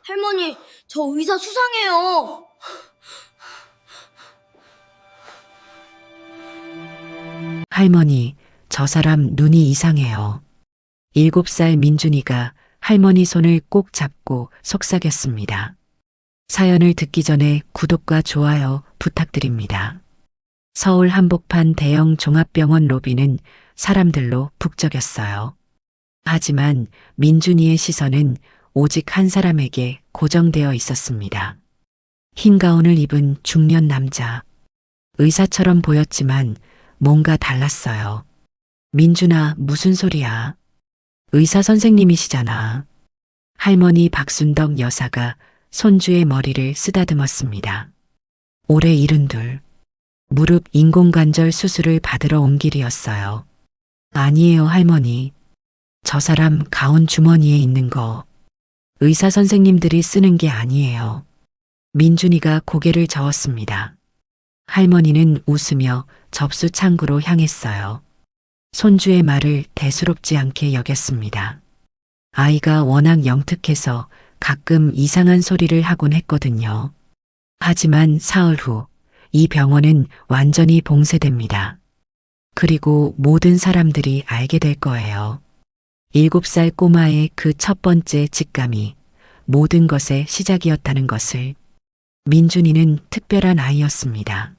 할머니, 저 의사 수상해요. 할머니, 저 사람 눈이 이상해요. 7살 민준이가 할머니 손을 꼭 잡고 속삭였습니다. 사연을 듣기 전에 구독과 좋아요 부탁드립니다. 서울 한복판 대형 종합병원 로비는 사람들로 북적였어요. 하지만 민준이의 시선은 오직 한 사람에게 고정되어 있었습니다. 흰 가운을 입은 중년 남자. 의사처럼 보였지만 뭔가 달랐어요. 민준아, 무슨 소리야? 의사 선생님이시잖아. 할머니 박순덕 여사가 손주의 머리를 쓰다듬었습니다. 올해 72. 무릎 인공관절 수술을 받으러 온 길이었어요. 아니에요, 할머니. 저 사람 가운 주머니에 있는 거 의사 선생님들이 쓰는 게 아니에요. 민준이가 고개를 저었습니다. 할머니는 웃으며 접수 창구로 향했어요. 손주의 말을 대수롭지 않게 여겼습니다. 아이가 워낙 영특해서 가끔 이상한 소리를 하곤 했거든요. 하지만 사흘 후 이 병원은 완전히 봉쇄됩니다. 그리고 모든 사람들이 알게 될 거예요. 7살 꼬마의 그 첫 번째 직감이 모든 것의 시작이었다는 것을. 민준이는 특별한 아이였습니다.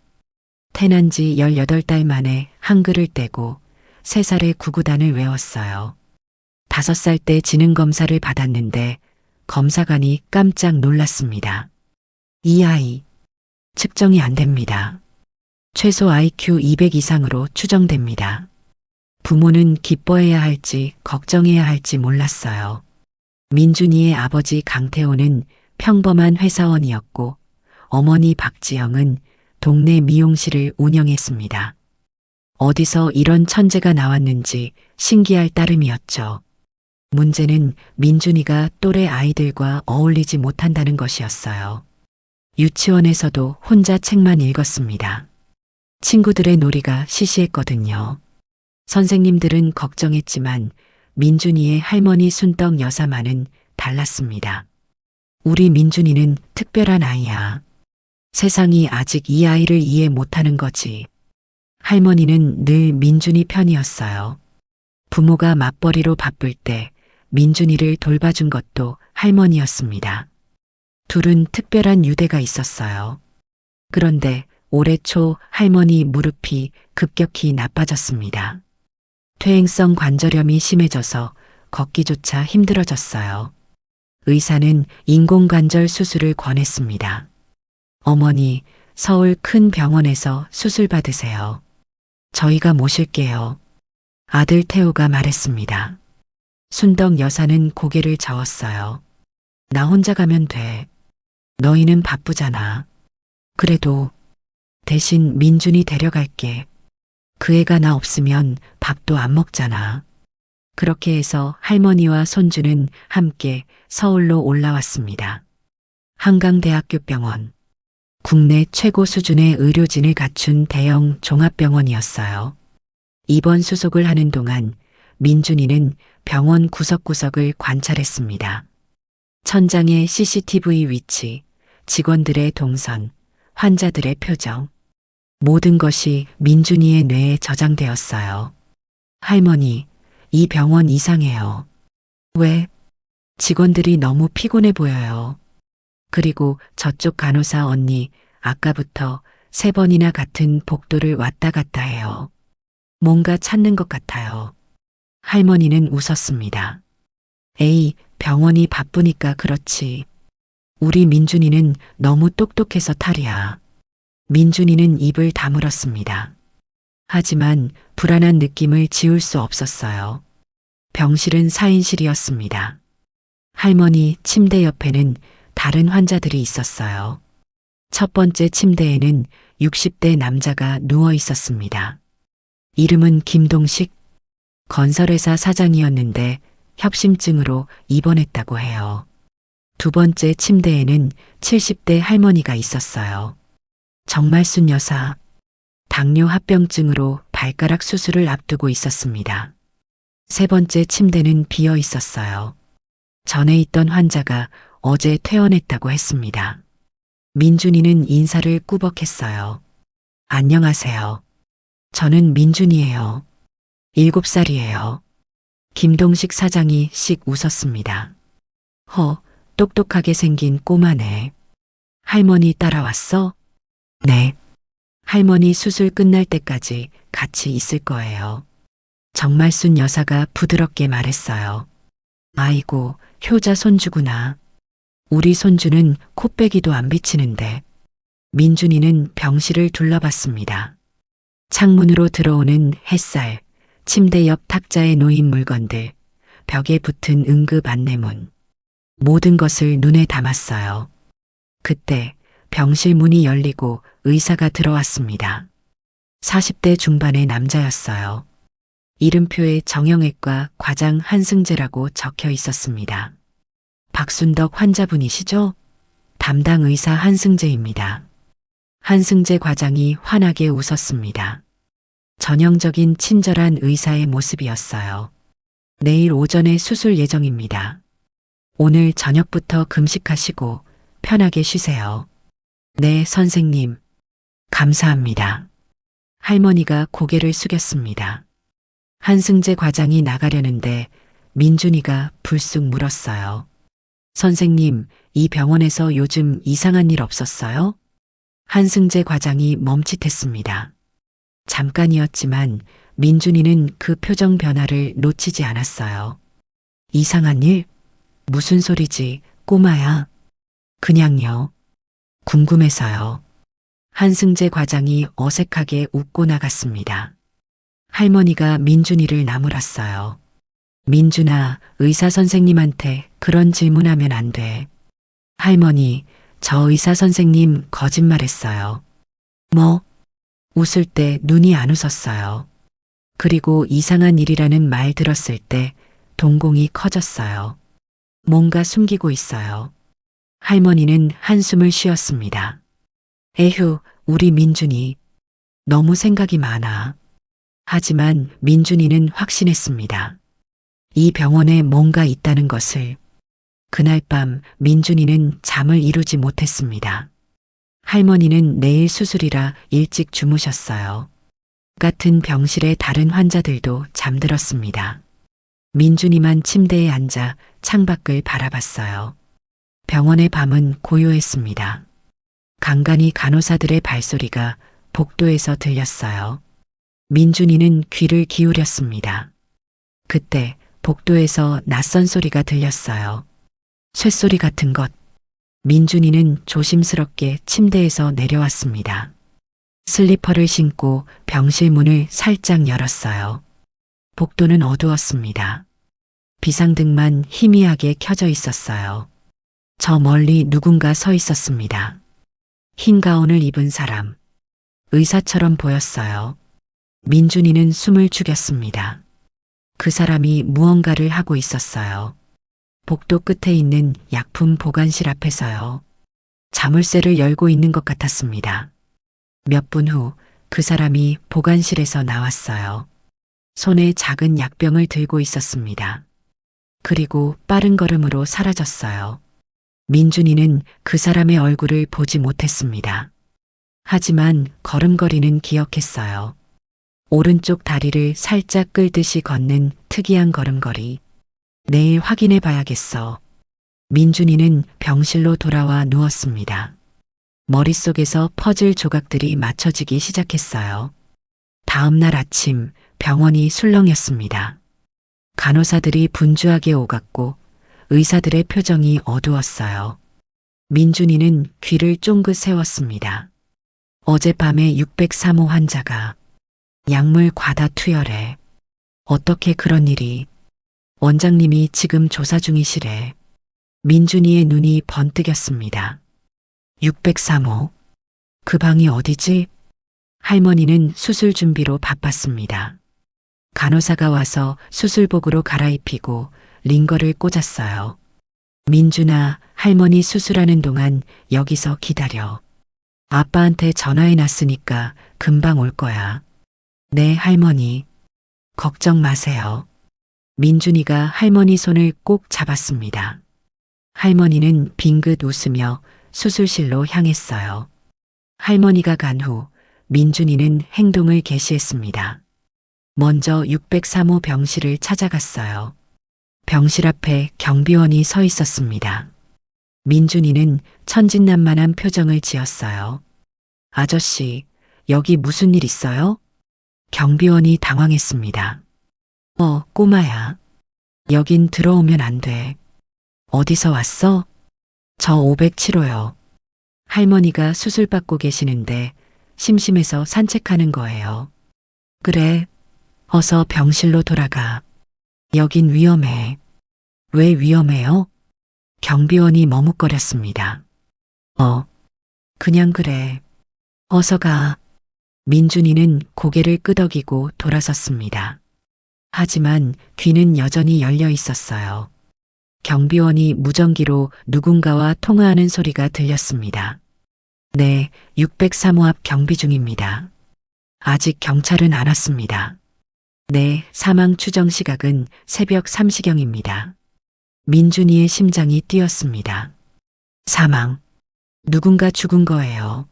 태어난 지 18달 만에 한글을 떼고 3살에 구구단을 외웠어요. 5살 때 지능검사를 받았는데 검사관이 깜짝 놀랐습니다. 이 아이 측정이 안 됩니다. 최소 IQ 200 이상으로 추정됩니다. 부모는 기뻐해야 할지 걱정해야 할지 몰랐어요. 민준이의 아버지 강태호는 평범한 회사원이었고 어머니 박지영은 동네 미용실을 운영했습니다. 어디서 이런 천재가 나왔는지 신기할 따름이었죠. 문제는 민준이가 또래 아이들과 어울리지 못한다는 것이었어요. 유치원에서도 혼자 책만 읽었습니다. 친구들의 놀이가 시시했거든요. 선생님들은 걱정했지만 민준이의 할머니 순떡 여사만은 달랐습니다. 우리 민준이는 특별한 아이야. 세상이 아직 이 아이를 이해 못하는 거지. 할머니는 늘 민준이 편이었어요. 부모가 맞벌이로 바쁠 때 민준이를 돌봐준 것도 할머니였습니다. 둘은 특별한 유대가 있었어요. 그런데 올해 초 할머니 무릎이 급격히 나빠졌습니다. 퇴행성 관절염이 심해져서 걷기조차 힘들어졌어요. 의사는 인공관절 수술을 권했습니다. 어머니, 서울 큰 병원에서 수술 받으세요. 저희가 모실게요. 아들 태우가 말했습니다. 순덕 여사는 고개를 저었어요. 나 혼자 가면 돼. 너희는 바쁘잖아. 그래도 대신 민준이 데려갈게. 그 애가 나 없으면 밥도 안 먹잖아. 그렇게 해서 할머니와 손주는 함께 서울로 올라왔습니다. 한강대학교 병원. 국내 최고 수준의 의료진을 갖춘 대형 종합병원이었어요. 입원 수속을 하는 동안 민준이는 병원 구석구석을 관찰했습니다. 천장의 CCTV 위치, 직원들의 동선, 환자들의 표정. 모든 것이 민준이의 뇌에 저장되었어요. 할머니, 이 병원 이상해요. 왜? 직원들이 너무 피곤해 보여요. 그리고 저쪽 간호사 언니, 아까부터 3번이나 같은 복도를 왔다 갔다 해요. 뭔가 찾는 것 같아요. 할머니는 웃었습니다. 에이, 병원이 바쁘니까 그렇지. 우리 민준이는 너무 똑똑해서 탈이야. 민준이는 입을 다물었습니다. 하지만 불안한 느낌을 지울 수 없었어요. 병실은 4인실이었습니다. 할머니 침대 옆에는 다른 환자들이 있었어요. 첫 번째 침대에는 60대 남자가 누워 있었습니다. 이름은 김동식, 건설회사 사장이었는데 협심증으로 입원했다고 해요. 두 번째 침대에는 70대 할머니가 있었어요. 정말순 여사, 당뇨 합병증으로 발가락 수술을 앞두고 있었습니다. 세 번째 침대는 비어 있었어요. 전에 있던 환자가 어제 퇴원했다고 했습니다. 민준이는 인사를 꾸벅했어요. 안녕하세요. 저는 민준이에요. 7살이에요. 김동식 사장이 씩 웃었습니다. 똑똑하게 생긴 꼬마네. 할머니 따라왔어? 네. 할머니 수술 끝날 때까지 같이 있을 거예요. 정말순 여사가 부드럽게 말했어요. 아이고, 효자 손주구나. 우리 손주는 코빼기도 안 비치는데. 민준이는 병실을 둘러봤습니다. 창문으로 들어오는 햇살, 침대 옆 탁자에 놓인 물건들, 벽에 붙은 응급 안내문. 모든 것을 눈에 담았어요. 그때 병실 문이 열리고 의사가 들어왔습니다. 40대 중반의 남자였어요. 이름표에 정형외과 과장 한승재라고 적혀 있었습니다. 박순덕 환자분이시죠? 담당 의사 한승재입니다. 한승재 과장이 환하게 웃었습니다. 전형적인 친절한 의사의 모습이었어요. 내일 오전에 수술 예정입니다. 오늘 저녁부터 금식하시고 편하게 쉬세요. 네, 선생님. 감사합니다. 할머니가 고개를 숙였습니다. 한승재 과장이 나가려는데 민준이가 불쑥 물었어요. 선생님, 이 병원에서 요즘 이상한 일 없었어요? 한승재 과장이 멈칫했습니다. 잠깐이었지만 민준이는 그 표정 변화를 놓치지 않았어요. 이상한 일? 무슨 소리지, 꼬마야? 그냥요. 궁금해서요. 한승재 과장이 어색하게 웃고 나갔습니다. 할머니가 민준이를 나무랐어요. 민준아, 의사 선생님한테 그런 질문하면 안 돼. 할머니, 저 의사 선생님 거짓말했어요. 뭐? 웃을 때 눈이 안 웃었어요. 그리고 이상한 일이라는 말 들었을 때 동공이 커졌어요. 뭔가 숨기고 있어요. 할머니는 한숨을 쉬었습니다. 에휴, 우리 민준이. 너무 생각이 많아. 하지만 민준이는 확신했습니다. 이 병원에 뭔가 있다는 것을. 그날 밤 민준이는 잠을 이루지 못했습니다. 할머니는 내일 수술이라 일찍 주무셨어요. 같은 병실의 다른 환자들도 잠들었습니다. 민준이만 침대에 앉아 창밖을 바라봤어요. 병원의 밤은 고요했습니다. 간간히 간호사들의 발소리가 복도에서 들렸어요. 민준이는 귀를 기울였습니다. 그때 복도에서 낯선 소리가 들렸어요. 쇳소리 같은 것. 민준이는 조심스럽게 침대에서 내려왔습니다. 슬리퍼를 신고 병실 문을 살짝 열었어요. 복도는 어두웠습니다. 비상등만 희미하게 켜져 있었어요. 저 멀리 누군가 서 있었습니다. 흰 가운을 입은 사람. 의사처럼 보였어요. 민준이는 숨을 죽였습니다. 그 사람이 무언가를 하고 있었어요. 복도 끝에 있는 약품 보관실 앞에서요. 자물쇠를 열고 있는 것 같았습니다. 몇 분 후 그 사람이 보관실에서 나왔어요. 손에 작은 약병을 들고 있었습니다. 그리고 빠른 걸음으로 사라졌어요. 민준이는 그 사람의 얼굴을 보지 못했습니다. 하지만 걸음걸이는 기억했어요. 오른쪽 다리를 살짝 끌듯이 걷는 특이한 걸음걸이. 내일 확인해 봐야겠어. 민준이는 병실로 돌아와 누웠습니다. 머릿속에서 퍼즐 조각들이 맞춰지기 시작했어요. 다음 날 아침 병원이 술렁였습니다. 간호사들이 분주하게 오갔고 의사들의 표정이 어두웠어요. 민준이는 귀를 쫑긋 세웠습니다. 어젯밤에 603호 환자가 약물 과다 투여래. 어떻게 그런 일이. 원장님이 지금 조사 중이시래. 민준이의 눈이 번뜩였습니다. 603호. 그 방이 어디지? 할머니는 수술 준비로 바빴습니다. 간호사가 와서 수술복으로 갈아입히고 링거를 꽂았어요. 민준아, 할머니 수술하는 동안 여기서 기다려. 아빠한테 전화해 놨으니까 금방 올 거야. 네, 할머니. 걱정 마세요. 민준이가 할머니 손을 꼭 잡았습니다. 할머니는 빙긋 웃으며 수술실로 향했어요. 할머니가 간 후 민준이는 행동을 개시했습니다. 먼저 603호 병실을 찾아갔어요. 병실 앞에 경비원이 서 있었습니다. 민준이는 천진난만한 표정을 지었어요. 아저씨, 여기 무슨 일 있어요? 경비원이 당황했습니다. 꼬마야. 여긴 들어오면 안 돼. 어디서 왔어? 저 507호요. 할머니가 수술받고 계시는데 심심해서 산책하는 거예요. 그래, 어서 병실로 돌아가. 여긴 위험해. 왜 위험해요? 경비원이 머뭇거렸습니다. 그냥 그래. 어서 가. 민준이는 고개를 끄덕이고 돌아섰습니다. 하지만 귀는 여전히 열려 있었어요. 경비원이 무전기로 누군가와 통화하는 소리가 들렸습니다. 네, 603호 앞 경비 중입니다. 아직 경찰은 안 왔습니다. 네, 사망 추정 시각은 새벽 3시경입니다. 민준이의 심장이 뛰었습니다. 사망. 누군가 죽은 거예요.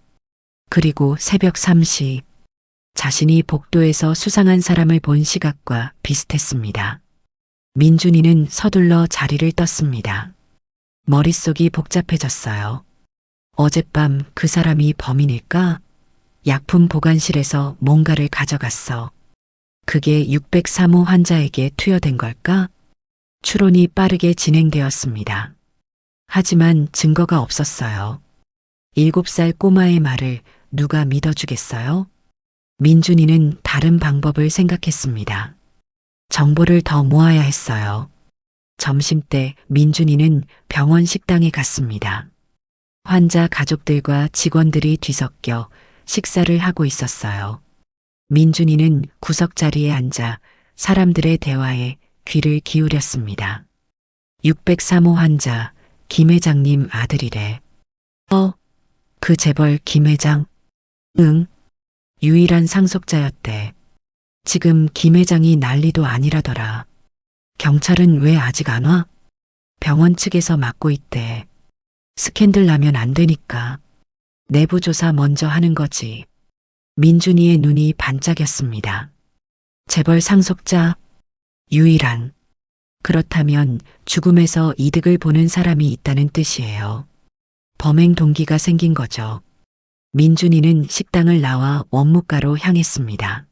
그리고 새벽 3시. 자신이 복도에서 수상한 사람을 본 시각과 비슷했습니다. 민준이는 서둘러 자리를 떴습니다. 머릿속이 복잡해졌어요. 어젯밤 그 사람이 범인일까? 약품 보관실에서 뭔가를 가져갔어. 그게 603호 환자에게 투여된 걸까? 추론이 빠르게 진행되었습니다. 하지만 증거가 없었어요. 7살 꼬마의 말을 누가 믿어주겠어요? 민준이는 다른 방법을 생각했습니다. 정보를 더 모아야 했어요. 점심때 민준이는 병원 식당에 갔습니다. 환자 가족들과 직원들이 뒤섞여 식사를 하고 있었어요. 민준이는 구석자리에 앉아 사람들의 대화에 귀를 기울였습니다. 603호 환자, 김 회장님 아들이래. 그 재벌 김 회장? 응. 유일한 상속자였대. 지금 김 회장이 난리도 아니라더라. 경찰은 왜 아직 안 와? 병원 측에서 막고 있대. 스캔들 나면 안 되니까. 내부 조사 먼저 하는 거지. 민준이의 눈이 반짝였습니다. 재벌 상속자? 유일한. 그렇다면 죽음에서 이득을 보는 사람이 있다는 뜻이에요. 범행 동기가 생긴 거죠. 민준이는 식당을 나와 원무가로 향했습니다.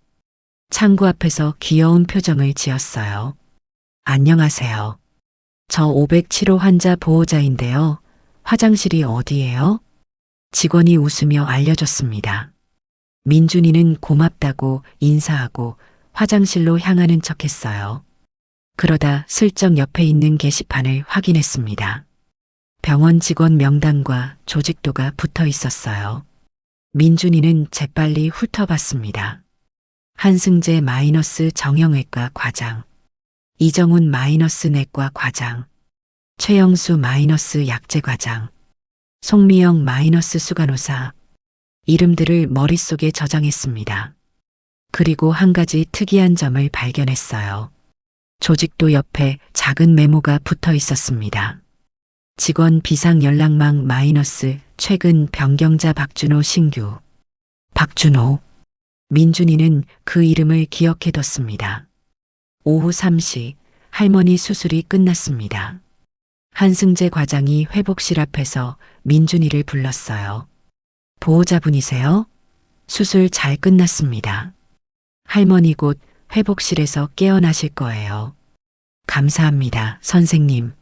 창구 앞에서 귀여운 표정을 지었어요. 안녕하세요. 저 507호 환자 보호자인데요. 화장실이 어디예요? 직원이 웃으며 알려줬습니다. 민준이는 고맙다고 인사하고 화장실로 향하는 척했어요. 그러다 슬쩍 옆에 있는 게시판을 확인했습니다. 병원 직원 명단과 조직도가 붙어 있었어요. 민준이는 재빨리 훑어봤습니다. 한승재 마이너스 정형외과 과장, 이정훈 마이너스 내과 과장, 최영수 마이너스 약제 과장, 송미영 마이너스 수간호사, 이름들을 머릿속에 저장했습니다. 그리고 한 가지 특이한 점을 발견했어요. 조직도 옆에 작은 메모가 붙어 있었습니다. 직원 비상 연락망 마이너스 최근 변경자 박준호 신규. 박준호. 민준이는 그 이름을 기억해뒀습니다. 오후 3시 할머니 수술이 끝났습니다. 한승재 과장이 회복실 앞에서 민준이를 불렀어요. 보호자분이세요? 수술 잘 끝났습니다. 할머니 곧 회복실에서 깨어나실 거예요. 감사합니다, 선생님.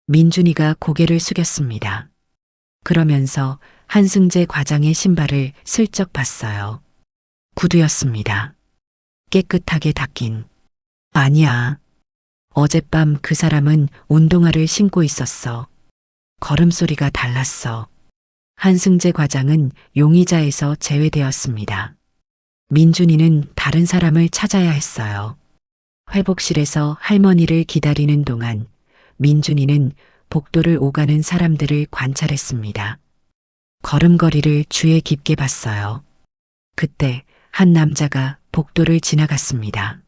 민준이가 고개를 숙였습니다. 그러면서 한승재 과장의 신발을 슬쩍 봤어요. 구두였습니다. 깨끗하게 닦인. 아니야. 어젯밤 그 사람은 운동화를 신고 있었어. 걸음소리가 달랐어. 한승재 과장은 용의자에서 제외되었습니다. 민준이는 다른 사람을 찾아야 했어요. 회복실에서 할머니를 기다리는 동안 민준이는 복도를 오가는 사람들을 관찰했습니다. 걸음걸이를 주의 깊게 봤어요. 그때 한 남자가 복도를 지나갔습니다.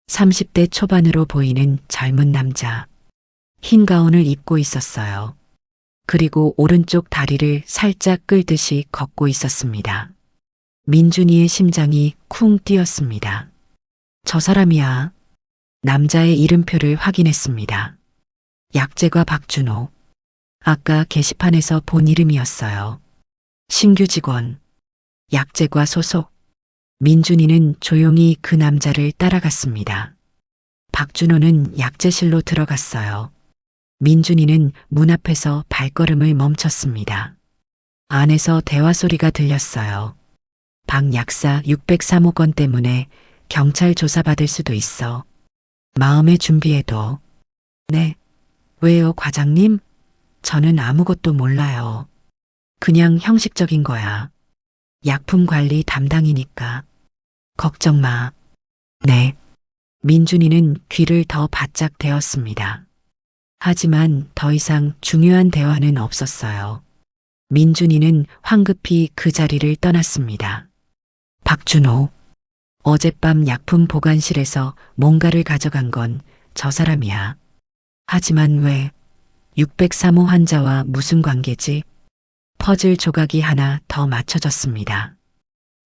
30대 초반으로 보이는 젊은 남자. 흰 가운을 입고 있었어요. 그리고 오른쪽 다리를 살짝 끌듯이 걷고 있었습니다. 민준이의 심장이 쿵 뛰었습니다. 저 사람이야. 남자의 이름표를 확인했습니다. 약재과 박준호. 아까 게시판에서 본 이름이었어요. 신규 직원. 약재과 소속. 민준이는 조용히 그 남자를 따라갔습니다. 박준호는 약재실로 들어갔어요. 민준이는 문 앞에서 발걸음을 멈췄습니다. 안에서 대화 소리가 들렸어요. 박 약사 603호 건 때문에 경찰 조사받을 수도 있어. 마음의 준비해둬. 네. 왜요, 과장님? 저는 아무것도 몰라요. 그냥 형식적인 거야. 약품 관리 담당이니까. 걱정 마. 네. 민준이는 귀를 더 바짝 대었습니다. 하지만 더 이상 중요한 대화는 없었어요. 민준이는 황급히 그 자리를 떠났습니다. 박준호. 어젯밤 약품 보관실에서 뭔가를 가져간 건 저 사람이야. 하지만 왜 603호 환자와 무슨 관계지? 퍼즐 조각이 하나 더 맞춰졌습니다.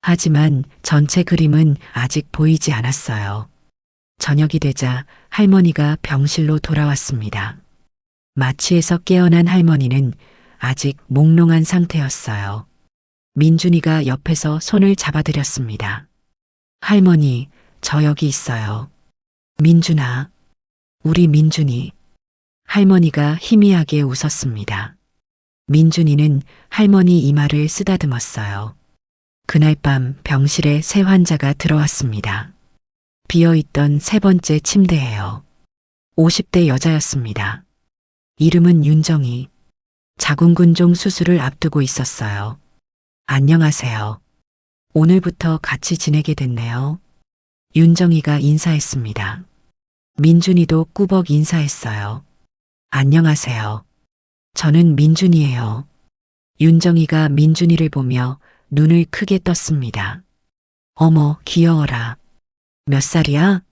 하지만 전체 그림은 아직 보이지 않았어요. 저녁이 되자 할머니가 병실로 돌아왔습니다. 마취에서 깨어난 할머니는 아직 몽롱한 상태였어요. 민준이가 옆에서 손을 잡아드렸습니다. 할머니, 저 여기 있어요. 민준아, 우리 민준이. 할머니가 희미하게 웃었습니다. 민준이는 할머니 이마를 쓰다듬었어요. 그날 밤 병실에 새 환자가 들어왔습니다. 비어있던 세 번째 침대예요. 50대 여자였습니다. 이름은 윤정희. 자궁근종 수술을 앞두고 있었어요. 안녕하세요. 오늘부터 같이 지내게 됐네요. 윤정희가 인사했습니다. 민준이도 꾸벅 인사했어요. 안녕하세요. 저는 민준이에요. 윤정희가 민준이를 보며 눈을 크게 떴습니다. 어머, 귀여워라. 몇 살이야?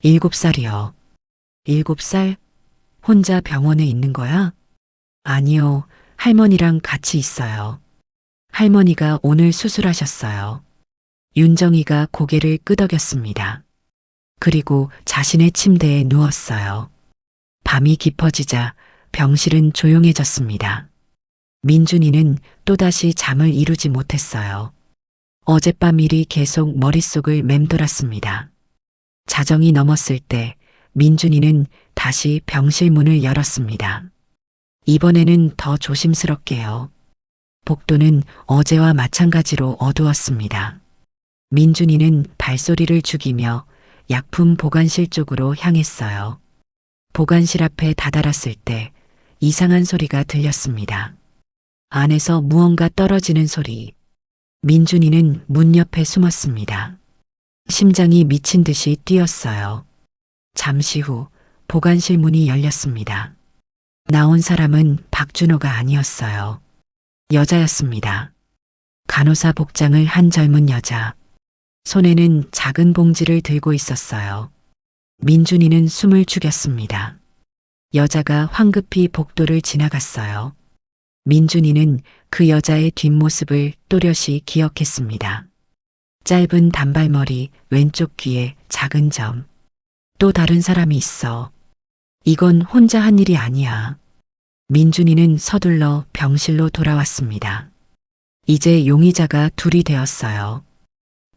7살이요. 7살? 혼자 병원에 있는 거야? 아니요, 할머니랑 같이 있어요. 할머니가 오늘 수술하셨어요. 윤정희가 고개를 끄덕였습니다. 그리고 자신의 침대에 누웠어요. 밤이 깊어지자 병실은 조용해졌습니다. 민준이는 또다시 잠을 이루지 못했어요. 어젯밤 일이 계속 머릿속을 맴돌았습니다. 자정이 넘었을 때 민준이는 다시 병실 문을 열었습니다. 이번에는 더 조심스럽게요. 복도는 어제와 마찬가지로 어두웠습니다. 민준이는 발소리를 죽이며 약품 보관실 쪽으로 향했어요. 보관실 앞에 다다랐을 때 이상한 소리가 들렸습니다. 안에서 무언가 떨어지는 소리. 민준이는 문 옆에 숨었습니다. 심장이 미친 듯이 뛰었어요. 잠시 후 보관실 문이 열렸습니다. 나온 사람은 박준호가 아니었어요. 여자였습니다. 간호사 복장을 한 젊은 여자. 손에는 작은 봉지를 들고 있었어요. 민준이는 숨을 죽였습니다. 여자가 황급히 복도를 지나갔어요. 민준이는 그 여자의 뒷모습을 또렷이 기억했습니다. 짧은 단발머리, 왼쪽 귀에 작은 점. 또 다른 사람이 있어. 이건 혼자 한 일이 아니야. 민준이는 서둘러 병실로 돌아왔습니다. 이제 용의자가 둘이 되었어요.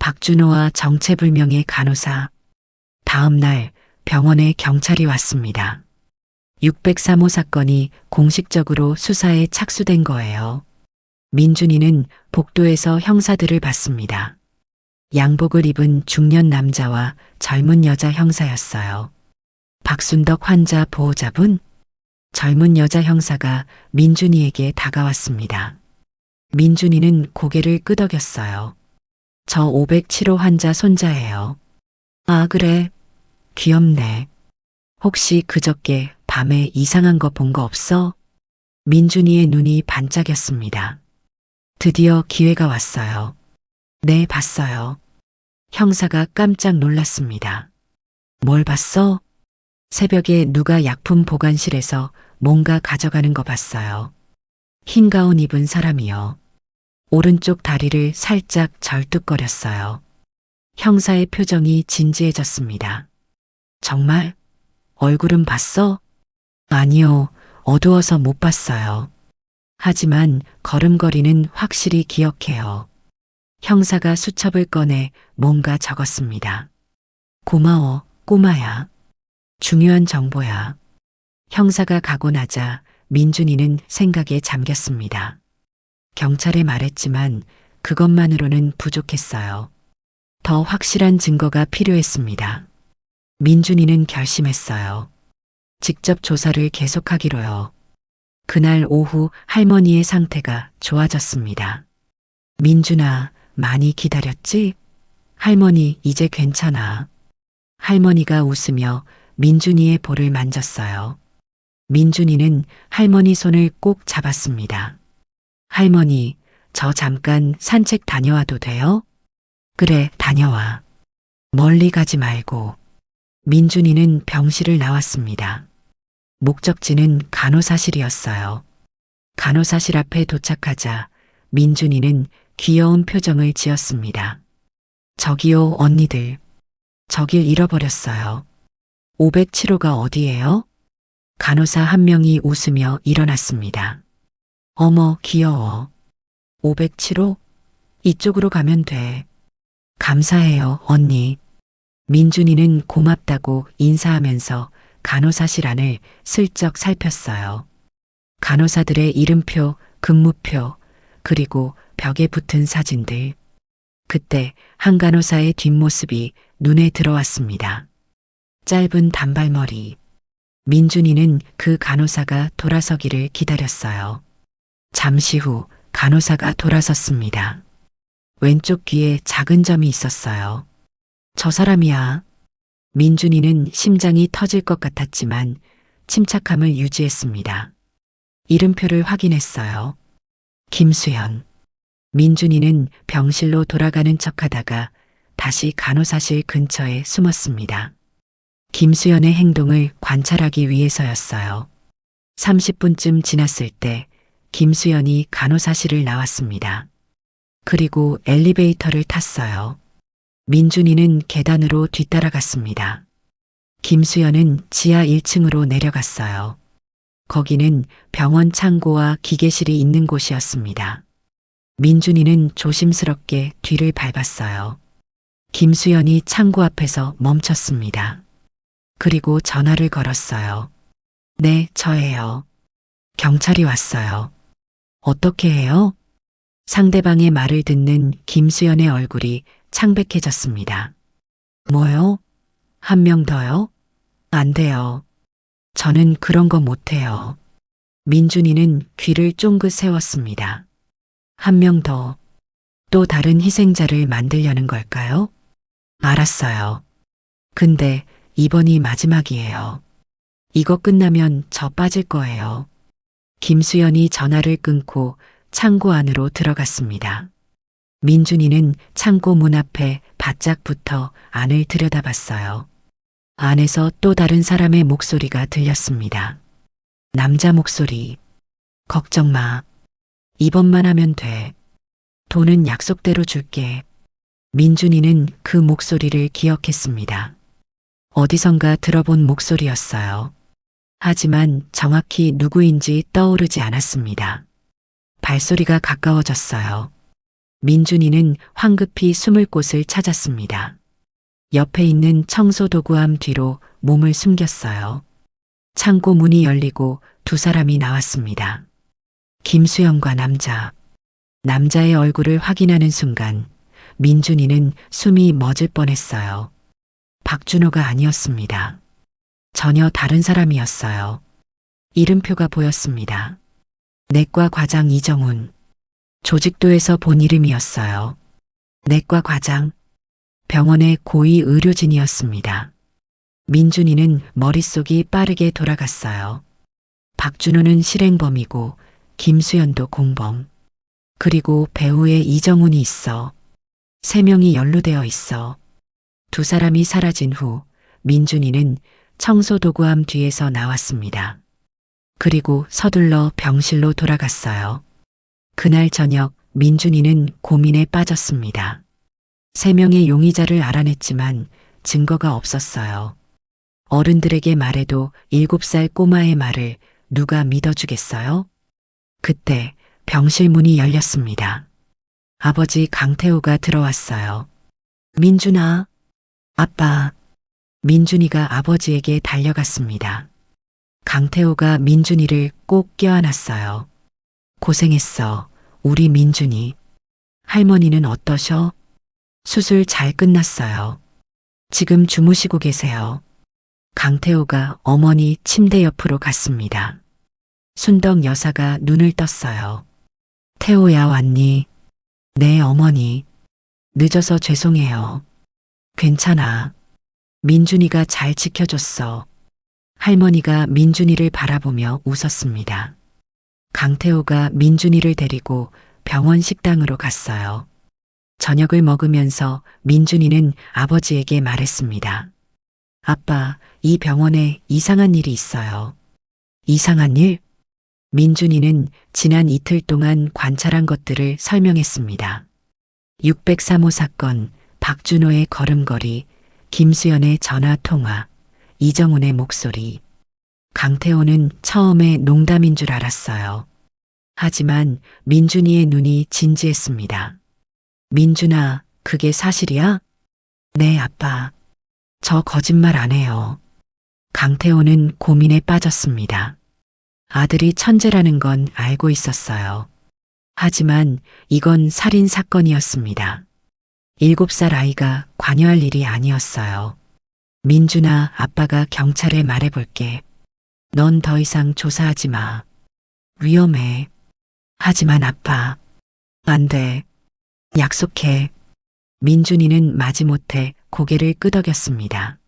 박준호와 정체불명의 간호사. 다음 날 병원에 경찰이 왔습니다. 603호 사건이 공식적으로 수사에 착수된 거예요. 민준이는 복도에서 형사들을 봤습니다. 양복을 입은 중년 남자와 젊은 여자 형사였어요. 박순덕 환자 보호자분? 젊은 여자 형사가 민준이에게 다가왔습니다. 민준이는 고개를 끄덕였어요. 저 507호 환자 손자예요. 아, 그래. 귀엽네. 혹시 그저께 밤에 이상한 거 본 거 없어? 민준이의 눈이 반짝였습니다. 드디어 기회가 왔어요. 네, 봤어요. 형사가 깜짝 놀랐습니다. 뭘 봤어? 새벽에 누가 약품 보관실에서 뭔가 가져가는 거 봤어요. 흰 가운 입은 사람이요. 오른쪽 다리를 살짝 절뚝거렸어요. 형사의 표정이 진지해졌습니다. 정말? 얼굴은 봤어? 아니요. 어두워서 못 봤어요. 하지만 걸음걸이는 확실히 기억해요. 형사가 수첩을 꺼내 뭔가 적었습니다. 고마워, 꼬마야. 중요한 정보야. 형사가 가고 나자 민준이는 생각에 잠겼습니다. 경찰에 말했지만 그것만으로는 부족했어요. 더 확실한 증거가 필요했습니다. 민준이는 결심했어요. 직접 조사를 계속하기로요. 그날 오후 할머니의 상태가 좋아졌습니다. 민준아, 많이 기다렸지? 할머니, 이제 괜찮아. 할머니가 웃으며 민준이의 볼을 만졌어요. 민준이는 할머니 손을 꼭 잡았습니다. 할머니, 저 잠깐 산책 다녀와도 돼요? 그래, 다녀와. 멀리 가지 말고. 민준이는 병실을 나왔습니다. 목적지는 간호사실이었어요. 간호사실 앞에 도착하자 민준이는 귀여운 표정을 지었습니다. 저기요, 언니들. 저길 잃어버렸어요. 507호가 어디예요? 간호사 한 명이 웃으며 일어났습니다. 어머, 귀여워. 507호? 이쪽으로 가면 돼. 감사해요, 언니. 민준이는 고맙다고 인사하면서 간호사실 안을 슬쩍 살폈어요. 간호사들의 이름표, 근무표, 그리고 벽에 붙은 사진들. 그때 한 간호사의 뒷모습이 눈에 들어왔습니다. 짧은 단발머리. 민준이는 그 간호사가 돌아서기를 기다렸어요. 잠시 후 간호사가 돌아섰습니다. 왼쪽 귀에 작은 점이 있었어요. 저 사람이야. 민준이는 심장이 터질 것 같았지만 침착함을 유지했습니다. 이름표를 확인했어요. 김수현. 민준이는 병실로 돌아가는 척하다가 다시 간호사실 근처에 숨었습니다. 김수현의 행동을 관찰하기 위해서였어요. 30분쯤 지났을 때 김수현이 간호사실을 나왔습니다. 그리고 엘리베이터를 탔어요. 민준이는 계단으로 뒤따라갔습니다. 김수현은 지하 1층으로 내려갔어요. 거기는 병원 창고와 기계실이 있는 곳이었습니다. 민준이는 조심스럽게 뒤를 밟았어요. 김수현이 창고 앞에서 멈췄습니다. 그리고 전화를 걸었어요. 네, 저예요. 경찰이 왔어요. 어떻게 해요? 상대방의 말을 듣는 김수현의 얼굴이 창백해졌습니다. 뭐요? 한 명 더요? 안 돼요. 저는 그런 거 못해요. 민준이는 귀를 쫑긋 세웠습니다. 한 명 더. 또 다른 희생자를 만들려는 걸까요? 알았어요. 근데 이번이 마지막이에요. 이거 끝나면 저 빠질 거예요. 김수현이 전화를 끊고 창고 안으로 들어갔습니다. 민준이는 창고 문 앞에 바짝 붙어 안을 들여다봤어요. 안에서 또 다른 사람의 목소리가 들렸습니다. 남자 목소리. 걱정 마. 이번만 하면 돼. 돈은 약속대로 줄게. 민준이는 그 목소리를 기억했습니다. 어디선가 들어본 목소리였어요. 하지만 정확히 누구인지 떠오르지 않았습니다. 발소리가 가까워졌어요. 민준이는 황급히 숨을 곳을 찾았습니다. 옆에 있는 청소도구함 뒤로 몸을 숨겼어요. 창고 문이 열리고 두 사람이 나왔습니다. 김수영과 남자. 남자의 얼굴을 확인하는 순간 민준이는 숨이 멎을 뻔했어요. 박준호가 아니었습니다. 전혀 다른 사람이었어요. 이름표가 보였습니다. 내과 과장 이정훈. 조직도에서 본 이름이었어요. 내과 과장. 병원의 고위 의료진이었습니다. 민준이는 머릿속이 빠르게 돌아갔어요. 박준호는 실행범이고 김수현도 공범. 그리고 배우의 이정훈이 있어. 세 명이 연루되어 있어. 두 사람이 사라진 후 민준이는 청소도구함 뒤에서 나왔습니다. 그리고 서둘러 병실로 돌아갔어요. 그날 저녁 민준이는 고민에 빠졌습니다. 3명의 용의자를 알아냈지만 증거가 없었어요. 어른들에게 말해도 7살 꼬마의 말을 누가 믿어주겠어요? 그때 병실 문이 열렸습니다. 아버지 강태호가 들어왔어요. 민준아, 아빠. 민준이가 아버지에게 달려갔습니다. 강태호가 민준이를 꼭 껴안았어요. 고생했어, 우리 민준이. 할머니는 어떠셔? 수술 잘 끝났어요. 지금 주무시고 계세요. 강태호가 어머니 침대 옆으로 갔습니다. 순덕 여사가 눈을 떴어요. 태호야 왔니? 네 어머니. 늦어서 죄송해요. 괜찮아. 민준이가 잘 지켜줬어. 할머니가 민준이를 바라보며 웃었습니다. 강태호가 민준이를 데리고 병원 식당으로 갔어요. 저녁을 먹으면서 민준이는 아버지에게 말했습니다. 아빠, 이 병원에 이상한 일이 있어요. 이상한 일? 민준이는 지난 이틀 동안 관찰한 것들을 설명했습니다. 603호 사건, 박준호의 걸음걸이, 김수연의 전화 통화, 이정훈의 목소리. 강태호는 처음에 농담인 줄 알았어요. 하지만 민준이의 눈이 진지했습니다. 민준아, 그게 사실이야? 네, 아빠. 저 거짓말 안 해요. 강태호는 고민에 빠졌습니다. 아들이 천재라는 건 알고 있었어요. 하지만 이건 살인 사건이었습니다. 7살 아이가 관여할 일이 아니었어요. 민준아, 아빠가 경찰에 말해볼게. 넌 더 이상 조사하지 마. 위험해. 하지만 아빠, 안 돼. 약속해. 민준이는 마지못해 고개를 끄덕였습니다.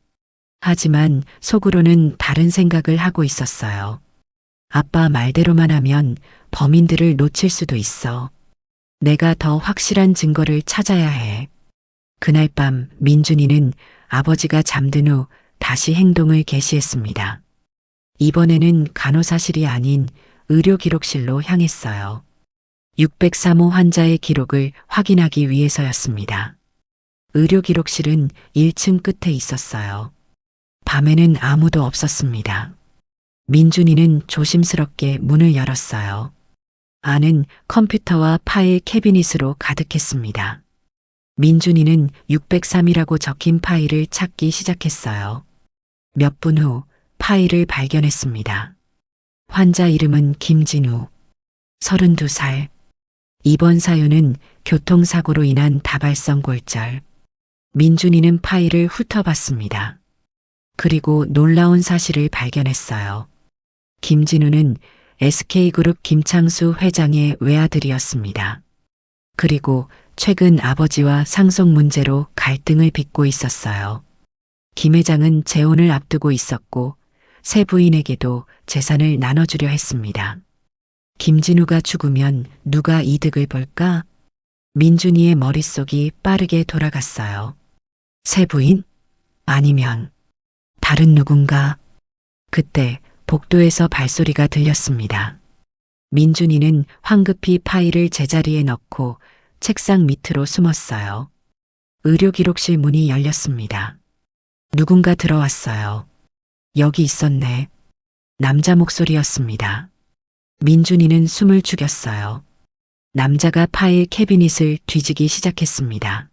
하지만 속으로는 다른 생각을 하고 있었어요. 아빠 말대로만 하면 범인들을 놓칠 수도 있어. 내가 더 확실한 증거를 찾아야 해. 그날 밤 민준이는 아버지가 잠든 후 다시 행동을 개시했습니다. 이번에는 간호사실이 아닌 의료기록실로 향했어요. 603호 환자의 기록을 확인하기 위해서였습니다. 의료기록실은 1층 끝에 있었어요. 밤에는 아무도 없었습니다. 민준이는 조심스럽게 문을 열었어요. 안은 컴퓨터와 파일 캐비닛으로 가득했습니다. 민준이는 603이라고 적힌 파일을 찾기 시작했어요. 몇 분 후 파일을 발견했습니다. 환자 이름은 김진우, 32살. 이번 사유는 교통사고로 인한 다발성 골절. 민준이는 파일을 훑어봤습니다. 그리고 놀라운 사실을 발견했어요. 김진우는 SK그룹 김창수 회장의 외아들이었습니다. 그리고 최근 아버지와 상속 문제로 갈등을 빚고 있었어요. 김 회장은 재혼을 앞두고 있었고 새 부인에게도 재산을 나눠주려 했습니다. 김진우가 죽으면 누가 이득을 볼까? 민준이의 머릿속이 빠르게 돌아갔어요. 새 부인? 아니면 다른 누군가? 그때 복도에서 발소리가 들렸습니다. 민준이는 황급히 파일을 제자리에 넣고 책상 밑으로 숨었어요. 의료기록실 문이 열렸습니다. 누군가 들어왔어요. 여기 있었네. 남자 목소리였습니다. 민준이는 숨을 죽였어요. 남자가 파일 캐비닛을 뒤지기 시작했습니다.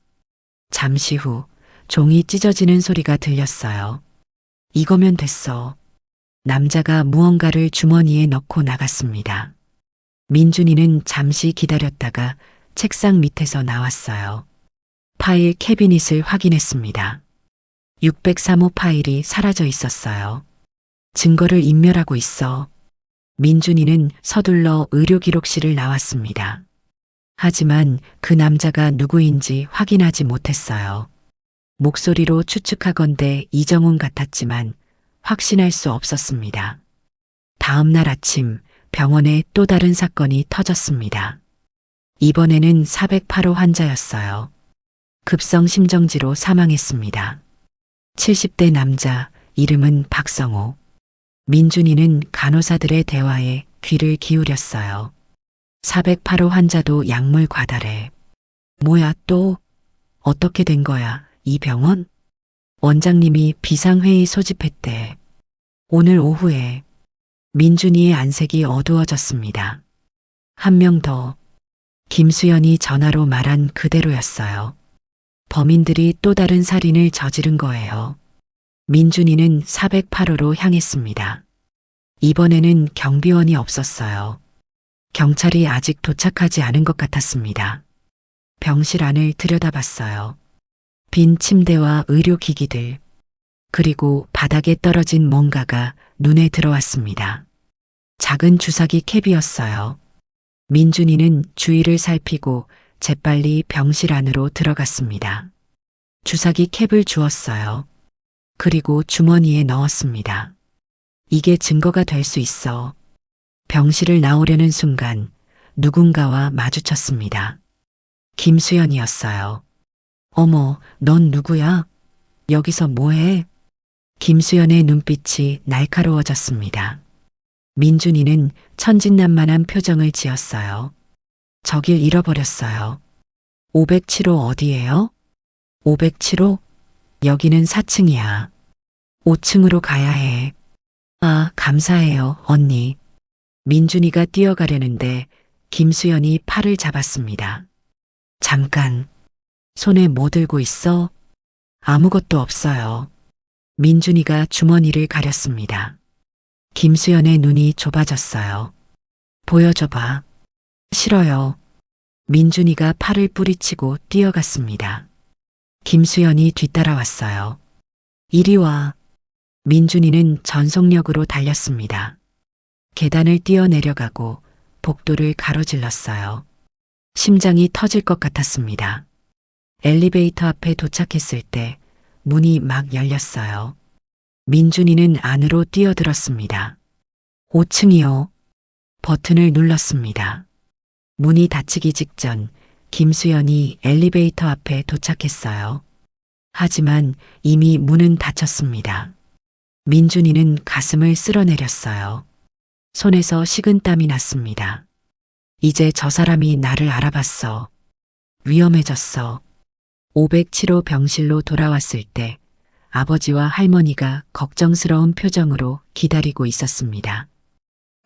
잠시 후 종이 찢어지는 소리가 들렸어요. 이거면 됐어. 남자가 무언가를 주머니에 넣고 나갔습니다. 민준이는 잠시 기다렸다가 책상 밑에서 나왔어요. 파일 캐비닛을 확인했습니다. 603호 파일이 사라져 있었어요. 증거를 인멸하고 있어. 민준이는 서둘러 의료기록실을 나왔습니다. 하지만 그 남자가 누구인지 확인하지 못했어요. 목소리로 추측하건대 이정훈 같았지만 확신할 수 없었습니다. 다음 날 아침 병원에 또 다른 사건이 터졌습니다. 이번에는 408호 환자였어요. 급성 심정지로 사망했습니다. 70대 남자, 이름은 박성호. 민준이는 간호사들의 대화에 귀를 기울였어요. 408호 환자도 약물 과다래. 뭐야 또? 어떻게 된 거야? 이 병원? 원장님이 비상회의 소집했대. 오늘 오후에 민준이의 안색이 어두워졌습니다. 한 명 더. 김수연이 전화로 말한 그대로였어요. 범인들이 또 다른 살인을 저지른 거예요. 민준이는 408호로 향했습니다. 이번에는 경비원이 없었어요. 경찰이 아직 도착하지 않은 것 같았습니다. 병실 안을 들여다봤어요. 빈 침대와 의료기기들, 그리고 바닥에 떨어진 뭔가가 눈에 들어왔습니다. 작은 주사기 캡이었어요. 민준이는 주위를 살피고 재빨리 병실 안으로 들어갔습니다. 주사기 캡을 주었어요. 그리고 주머니에 넣었습니다. 이게 증거가 될 수 있어. 병실을 나오려는 순간 누군가와 마주쳤습니다. 김수연이었어요. 어머, 넌 누구야? 여기서 뭐해? 김수연의 눈빛이 날카로워졌습니다. 민준이는 천진난만한 표정을 지었어요. 저길 잃어버렸어요. 507호 어디예요? 507호? 여기는 4층이야. 5층으로 가야 해. 아, 감사해요, 언니. 민준이가 뛰어가려는데 김수연이 팔을 잡았습니다. 잠깐. 손에 뭐 들고 있어? 아무것도 없어요. 민준이가 주머니를 가렸습니다. 김수연의 눈이 좁아졌어요. 보여줘봐. 싫어요. 민준이가 팔을 뿌리치고 뛰어갔습니다. 김수연이 뒤따라왔어요. 이리 와. 민준이는 전속력으로 달렸습니다. 계단을 뛰어내려가고 복도를 가로질렀어요. 심장이 터질 것 같았습니다. 엘리베이터 앞에 도착했을 때 문이 막 열렸어요. 민준이는 안으로 뛰어들었습니다. 5층이요. 버튼을 눌렀습니다. 문이 닫히기 직전 김수연이 엘리베이터 앞에 도착했어요. 하지만 이미 문은 닫혔습니다. 민준이는 가슴을 쓸어내렸어요. 손에서 식은땀이 났습니다. 이제 저 사람이 나를 알아봤어. 위험해졌어. 507호 병실로 돌아왔을 때 아버지와 할머니가 걱정스러운 표정으로 기다리고 있었습니다.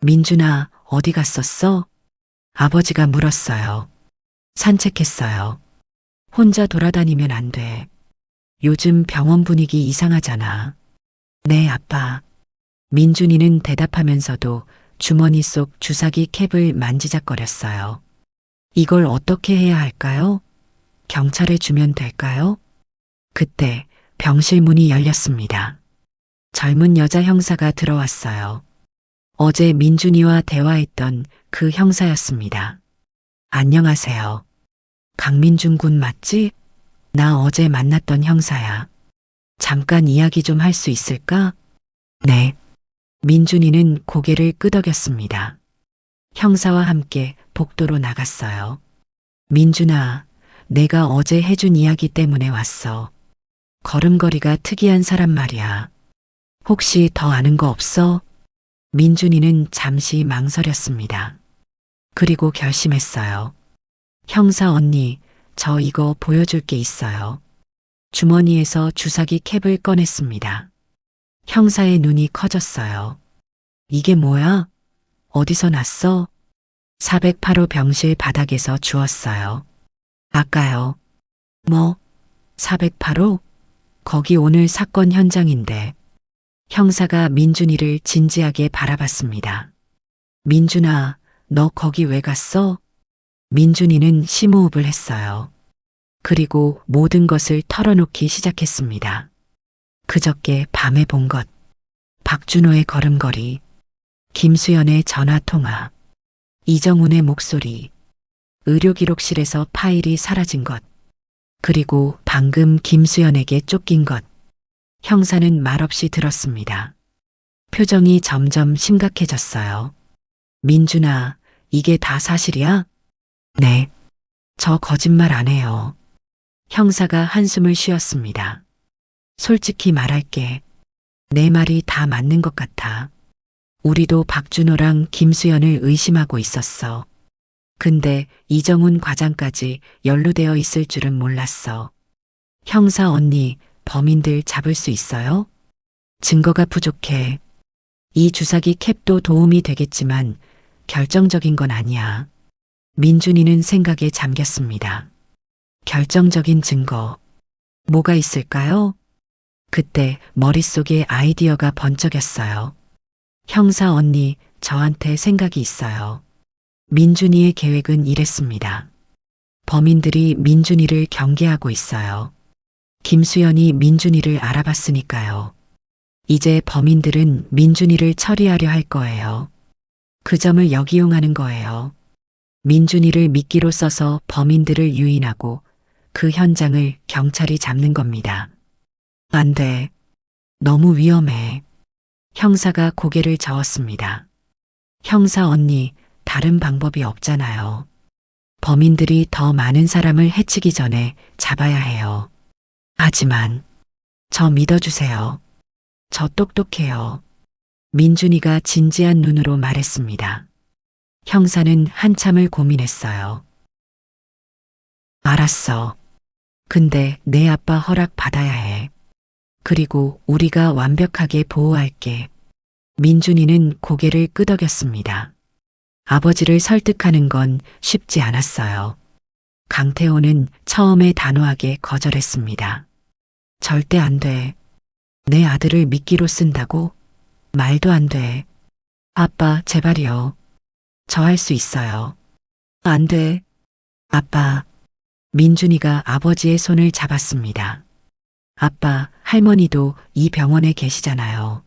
민준아, 어디 갔었어? 아버지가 물었어요. 산책했어요. 혼자 돌아다니면 안 돼. 요즘 병원 분위기 이상하잖아. 네, 아빠. 민준이는 대답하면서도 주머니 속 주사기 캡을 만지작거렸어요. 이걸 어떻게 해야 할까요? 경찰에 주면 될까요? 그때 병실 문이 열렸습니다. 젊은 여자 형사가 들어왔어요. 어제 민준이와 대화했던 그 형사였습니다. 안녕하세요. 강민준 군 맞지? 나 어제 만났던 형사야. 잠깐 이야기 좀 할 수 있을까? 네. 민준이는 고개를 끄덕였습니다. 형사와 함께 복도로 나갔어요. 민준아, 내가 어제 해준 이야기 때문에 왔어. 걸음걸이가 특이한 사람 말이야. 혹시 더 아는 거 없어? 민준이는 잠시 망설였습니다. 그리고 결심했어요. 형사 언니, 저 이거 보여줄 게 있어요. 주머니에서 주사기 캡을 꺼냈습니다. 형사의 눈이 커졌어요. 이게 뭐야? 어디서 났어? 408호 병실 바닥에서 주웠어요. 아까요. 뭐? 408호? 거기 오늘 사건 현장인데. 형사가 민준이를 진지하게 바라봤습니다. 민준아, 너 거기 왜 갔어? 민준이는 심호흡을 했어요. 그리고 모든 것을 털어놓기 시작했습니다. 그저께 밤에 본 것, 박준호의 걸음걸이, 김수연의 전화통화, 이정훈의 목소리, 의료기록실에서 파일이 사라진 것, 그리고 방금 김수연에게 쫓긴 것. 형사는 말없이 들었습니다. 표정이 점점 심각해졌어요. 민준아, 이게 다 사실이야? 네. 저 거짓말 안 해요. 형사가 한숨을 쉬었습니다. 솔직히 말할게. 내 말이 다 맞는 것 같아. 우리도 박준호랑 김수연을 의심하고 있었어. 근데 이정훈 과장까지 연루되어 있을 줄은 몰랐어. 형사 언니, 범인들 잡을 수 있어요? 증거가 부족해. 이 주사기 캡도 도움이 되겠지만 결정적인 건 아니야. 민준이는 생각에 잠겼습니다. 결정적인 증거. 뭐가 있을까요? 그때 머릿속에 아이디어가 번쩍였어요. 형사 언니, 저한테 생각이 있어요. 민준이의 계획은 이랬습니다. 범인들이 민준이를 경계하고 있어요. 김수연이 민준이를 알아봤으니까요. 이제 범인들은 민준이를 처리하려 할 거예요. 그 점을 역이용하는 거예요. 민준이를 미끼로 써서 범인들을 유인하고 그 현장을 경찰이 잡는 겁니다. 안 돼. 너무 위험해. 형사가 고개를 저었습니다. 형사 언니, 다른 방법이 없잖아요. 범인들이 더 많은 사람을 해치기 전에 잡아야 해요. 하지만 저 믿어주세요. 저 똑똑해요. 민준이가 진지한 눈으로 말했습니다. 형사는 한참을 고민했어요. 알았어. 근데 내 아빠 허락 받아야 해. 그리고 우리가 완벽하게 보호할게. 민준이는 고개를 끄덕였습니다. 아버지를 설득하는 건 쉽지 않았어요. 강태호는 처음에 단호하게 거절했습니다. 절대 안 돼. 내 아들을 미끼로 쓴다고? 말도 안 돼. 아빠, 제발이요. 저 할 수 있어요. 안 돼. 아빠. 민준이가 아버지의 손을 잡았습니다. 아빠, 할머니도 이 병원에 계시잖아요.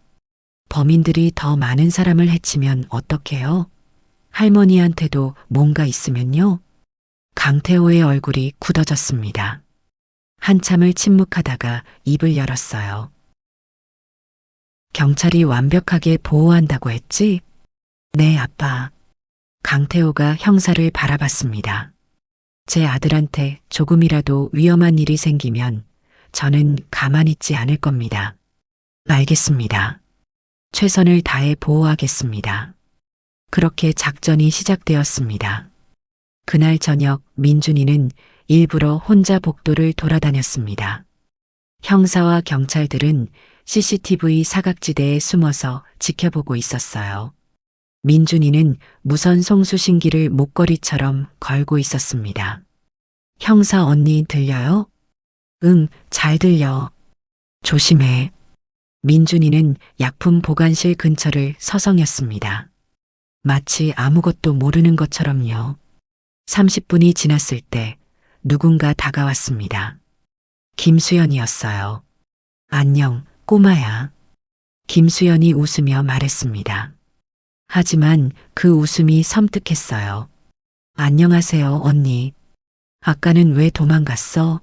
범인들이 더 많은 사람을 해치면 어떡해요? 할머니한테도 뭔가 있으면요? 강태호의 얼굴이 굳어졌습니다. 한참을 침묵하다가 입을 열었어요. 경찰이 완벽하게 보호한다고 했지? 네, 아빠. 강태호가 형사를 바라봤습니다. 제 아들한테 조금이라도 위험한 일이 생기면 저는 가만히 있지 않을 겁니다. 알겠습니다. 최선을 다해 보호하겠습니다. 그렇게 작전이 시작되었습니다. 그날 저녁 민준이는 일부러 혼자 복도를 돌아다녔습니다. 형사와 경찰들은 CCTV 사각지대에 숨어서 지켜보고 있었어요. 민준이는 무선 송수신기를 목걸이처럼 걸고 있었습니다. 형사 언니 들려요? 응, 잘 들려. 조심해. 민준이는 약품 보관실 근처를 서성였습니다. 마치 아무것도 모르는 것처럼요. 30분이 지났을 때 누군가 다가왔습니다. 김수연이었어요. 안녕, 꼬마야. 김수연이 웃으며 말했습니다. 하지만 그 웃음이 섬뜩했어요. 안녕하세요, 언니. 아까는 왜 도망갔어?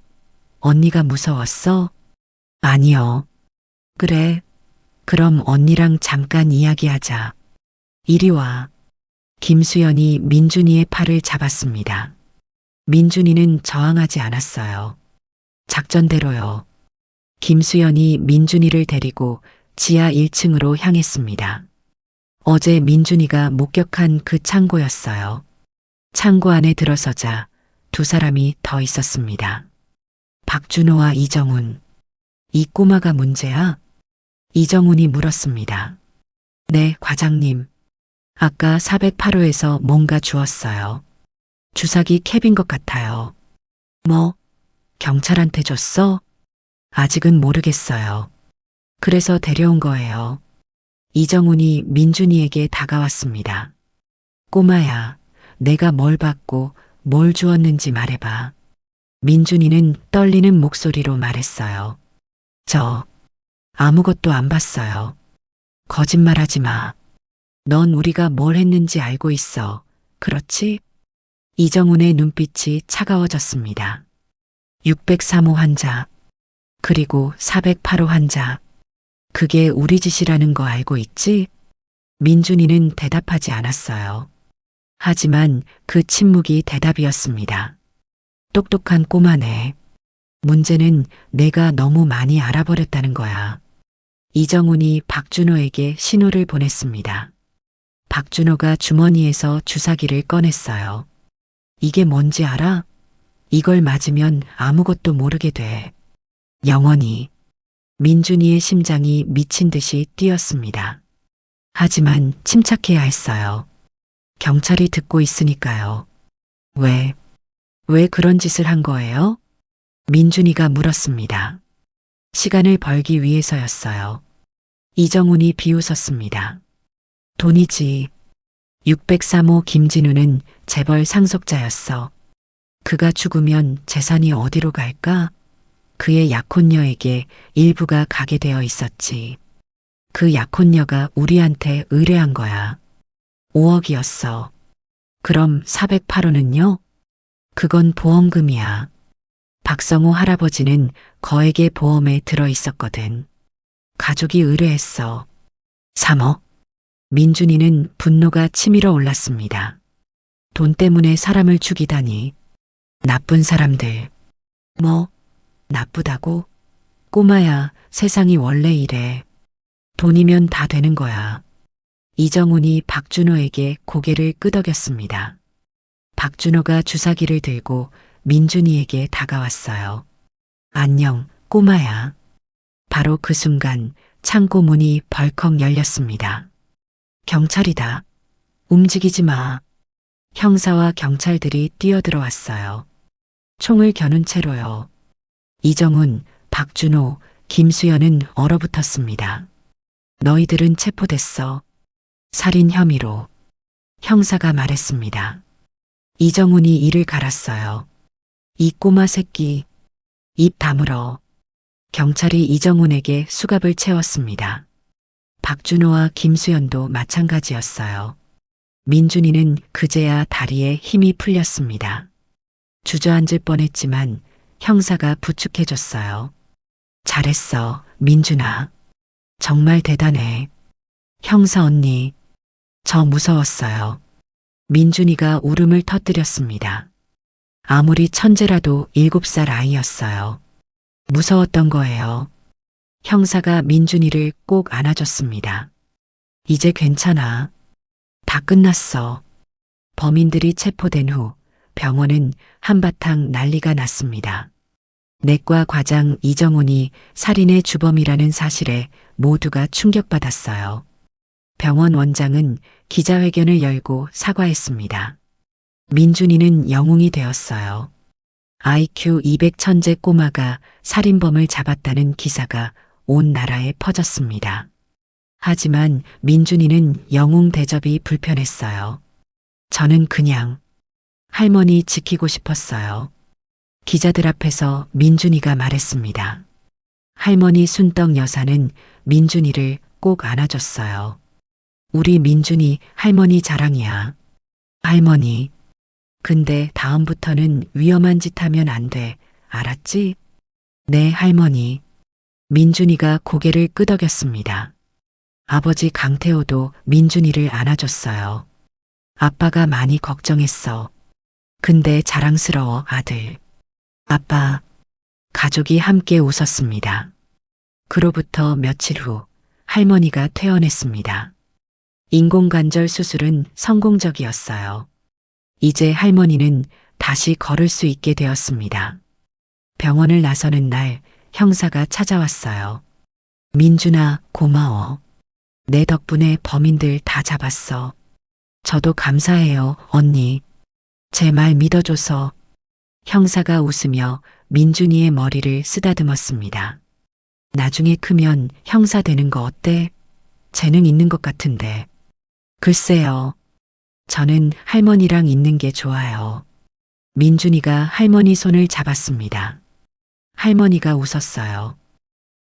언니가 무서웠어? 아니요. 그래. 그럼 언니랑 잠깐 이야기하자. 이리 와. 김수연이 민준이의 팔을 잡았습니다. 민준이는 저항하지 않았어요. 작전대로요. 김수연이 민준이를 데리고 지하 1층으로 향했습니다. 어제 민준이가 목격한 그 창고였어요. 창고 안에 들어서자 두 사람이 더 있었습니다. 박준호와 이정훈. 이 꼬마가 문제야? 이정훈이 물었습니다. 네, 과장님. 아까 408호에서 뭔가 주웠어요. 주사기 캡인 것 같아요. 뭐? 경찰한테 줬어? 아직은 모르겠어요. 그래서 데려온 거예요. 이정훈이 민준이에게 다가왔습니다. 꼬마야, 내가 뭘 받고 뭘 주었는지 말해봐. 민준이는 떨리는 목소리로 말했어요. 저 아무것도 안 봤어요. 거짓말하지 마. 넌 우리가 뭘 했는지 알고 있어. 그렇지? 이정훈의 눈빛이 차가워졌습니다. 603호 환자, 그리고 408호 환자. 그게 우리 짓이라는 거 알고 있지? 민준이는 대답하지 않았어요. 하지만 그 침묵이 대답이었습니다. 똑똑한 꼬마네. 문제는 내가 너무 많이 알아버렸다는 거야. 이정훈이 박준호에게 신호를 보냈습니다. 박준호가 주머니에서 주사기를 꺼냈어요. 이게 뭔지 알아? 이걸 맞으면 아무것도 모르게 돼. 영원히. 민준이의 심장이 미친 듯이 뛰었습니다. 하지만 침착해야 했어요. 경찰이 듣고 있으니까요. 왜 그런 짓을 한 거예요? 민준이가 물었습니다. 시간을 벌기 위해서였어요. 이정훈이 비웃었습니다. 돈이지. 603호 김진우는 재벌 상속자였어. 그가 죽으면 재산이 어디로 갈까? 그의 약혼녀에게 일부가 가게 되어 있었지. 그 약혼녀가 우리한테 의뢰한 거야. 5억이었어. 그럼 408호는요? 그건 보험금이야. 박성호 할아버지는 거액의 보험에 들어 있었거든. 가족이 의뢰했어. 3억? 민준이는 분노가 치밀어 올랐습니다. 돈 때문에 사람을 죽이다니. 나쁜 사람들. 뭐, 나쁘다고? 꼬마야, 세상이 원래 이래. 돈이면 다 되는 거야. 이정훈이 박준호에게 고개를 끄덕였습니다. 박준호가 주사기를 들고 민준이에게 다가왔어요. 안녕, 꼬마야. 바로 그 순간 창고 문이 벌컥 열렸습니다. 경찰이다. 움직이지 마. 형사와 경찰들이 뛰어들어왔어요. 총을 겨눈 채로요. 이정훈, 박준호, 김수연은 얼어붙었습니다. 너희들은 체포됐어. 살인 혐의로. 형사가 말했습니다. 이정훈이 이를 갈았어요. 이 꼬마 새끼, 입 다물어. 경찰이 이정훈에게 수갑을 채웠습니다. 박준호와 김수연도 마찬가지였어요. 민준이는 그제야 다리에 힘이 풀렸습니다. 주저앉을 뻔했지만 형사가 부축해줬어요. 잘했어, 민준아. 정말 대단해. 형사 언니, 저 무서웠어요. 민준이가 울음을 터뜨렸습니다. 아무리 천재라도 7살 아이였어요. 무서웠던 거예요. 형사가 민준이를 꼭 안아줬습니다. 이제 괜찮아. 다 끝났어. 범인들이 체포된 후 병원은 한바탕 난리가 났습니다. 내과 과장 이정훈이 살인의 주범이라는 사실에 모두가 충격받았어요. 병원 원장은 기자회견을 열고 사과했습니다. 민준이는 영웅이 되었어요. IQ 200 천재 꼬마가 살인범을 잡았다는 기사가 온 나라에 퍼졌습니다. 하지만 민준이는 영웅 대접이 불편했어요. 저는 그냥 할머니 지키고 싶었어요. 기자들 앞에서 민준이가 말했습니다. 할머니 순떡 여사는 민준이를 꼭 안아줬어요. 우리 민준이 할머니 자랑이야. 할머니. 근데 다음부터는 위험한 짓 하면 안 돼. 알았지? 네, 할머니. 민준이가 고개를 끄덕였습니다. 아버지 강태호도 민준이를 안아줬어요. 아빠가 많이 걱정했어. 근데 자랑스러워, 아들. 아빠. 가족이 함께 웃었습니다. 그로부터 며칠 후 할머니가 퇴원했습니다. 인공관절 수술은 성공적이었어요. 이제 할머니는 다시 걸을 수 있게 되었습니다. 병원을 나서는 날 형사가 찾아왔어요. 민준아, 고마워. 내 덕분에 범인들 다 잡았어. 저도 감사해요, 언니. 제 말 믿어줘서. 형사가 웃으며 민준이의 머리를 쓰다듬었습니다. 나중에 크면 형사 되는 거 어때? 재능 있는 것 같은데. 글쎄요. 저는 할머니랑 있는 게 좋아요. 민준이가 할머니 손을 잡았습니다. 할머니가 웃었어요.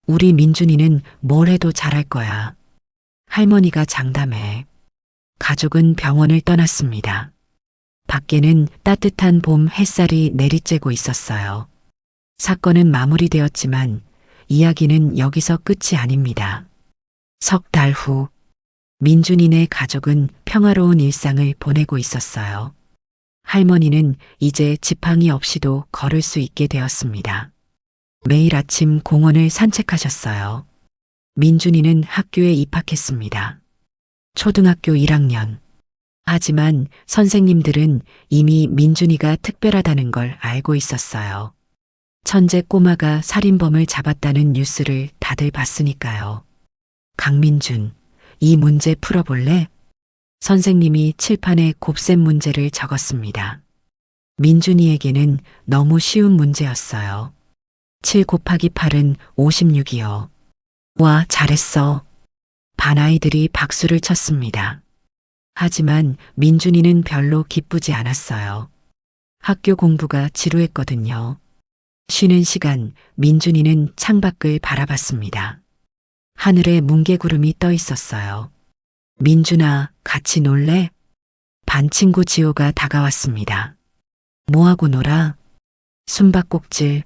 우리 민준이는 뭘 해도 잘할 거야. 할머니가 장담해. 가족은 병원을 떠났습니다. 밖에는 따뜻한 봄 햇살이 내리쬐고 있었어요. 사건은 마무리되었지만 이야기는 여기서 끝이 아닙니다. 석 달 후 민준이네 가족은 평화로운 일상을 보내고 있었어요. 할머니는 이제 지팡이 없이도 걸을 수 있게 되었습니다. 매일 아침 공원을 산책하셨어요. 민준이는 학교에 입학했습니다. 초등학교 1학년. 하지만 선생님들은 이미 민준이가 특별하다는 걸 알고 있었어요. 천재 꼬마가 살인범을 잡았다는 뉴스를 다들 봤으니까요. 강민준, 이 문제 풀어볼래? 선생님이 칠판에 곱셈 문제를 적었습니다. 민준이에게는 너무 쉬운 문제였어요. 7 곱하기 8은 56이요. 와, 잘했어. 반 아이들이 박수를 쳤습니다. 하지만 민준이는 별로 기쁘지 않았어요. 학교 공부가 지루했거든요. 쉬는 시간 민준이는 창밖을 바라봤습니다. 하늘에 뭉게구름이 떠 있었어요. 민준아, 같이 놀래? 반 친구 지호가 다가왔습니다. 뭐하고 놀아? 숨바꼭질.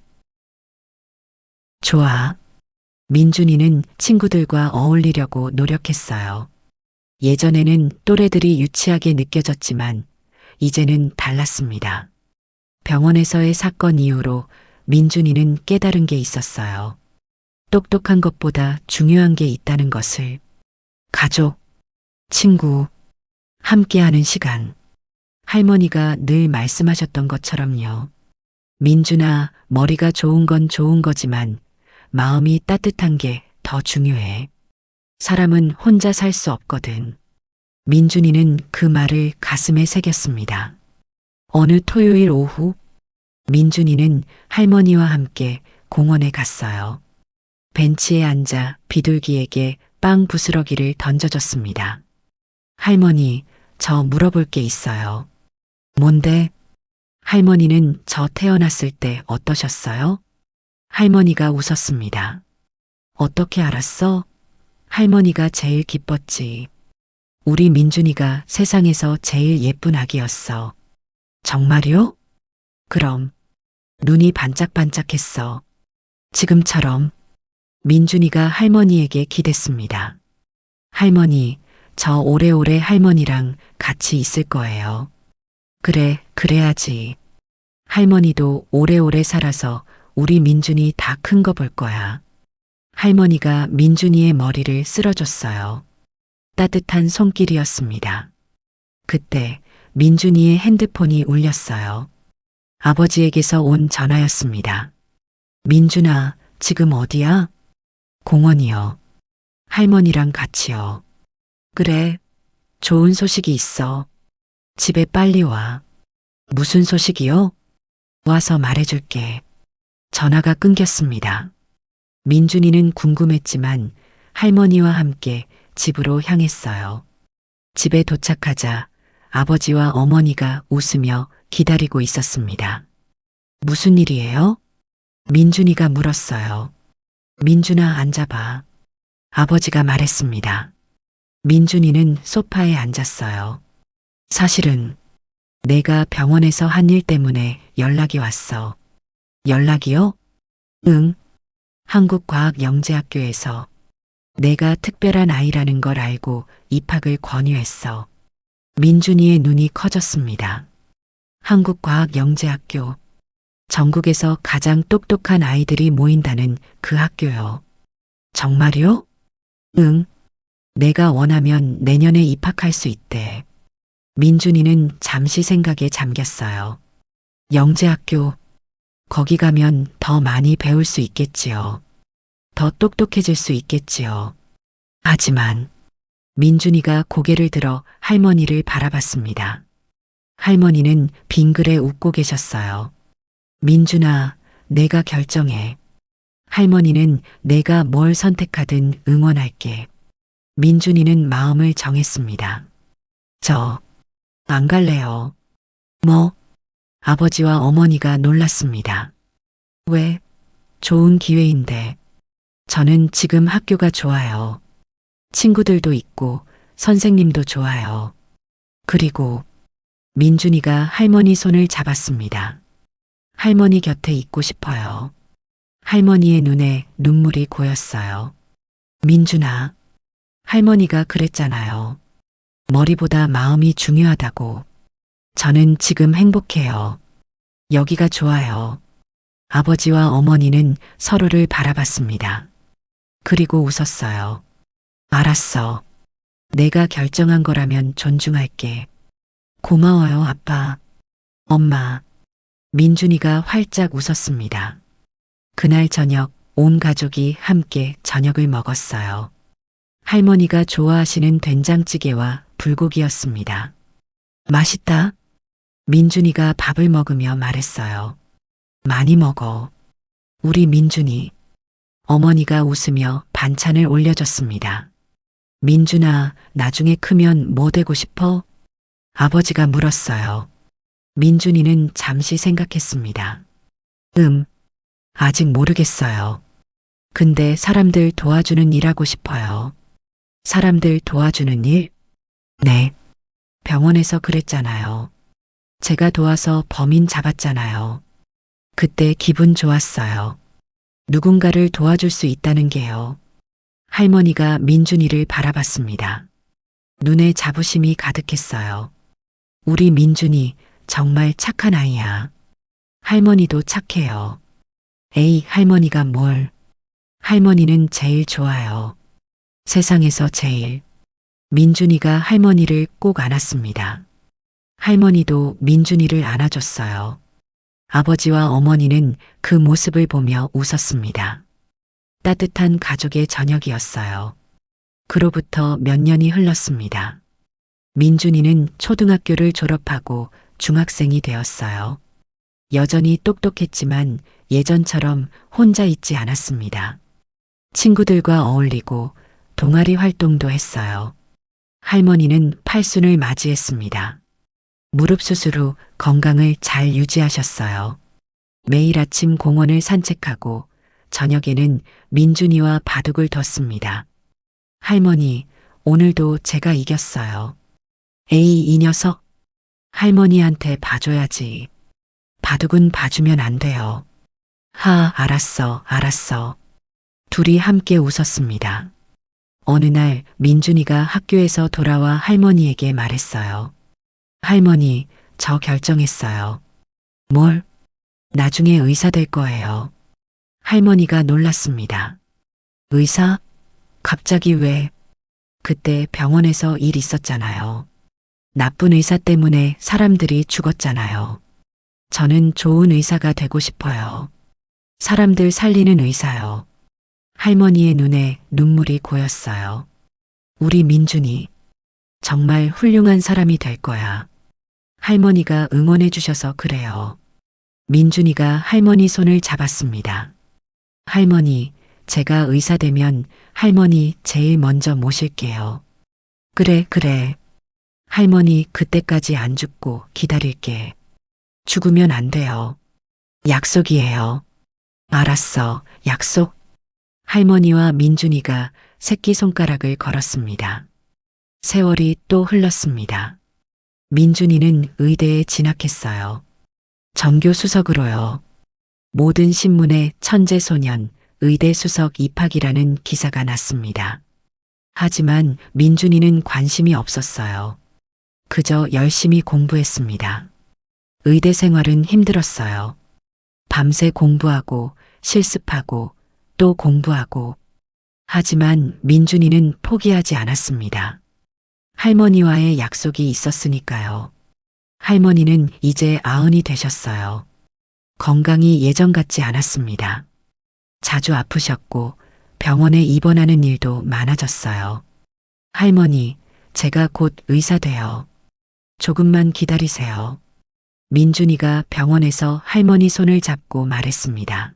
좋아. 민준이는 친구들과 어울리려고 노력했어요. 예전에는 또래들이 유치하게 느껴졌지만 이제는 달랐습니다. 병원에서의 사건 이후로 민준이는 깨달은 게 있었어요. 똑똑한 것보다 중요한 게 있다는 것을. 가족, 친구, 함께하는 시간. 할머니가 늘 말씀하셨던 것처럼요. 민준아, 머리가 좋은 건 좋은 거지만 마음이 따뜻한 게 더 중요해. 사람은 혼자 살 수 없거든. 민준이는 그 말을 가슴에 새겼습니다. 어느 토요일 오후, 민준이는 할머니와 함께 공원에 갔어요. 벤치에 앉아 비둘기에게 빵 부스러기를 던져줬습니다. 할머니, 저 물어볼 게 있어요. 뭔데? 할머니는 저 태어났을 때 어떠셨어요? 할머니가 웃었습니다. 어떻게 알았어? 할머니가 제일 기뻤지. 우리 민준이가 세상에서 제일 예쁜 아기였어. 정말요? 그럼. 눈이 반짝반짝했어. 지금처럼. 민준이가 할머니에게 기댔습니다. 할머니, 저 오래오래 할머니랑 같이 있을 거예요. 그래, 그래야지. 할머니도 오래오래 살아서 우리 민준이 다 큰 거 볼 거야. 할머니가 민준이의 머리를 쓸어줬어요. 따뜻한 손길이었습니다. 그때 민준이의 핸드폰이 울렸어요. 아버지에게서 온 전화였습니다. 민준아, 지금 어디야? 공원이요. 할머니랑 같이요. 그래, 좋은 소식이 있어. 집에 빨리 와. 무슨 소식이요? 와서 말해줄게. 전화가 끊겼습니다. 민준이는 궁금했지만 할머니와 함께 집으로 향했어요. 집에 도착하자 아버지와 어머니가 웃으며 기다리고 있었습니다. 무슨 일이에요? 민준이가 물었어요. 민준아, 앉아봐. 아버지가 말했습니다. 민준이는 소파에 앉았어요. 사실은 내가 병원에서 한 일 때문에 연락이 왔어. 연락이요? 응. 한국과학영재학교에서 내가 특별한 아이라는 걸 알고 입학을 권유했어. 민준이의 눈이 커졌습니다. 한국과학영재학교. 전국에서 가장 똑똑한 아이들이 모인다는 그 학교요. 정말요? 응. 내가 원하면 내년에 입학할 수 있대. 민준이는 잠시 생각에 잠겼어요. 영재학교. 거기 가면 더 많이 배울 수 있겠지요. 더 똑똑해질 수 있겠지요. 하지만 민준이가 고개를 들어 할머니를 바라봤습니다. 할머니는 빙그레 웃고 계셨어요. 민준아, 내가 결정해. 할머니는 내가 뭘 선택하든 응원할게. 민준이는 마음을 정했습니다. 저, 안 갈래요. 뭐? 아버지와 어머니가 놀랐습니다. 왜? 좋은 기회인데. 저는 지금 학교가 좋아요. 친구들도 있고 선생님도 좋아요. 그리고 민준이가 할머니 손을 잡았습니다. 할머니 곁에 있고 싶어요. 할머니의 눈에 눈물이 고였어요. 민준아, 할머니가 그랬잖아요. 머리보다 마음이 중요하다고. 저는 지금 행복해요. 여기가 좋아요. 아버지와 어머니는 서로를 바라봤습니다. 그리고 웃었어요. 알았어. 내가 결정한 거라면 존중할게. 고마워요, 아빠. 엄마. 민준이가 활짝 웃었습니다. 그날 저녁 온 가족이 함께 저녁을 먹었어요. 할머니가 좋아하시는 된장찌개와 불고기였습니다. 맛있다. 민준이가 밥을 먹으며 말했어요. 많이 먹어. 우리 민준이. 어머니가 웃으며 반찬을 올려줬습니다. 민준아, 나중에 크면 뭐 되고 싶어? 아버지가 물었어요. 민준이는 잠시 생각했습니다. 아직 모르겠어요. 근데 사람들 도와주는 일 하고 싶어요. 사람들 도와주는 일? 네. 병원에서 그랬잖아요. 제가 도와서 범인 잡았잖아요. 그때 기분 좋았어요. 누군가를 도와줄 수 있다는 게요. 할머니가 민준이를 바라봤습니다. 눈에 자부심이 가득했어요. 우리 민준이 정말 착한 아이야. 할머니도 착해요. 에이, 할머니가 뭘. 할머니는 제일 좋아요. 세상에서 제일. 민준이가 할머니를 꼭 안았습니다. 할머니도 민준이를 안아줬어요. 아버지와 어머니는 그 모습을 보며 웃었습니다. 따뜻한 가족의 저녁이었어요. 그로부터 몇 년이 흘렀습니다. 민준이는 초등학교를 졸업하고 중학생이 되었어요. 여전히 똑똑했지만 예전처럼 혼자 있지 않았습니다. 친구들과 어울리고 동아리 활동도 했어요. 할머니는 팔순을 맞이했습니다. 무릎 수술 후 건강을 잘 유지하셨어요. 매일 아침 공원을 산책하고 저녁에는 민준이와 바둑을 뒀습니다. 할머니, 오늘도 제가 이겼어요. 에이, 이 녀석. 할머니한테 봐줘야지. 바둑은 봐주면 안 돼요. 알았어, 알았어. 둘이 함께 웃었습니다. 어느 날 민준이가 학교에서 돌아와 할머니에게 말했어요. 할머니, 저 결정했어요. 뭘? 나중에 의사 될 거예요. 할머니가 놀랐습니다. 의사? 갑자기 왜? 그때 병원에서 일 있었잖아요. 나쁜 의사 때문에 사람들이 죽었잖아요. 저는 좋은 의사가 되고 싶어요. 사람들 살리는 의사요. 할머니의 눈에 눈물이 고였어요. 우리 민준이 정말 훌륭한 사람이 될 거야. 할머니가 응원해 주셔서 그래요. 민준이가 할머니 손을 잡았습니다. 할머니, 제가 의사 되면 할머니 제일 먼저 모실게요. 그래, 그래. 할머니 그때까지 안 죽고 기다릴게. 죽으면 안 돼요. 약속이에요. 알았어, 약속. 할머니와 민준이가 새끼손가락을 걸었습니다. 세월이 또 흘렀습니다. 민준이는 의대에 진학했어요. 전교 수석으로요. 모든 신문에 천재소년, 의대 수석 입학이라는 기사가 났습니다. 하지만 민준이는 관심이 없었어요. 그저 열심히 공부했습니다. 의대 생활은 힘들었어요. 밤새 공부하고 실습하고 또 공부하고. 하지만 민준이는 포기하지 않았습니다. 할머니와의 약속이 있었으니까요. 할머니는 이제 90이 되셨어요. 건강이 예전 같지 않았습니다. 자주 아프셨고 병원에 입원하는 일도 많아졌어요. 할머니, 제가 곧 의사 돼요. 조금만 기다리세요. 민준이가 병원에서 할머니 손을 잡고 말했습니다.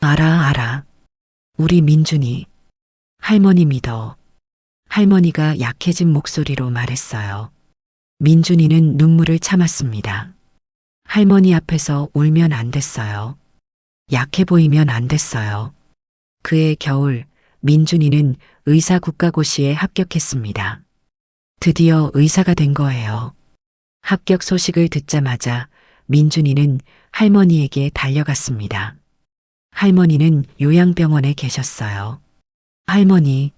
알아. 우리 민준이. 할머니 믿어. 할머니가 약해진 목소리로 말했어요. 민준이는 눈물을 참았습니다. 할머니 앞에서 울면 안 됐어요. 약해 보이면 안 됐어요. 그해 겨울 민준이는 의사국가고시에 합격했습니다. 드디어 의사가 된 거예요. 합격 소식을 듣자마자 민준이는 할머니에게 달려갔습니다. 할머니는 요양병원에 계셨어요. 할머니,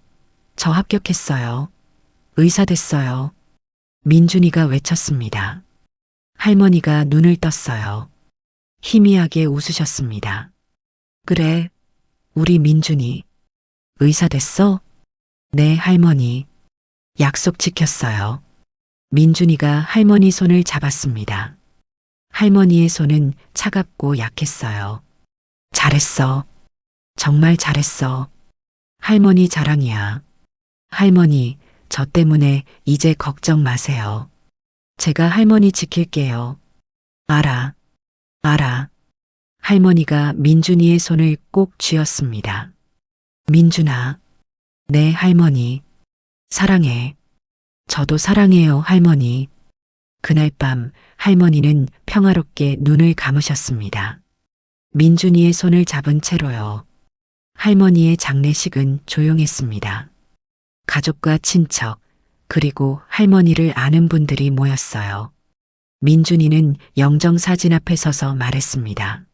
저 합격했어요. 의사 됐어요. 민준이가 외쳤습니다. 할머니가 눈을 떴어요. 희미하게 웃으셨습니다. 그래, 우리 민준이. 의사 됐어? 네, 할머니. 약속 지켰어요. 민준이가 할머니 손을 잡았습니다. 할머니의 손은 차갑고 약했어요. 잘했어. 정말 잘했어. 할머니 자랑이야. 할머니, 저 때문에 이제 걱정 마세요. 제가 할머니 지킬게요. 알아. 알아. 할머니가 민준이의 손을 꼭 쥐었습니다. 민준아. 네, 할머니. 사랑해. 저도 사랑해요, 할머니. 그날 밤 할머니는 평화롭게 눈을 감으셨습니다. 민준이의 손을 잡은 채로요. 할머니의 장례식은 조용했습니다. 가족과 친척, 그리고 할머니를 아는 분들이 모였어요. 민준이는 영정사진 앞에 서서 말했습니다.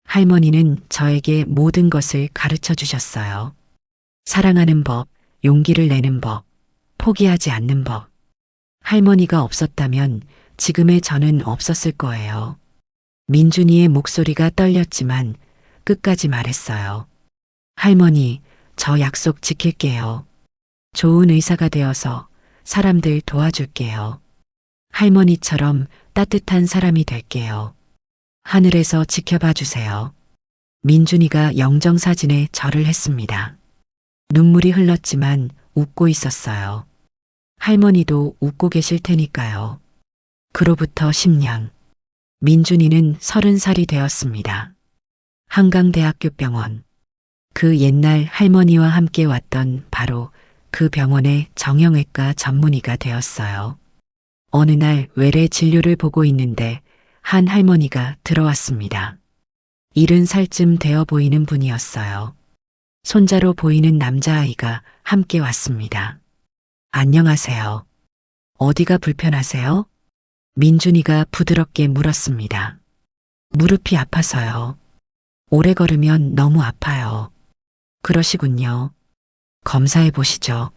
할머니는 저에게 모든 것을 가르쳐 주셨어요. 사랑하는 법, 용기를 내는 법, 포기하지 않는 법. 할머니가 없었다면 지금의 저는 없었을 거예요. 민준이의 목소리가 떨렸지만 끝까지 말했어요. 할머니, 저 약속 지킬게요. 좋은 의사가 되어서 사람들 도와줄게요. 할머니처럼 따뜻한 사람이 될게요. 하늘에서 지켜봐 주세요. 민준이가 영정사진에 절을 했습니다. 눈물이 흘렀지만 웃고 있었어요. 할머니도 웃고 계실 테니까요. 그로부터 10년. 민준이는 30살이 되었습니다. 한강대학교 병원. 그 옛날 할머니와 함께 왔던 바로 그 병원의 정형외과 전문의가 되었어요. 어느 날 외래 진료를 보고 있는데 한 할머니가 들어왔습니다. 70살쯤 되어 보이는 분이었어요. 손자로 보이는 남자아이가 함께 왔습니다. 안녕하세요. 어디가 불편하세요? 민준이가 부드럽게 물었습니다. 무릎이 아파서요. 오래 걸으면 너무 아파요. 그러시군요. 검사해 보시죠.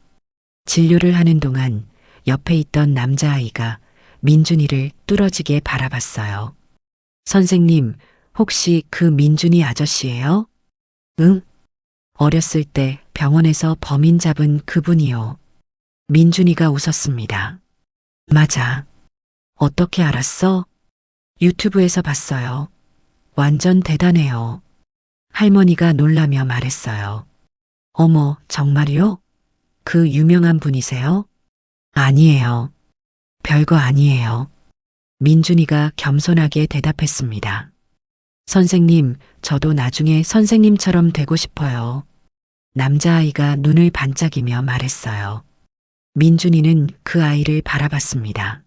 진료를 하는 동안 옆에 있던 남자아이가 민준이를 뚫어지게 바라봤어요. 선생님, 혹시 그 민준이 아저씨예요? 응? 어렸을 때 병원에서 범인 잡은 그분이요. 민준이가 웃었습니다. 맞아. 어떻게 알았어? 유튜브에서 봤어요. 완전 대단해요. 할머니가 놀라며 말했어요. 어머, 정말요? 그 유명한 분이세요? 아니에요. 별거 아니에요. 민준이가 겸손하게 대답했습니다. 선생님, 저도 나중에 선생님처럼 되고 싶어요. 남자아이가 눈을 반짝이며 말했어요. 민준이는 그 아이를 바라봤습니다.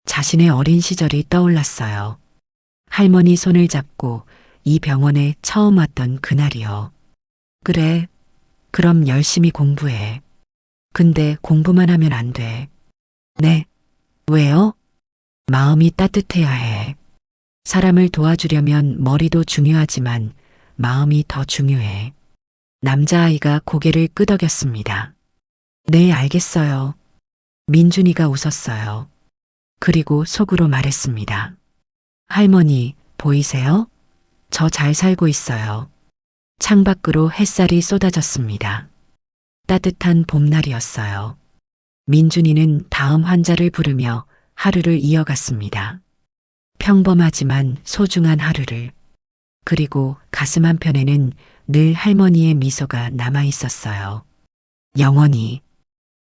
자신의 어린 시절이 떠올랐어요. 할머니 손을 잡고 이 병원에 처음 왔던 그날이요. 그래, 그럼 열심히 공부해. 근데 공부만 하면 안 돼. 네. 왜요? 마음이 따뜻해야 해. 사람을 도와주려면 머리도 중요하지만 마음이 더 중요해. 남자아이가 고개를 끄덕였습니다. 네, 알겠어요. 민준이가 웃었어요. 그리고 속으로 말했습니다. 할머니, 보이세요? 저 잘 살고 있어요. 창밖으로 햇살이 쏟아졌습니다. 따뜻한 봄날이었어요. 민준이는 다음 환자를 부르며 하루를 이어갔습니다. 평범하지만 소중한 하루를. 그리고 가슴 한편에는 늘 할머니의 미소가 남아 있었어요. 영원히.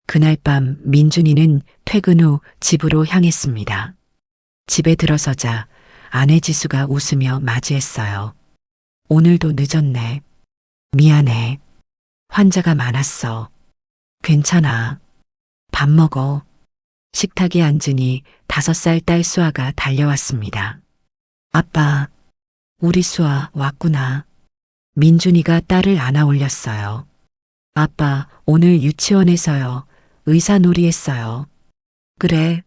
그날 밤 민준이는 퇴근 후 집으로 향했습니다. 집에 들어서자 아내 지수가 웃으며 맞이했어요. 오늘도 늦었네. 미안해. 환자가 많았어. 괜찮아. 밥 먹어. 식탁에 앉으니 5살 딸 수아가 달려왔습니다. 아빠, 우리 수아 왔구나. 민준이가 딸을 안아 올렸어요. 아빠, 오늘 유치원에서요. 의사 놀이했어요. 그래.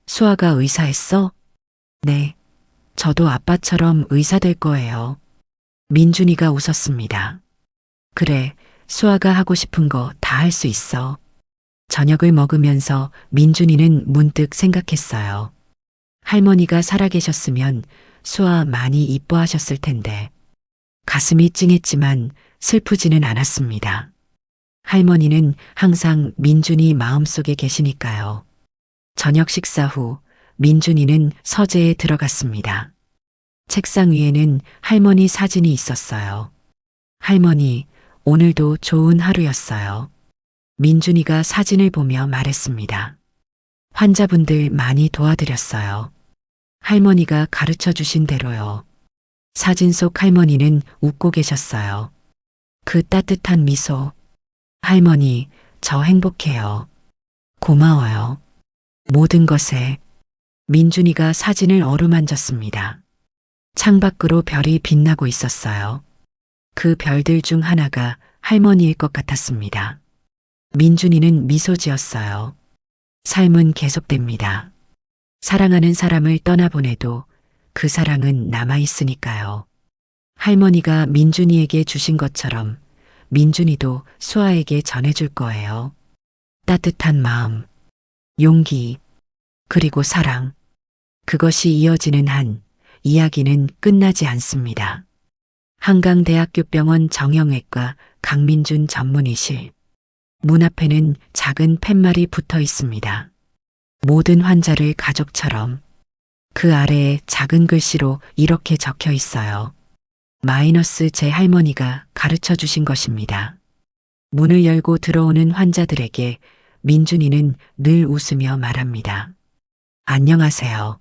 수아가 의사했어? 네. 저도 아빠처럼 의사 될 거예요. 민준이가 웃었습니다. 그래, 수아가 하고 싶은 거 다 할 수 있어. 저녁을 먹으면서 민준이는 문득 생각했어요. 할머니가 살아계셨으면 수아 많이 이뻐하셨을 텐데. 가슴이 찡했지만 슬프지는 않았습니다. 할머니는 항상 민준이 마음속에 계시니까요. 저녁 식사 후 민준이는 서재에 들어갔습니다. 책상 위에는 할머니 사진이 있었어요. 할머니, 오늘도 좋은 하루였어요. 민준이가 사진을 보며 말했습니다. 환자분들 많이 도와드렸어요. 할머니가 가르쳐 주신 대로요. 사진 속 할머니는 웃고 계셨어요. 그 따뜻한 미소. 할머니, 저 행복해요. 고마워요. 모든 것에. 민준이가 사진을 어루만졌습니다. 창밖으로 별이 빛나고 있었어요. 그 별들 중 하나가 할머니일 것 같았습니다. 민준이는 미소 지었어요. 삶은 계속됩니다. 사랑하는 사람을 떠나보내도 그 사랑은 남아있으니까요. 할머니가 민준이에게 주신 것처럼 민준이도 수아에게 전해줄 거예요. 따뜻한 마음, 용기, 그리고 사랑. 그것이 이어지는 한 이야기는 끝나지 않습니다. 한강대학교 병원 정형외과 강민준 전문의실. 문 앞에는 작은 팻말이 붙어 있습니다. 모든 환자를 가족처럼. 그 아래에 작은 글씨로 이렇게 적혀 있어요. 마이너스 제 할머니가 가르쳐 주신 것입니다. 문을 열고 들어오는 환자들에게 민준이는 늘 웃으며 말합니다. 안녕하세요.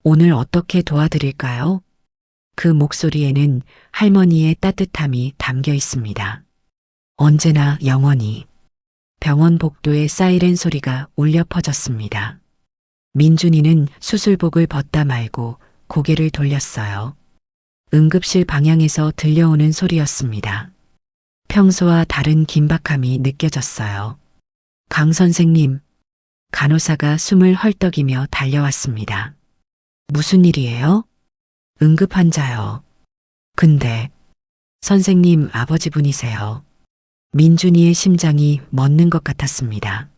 오늘 어떻게 도와드릴까요? 그 목소리에는 할머니의 따뜻함이 담겨 있습니다. 언제나 영원히. 병원 복도에 사이렌 소리가 울려 퍼졌습니다. 민준이는 수술복을 벗다 말고 고개를 돌렸어요. 응급실 방향에서 들려오는 소리였습니다. 평소와 다른 긴박함이 느껴졌어요. 강 선생님, 간호사가 숨을 헐떡이며 달려왔습니다. 무슨 일이에요? 응급 환자요. 근데 선생님 아버지분이세요. 민준이의 심장이 멎는 것 같았습니다.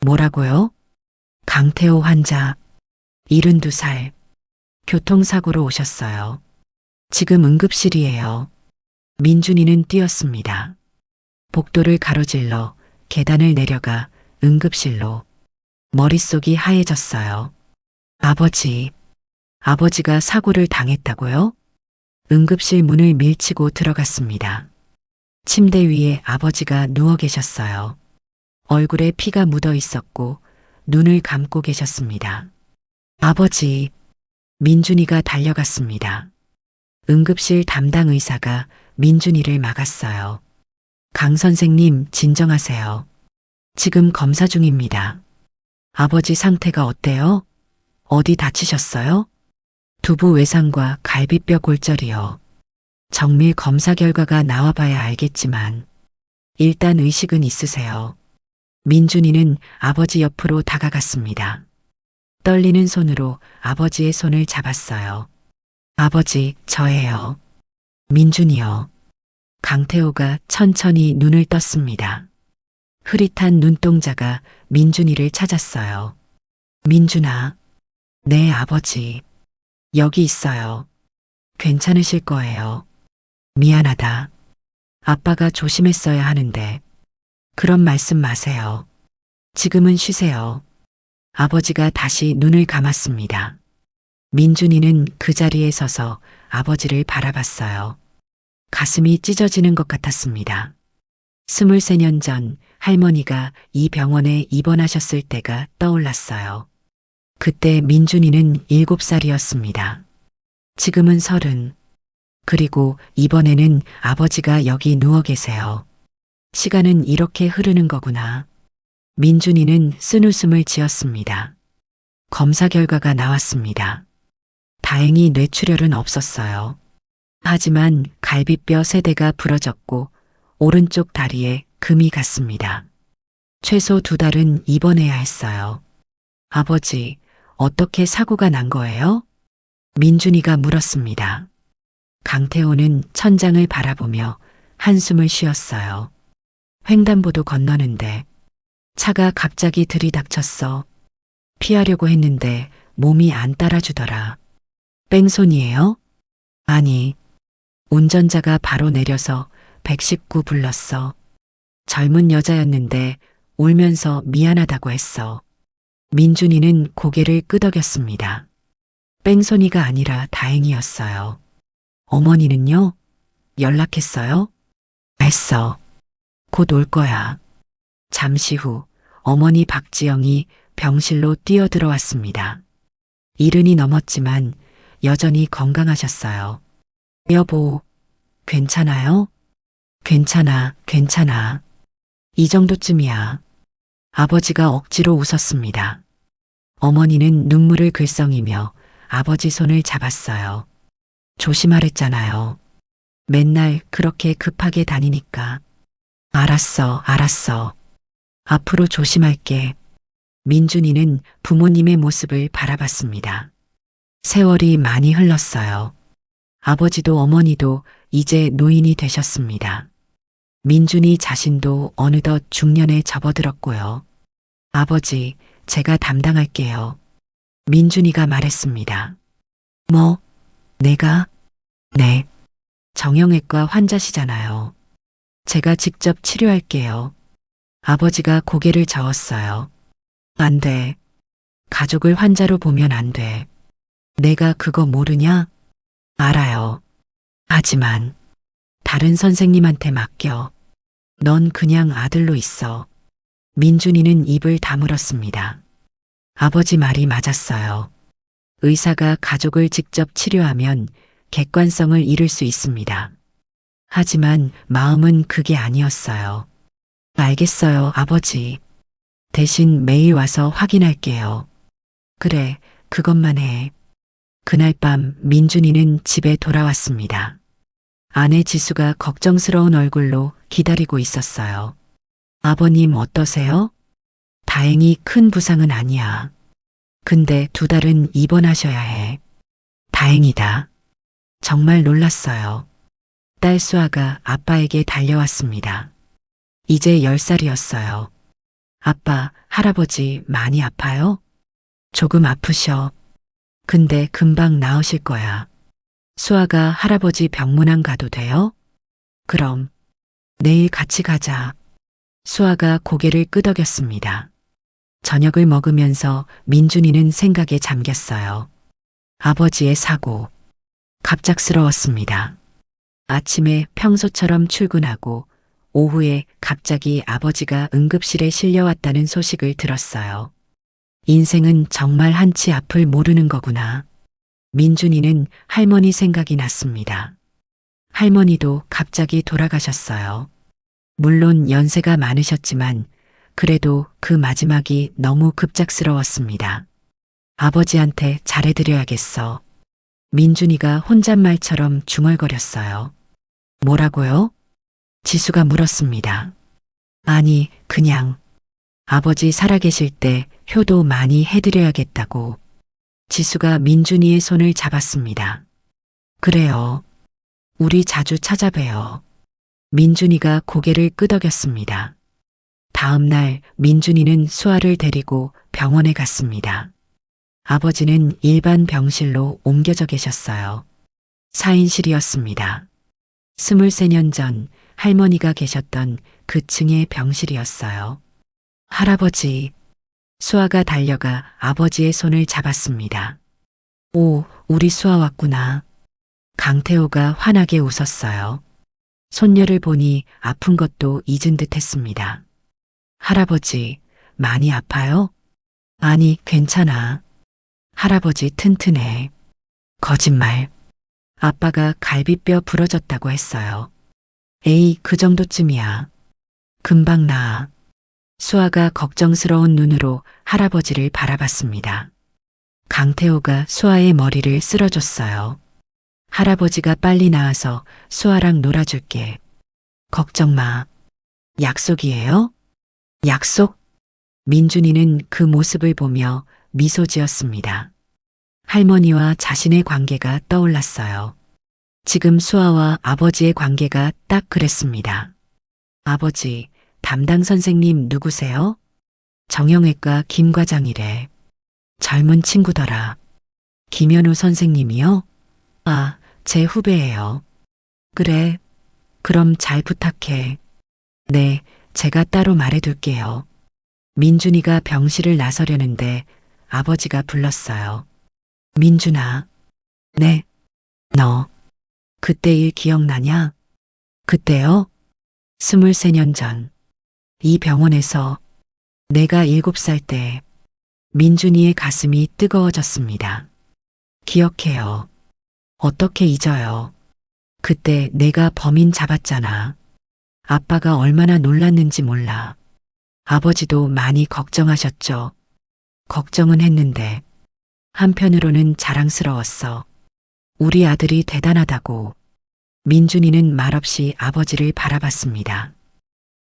뭐라고요? 강태호 환자, 72살. 교통사고로 오셨어요. 지금 응급실이에요. 민준이는 뛰었습니다. 복도를 가로질러 계단을 내려가 응급실로. 머릿속이 하얘졌어요. 아버지가 사고를 당했다고요? 응급실 문을 밀치고 들어갔습니다. 침대 위에 아버지가 누워 계셨어요. 얼굴에 피가 묻어 있었고 눈을 감고 계셨습니다. 아버지, 민준이가 달려갔습니다. 응급실 담당 의사가 민준이를 막았어요. 강 선생님, 진정하세요. 지금 검사 중입니다. 아버지 상태가 어때요? 어디 다치셨어요? 두부 외상과 갈비뼈 골절이요. 정밀 검사 결과가 나와봐야 알겠지만 일단 의식은 있으세요. 민준이는 아버지 옆으로 다가갔습니다. 떨리는 손으로 아버지의 손을 잡았어요. 아버지, 저예요. 민준이요. 강태호가 천천히 눈을 떴습니다. 흐릿한 눈동자가 민준이를 찾았어요. 민준아, 네 아버지. 여기 있어요. 괜찮으실 거예요. 미안하다. 아빠가 조심했어야 하는데. 그런 말씀 마세요. 지금은 쉬세요. 아버지가 다시 눈을 감았습니다. 민준이는 그 자리에 서서 아버지를 바라봤어요. 가슴이 찢어지는 것 같았습니다. 23년 전 할머니가 이 병원에 입원하셨을 때가 떠올랐어요. 그때 민준이는 7살이었습니다. 지금은 30. 그리고 이번에는 아버지가 여기 누워 계세요. 시간은 이렇게 흐르는 거구나. 민준이는 쓴웃음을 지었습니다. 검사 결과가 나왔습니다. 다행히 뇌출혈은 없었어요. 하지만 갈비뼈 3대가 부러졌고 오른쪽 다리에 금이 갔습니다. 최소 2달은 입원해야 했어요. 아버지, 어떻게 사고가 난 거예요? 민준이가 물었습니다. 강태호는 천장을 바라보며 한숨을 쉬었어요. 횡단보도 건너는데 차가 갑자기 들이닥쳤어. 피하려고 했는데 몸이 안 따라주더라. 뺑소니예요? 아니, 운전자가 바로 내려서 119 불렀어. 젊은 여자였는데 울면서 미안하다고 했어. 민준이는 고개를 끄덕였습니다. 뺑소니가 아니라 다행이었어요. 어머니는요? 연락했어요? 했어. 곧 올 거야. 잠시 후 어머니 박지영이 병실로 뛰어들어왔습니다. 이른이 넘었지만 여전히 건강하셨어요. 여보, 괜찮아요? 괜찮아, 괜찮아. 이 정도쯤이야. 아버지가 억지로 웃었습니다. 어머니는 눈물을 글썽이며 아버지 손을 잡았어요. 조심하랬잖아요. 맨날 그렇게 급하게 다니니까. 알았어, 알았어. 앞으로 조심할게. 민준이는 부모님의 모습을 바라봤습니다. 세월이 많이 흘렀어요. 아버지도 어머니도 이제 노인이 되셨습니다. 민준이 자신도 어느덧 중년에 접어들었고요. 아버지, 제가 담당할게요. 민준이가 말했습니다. 뭐? 내가? 네. 정형외과 환자시잖아요. 제가 직접 치료할게요. 아버지가 고개를 저었어요. 안 돼. 가족을 환자로 보면 안 돼. 내가 그거 모르냐? 알아요. 하지만 다른 선생님한테 맡겨. 넌 그냥 아들로 있어. 민준이는 입을 다물었습니다. 아버지 말이 맞았어요. 의사가 가족을 직접 치료하면 객관성을 잃을 수 있습니다. 하지만 마음은 그게 아니었어요. 알겠어요, 아버지. 대신 매일 와서 확인할게요. 그래, 그것만 해. 그날 밤 민준이는 집에 돌아왔습니다. 아내 지수가 걱정스러운 얼굴로 기다리고 있었어요. 아버님 어떠세요? 다행히 큰 부상은 아니야. 근데 2달은 입원하셔야 해. 다행이다. 정말 놀랐어요. 딸 수아가 아빠에게 달려왔습니다. 이제 10살이었어요. 아빠, 할아버지 많이 아파요? 조금 아프셔. 근데 금방 나으실 거야. 수아가 할아버지 병문안 가도 돼요? 그럼 내일 같이 가자. 수아가 고개를 끄덕였습니다. 저녁을 먹으면서 민준이는 생각에 잠겼어요. 아버지의 사고. 갑작스러웠습니다. 아침에 평소처럼 출근하고 오후에 갑자기 아버지가 응급실에 실려왔다는 소식을 들었어요. 인생은 정말 한치 앞을 모르는 거구나. 민준이는 할머니 생각이 났습니다. 할머니도 갑자기 돌아가셨어요. 물론 연세가 많으셨지만 그래도 그 마지막이 너무 급작스러웠습니다. 아버지한테 잘해드려야겠어. 민준이가 혼잣말처럼 중얼거렸어요. 뭐라고요? 지수가 물었습니다. 아니, 그냥 아버지 살아계실 때 효도 많이 해드려야겠다고. 지수가 민준이의 손을 잡았습니다. 그래요. 우리 자주 찾아봬요. 민준이가 고개를 끄덕였습니다. 다음 날 민준이는 수아를 데리고 병원에 갔습니다. 아버지는 일반 병실로 옮겨져 계셨어요. 4인실이었습니다. 23년 전 할머니가 계셨던 그 층의 병실이었어요. 할아버지, 수아가 달려가 아버지의 손을 잡았습니다. 오, 우리 수아 왔구나. 강태호가 환하게 웃었어요. 손녀를 보니 아픈 것도 잊은 듯 했습니다. 할아버지, 많이 아파요? 아니, 괜찮아. 할아버지 튼튼해. 거짓말. 아빠가 갈비뼈 부러졌다고 했어요. 에이, 그 정도쯤이야. 금방 나아. 수아가 걱정스러운 눈으로 할아버지를 바라봤습니다. 강태호가 수아의 머리를 쓸어줬어요. 할아버지가 빨리 나와서 수아랑 놀아줄게. 걱정 마. 약속이에요? 약속? 민준이는 그 모습을 보며 미소 지었습니다. 할머니와 자신의 관계가 떠올랐어요. 지금 수아와 아버지의 관계가 딱 그랬습니다. 아버지, 담당 선생님 누구세요? 정형외과 김 과장이래. 젊은 친구더라. 김현우 선생님이요? 아, 제 후배예요. 그래, 그럼 잘 부탁해. 네, 제가 따로 말해둘게요. 민준이가 병실을 나서려는데 아버지가 불렀어요. 민준아. 네. 너 그때 일 기억나냐? 그때요? 23년 전. 이 병원에서 내가 7살 때 민준이의 가슴이 뜨거워졌습니다. 기억해요. 어떻게 잊어요? 그때 내가 범인 잡았잖아. 아빠가 얼마나 놀랐는지 몰라. 아버지도 많이 걱정하셨죠. 걱정은 했는데 한편으로는 자랑스러웠어. 우리 아들이 대단하다고. 민준이는 말없이 아버지를 바라봤습니다.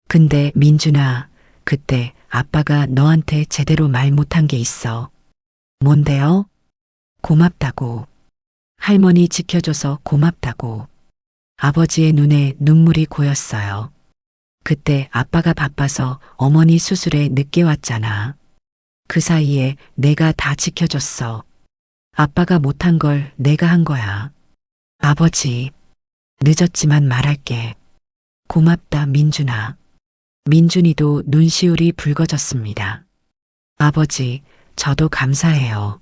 근데 민준아, 그때 아빠가 너한테 제대로 말 못한 게 있어. 뭔데요? 고맙다고. 할머니 지켜줘서 고맙다고. 아버지의 눈에 눈물이 고였어요. 그때 아빠가 바빠서 어머니 수술에 늦게 왔잖아. 그 사이에 내가 다 지켜줬어. 아빠가 못한 걸 내가 한 거야. 아버지, 늦었지만 말할게. 고맙다, 민준아. 민준이도 눈시울이 붉어졌습니다. 아버지, 저도 감사해요.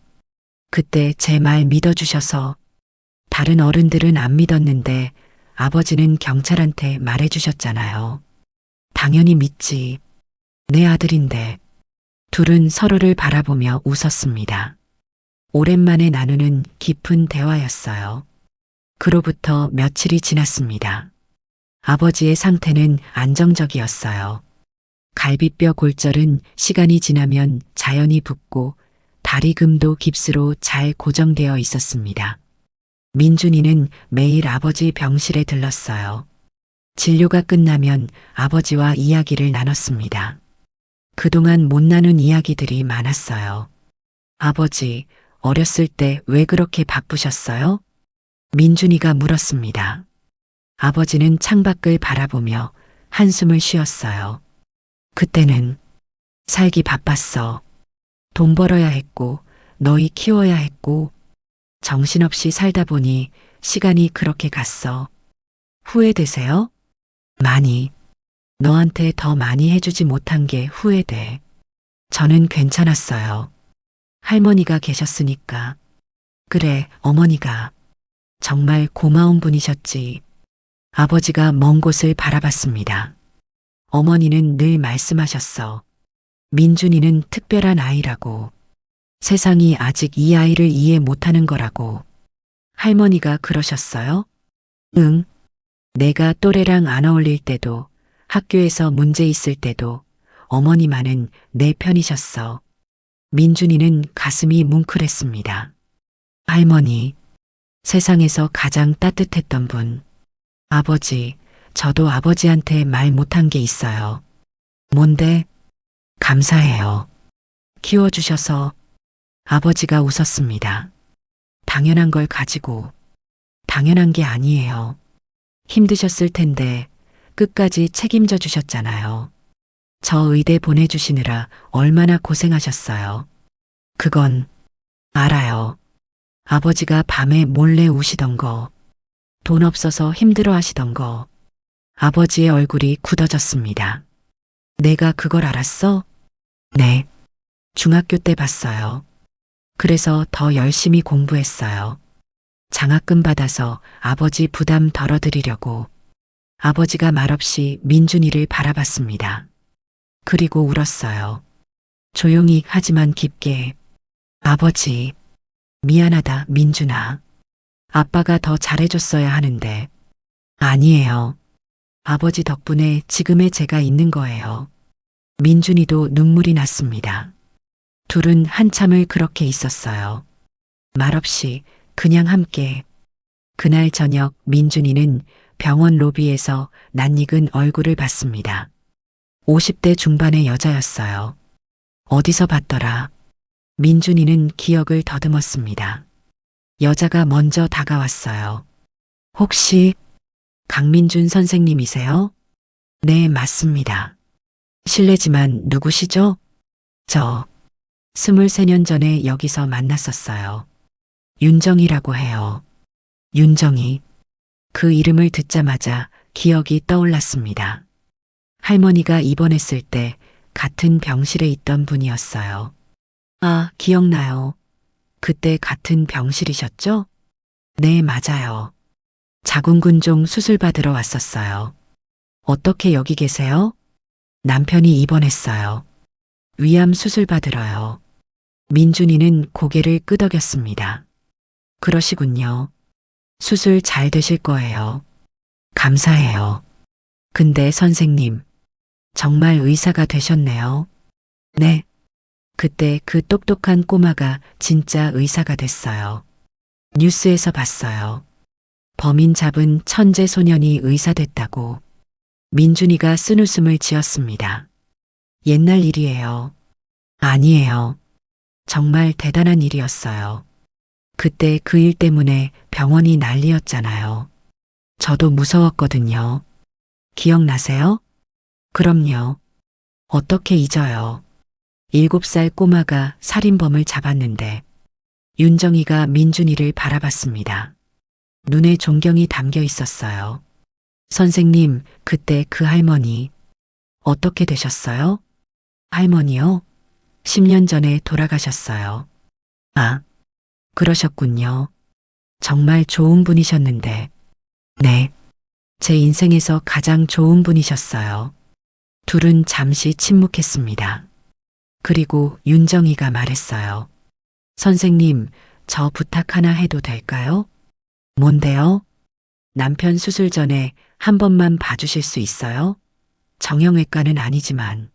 그때 제 말 믿어주셔서. 다른 어른들은 안 믿었는데 아버지는 경찰한테 말해주셨잖아요. 당연히 믿지. 내 아들인데. 둘은 서로를 바라보며 웃었습니다. 오랜만에 나누는 깊은 대화였어요. 그로부터 며칠이 지났습니다. 아버지의 상태는 안정적이었어요. 갈비뼈 골절은 시간이 지나면 자연히 붓고 다리금도 깁스로 잘 고정되어 있었습니다. 민준이는 매일 아버지 병실에 들렀어요. 진료가 끝나면 아버지와 이야기를 나눴습니다. 그동안 못 나눈 이야기들이 많았어요. 아버지, 어렸을 때 왜 그렇게 바쁘셨어요? 민준이가 물었습니다. 아버지는 창밖을 바라보며 한숨을 쉬었어요. 그때는 살기 바빴어. 돈 벌어야 했고, 너희 키워야 했고, 정신없이 살다 보니 시간이 그렇게 갔어. 후회되세요? 많이. 너한테 더 많이 해주지 못한 게 후회돼. 저는 괜찮았어요. 할머니가 계셨으니까. 그래, 어머니가. 정말 고마운 분이셨지. 아버지가 먼 곳을 바라봤습니다. 어머니는 늘 말씀하셨어. 민준이는 특별한 아이라고. 세상이 아직 이 아이를 이해 못하는 거라고. 할머니가 그러셨어요? 응. 내가 또래랑 안 어울릴 때도, 학교에서 문제 있을 때도 어머니만은 내 편이셨어. 민준이는 가슴이 뭉클했습니다. 할머니, 세상에서 가장 따뜻했던 분. 아버지, 저도 아버지한테 말 못한 게 있어요. 뭔데? 감사해요. 키워주셔서. 아버지가 웃었습니다. 당연한 걸 가지고. 당연한 게 아니에요. 힘드셨을 텐데 끝까지 책임져 주셨잖아요. 저 의대 보내주시느라 얼마나 고생하셨어요. 그건 알아요. 아버지가 밤에 몰래 우시던 거, 돈 없어서 힘들어 하시던 거. 아버지의 얼굴이 굳어졌습니다. 내가 그걸 알았어? 네. 중학교 때 봤어요. 그래서 더 열심히 공부했어요. 장학금 받아서 아버지 부담 덜어드리려고. 아버지가 말없이 민준이를 바라봤습니다. 그리고 울었어요. 조용히 하지만 깊게. 아버지, 미안하다, 민준아. 아빠가 더 잘해줬어야 하는데. 아니에요. 아버지 덕분에 지금의 제가 있는 거예요. 민준이도 눈물이 났습니다. 둘은 한참을 그렇게 있었어요. 말없이 그냥 함께. 그날 저녁 민준이는 병원 로비에서 낯익은 얼굴을 봤습니다. 50대 중반의 여자였어요. 어디서 봤더라. 민준이는 기억을 더듬었습니다. 여자가 먼저 다가왔어요. 혹시 강민준 선생님이세요? 네, 맞습니다. 실례지만 누구시죠? 저 23년 전에 여기서 만났었어요. 윤정이라고 해요. 윤정이. 그 이름을 듣자마자 기억이 떠올랐습니다. 할머니가 입원했을 때 같은 병실에 있던 분이었어요. 아, 기억나요. 그때 같은 병실이셨죠? 네, 맞아요. 자궁근종 수술 받으러 왔었어요. 어떻게 여기 계세요? 남편이 입원했어요. 위암 수술 받으러요. 민준이는 고개를 끄덕였습니다. 그러시군요. 수술 잘 되실 거예요. 감사해요. 근데 선생님, 정말 의사가 되셨네요. 네. 그때 그 똑똑한 꼬마가 진짜 의사가 됐어요. 뉴스에서 봤어요. 범인 잡은 천재 소년이 의사 됐다고. 민준이가 쓴웃음을 지었습니다. 옛날 일이에요. 아니에요. 정말 대단한 일이었어요. 그때 그 일 때문에 병원이 난리였잖아요. 저도 무서웠거든요. 기억나세요? 그럼요. 어떻게 잊어요. 7살 꼬마가 살인범을 잡았는데 윤정이가 민준이를 바라봤습니다. 눈에 존경이 담겨 있었어요. 선생님, 그때 그 할머니 어떻게 되셨어요? 할머니요? 10년 전에 돌아가셨어요. 아, 그러셨군요. 정말 좋은 분이셨는데. 네. 제 인생에서 가장 좋은 분이셨어요. 둘은 잠시 침묵했습니다. 그리고 윤정이가 말했어요. 선생님, 저 부탁 하나 해도 될까요? 뭔데요? 남편 수술 전에 한 번만 봐주실 수 있어요? 정형외과는 아니지만.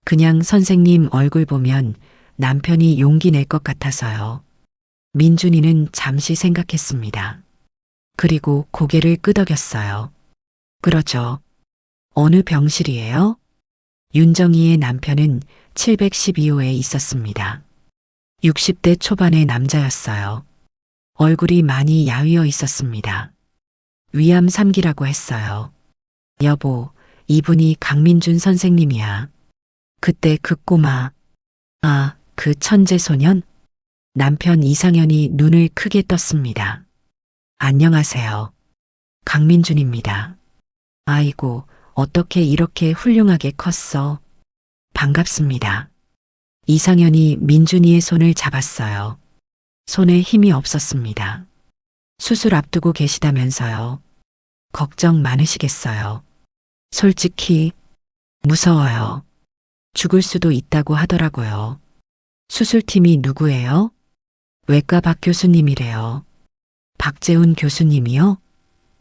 그냥 선생님 얼굴 보면 남편이 용기 낼 것 같아서요. 민준이는 잠시 생각했습니다. 그리고 고개를 끄덕였어요. 그러죠. 어느 병실이에요? 윤정이의 남편은 712호에 있었습니다. 60대 초반의 남자였어요. 얼굴이 많이 야위어 있었습니다. 위암 3기라고 했어요. 여보, 이분이 강민준 선생님이야. 그때 그 꼬마, 아, 그 천재 소년? 남편 이상현이 눈을 크게 떴습니다. 안녕하세요. 강민준입니다. 아이고, 어떻게 이렇게 훌륭하게 컸어? 반갑습니다. 이상현이 민준이의 손을 잡았어요. 손에 힘이 없었습니다. 수술 앞두고 계시다면서요. 걱정 많으시겠어요. 솔직히 무서워요. 죽을 수도 있다고 하더라고요. 수술팀이 누구예요? 외과 박 교수님이래요. 박재훈 교수님이요?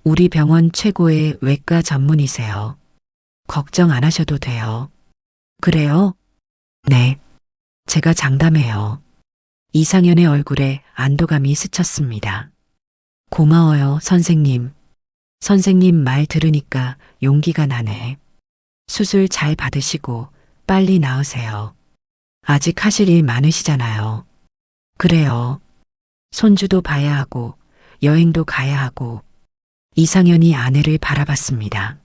우리 병원 최고의 외과 전문의세요. 걱정 안 하셔도 돼요. 그래요? 네. 제가 장담해요. 이상현의 얼굴에 안도감이 스쳤습니다. 고마워요, 선생님. 선생님 말 들으니까 용기가 나네. 수술 잘 받으시고 빨리 나으세요. 아직 하실 일 많으시잖아요. 그래요. 손주도 봐야 하고 여행도 가야 하고. 이상현이 아내를 바라봤습니다.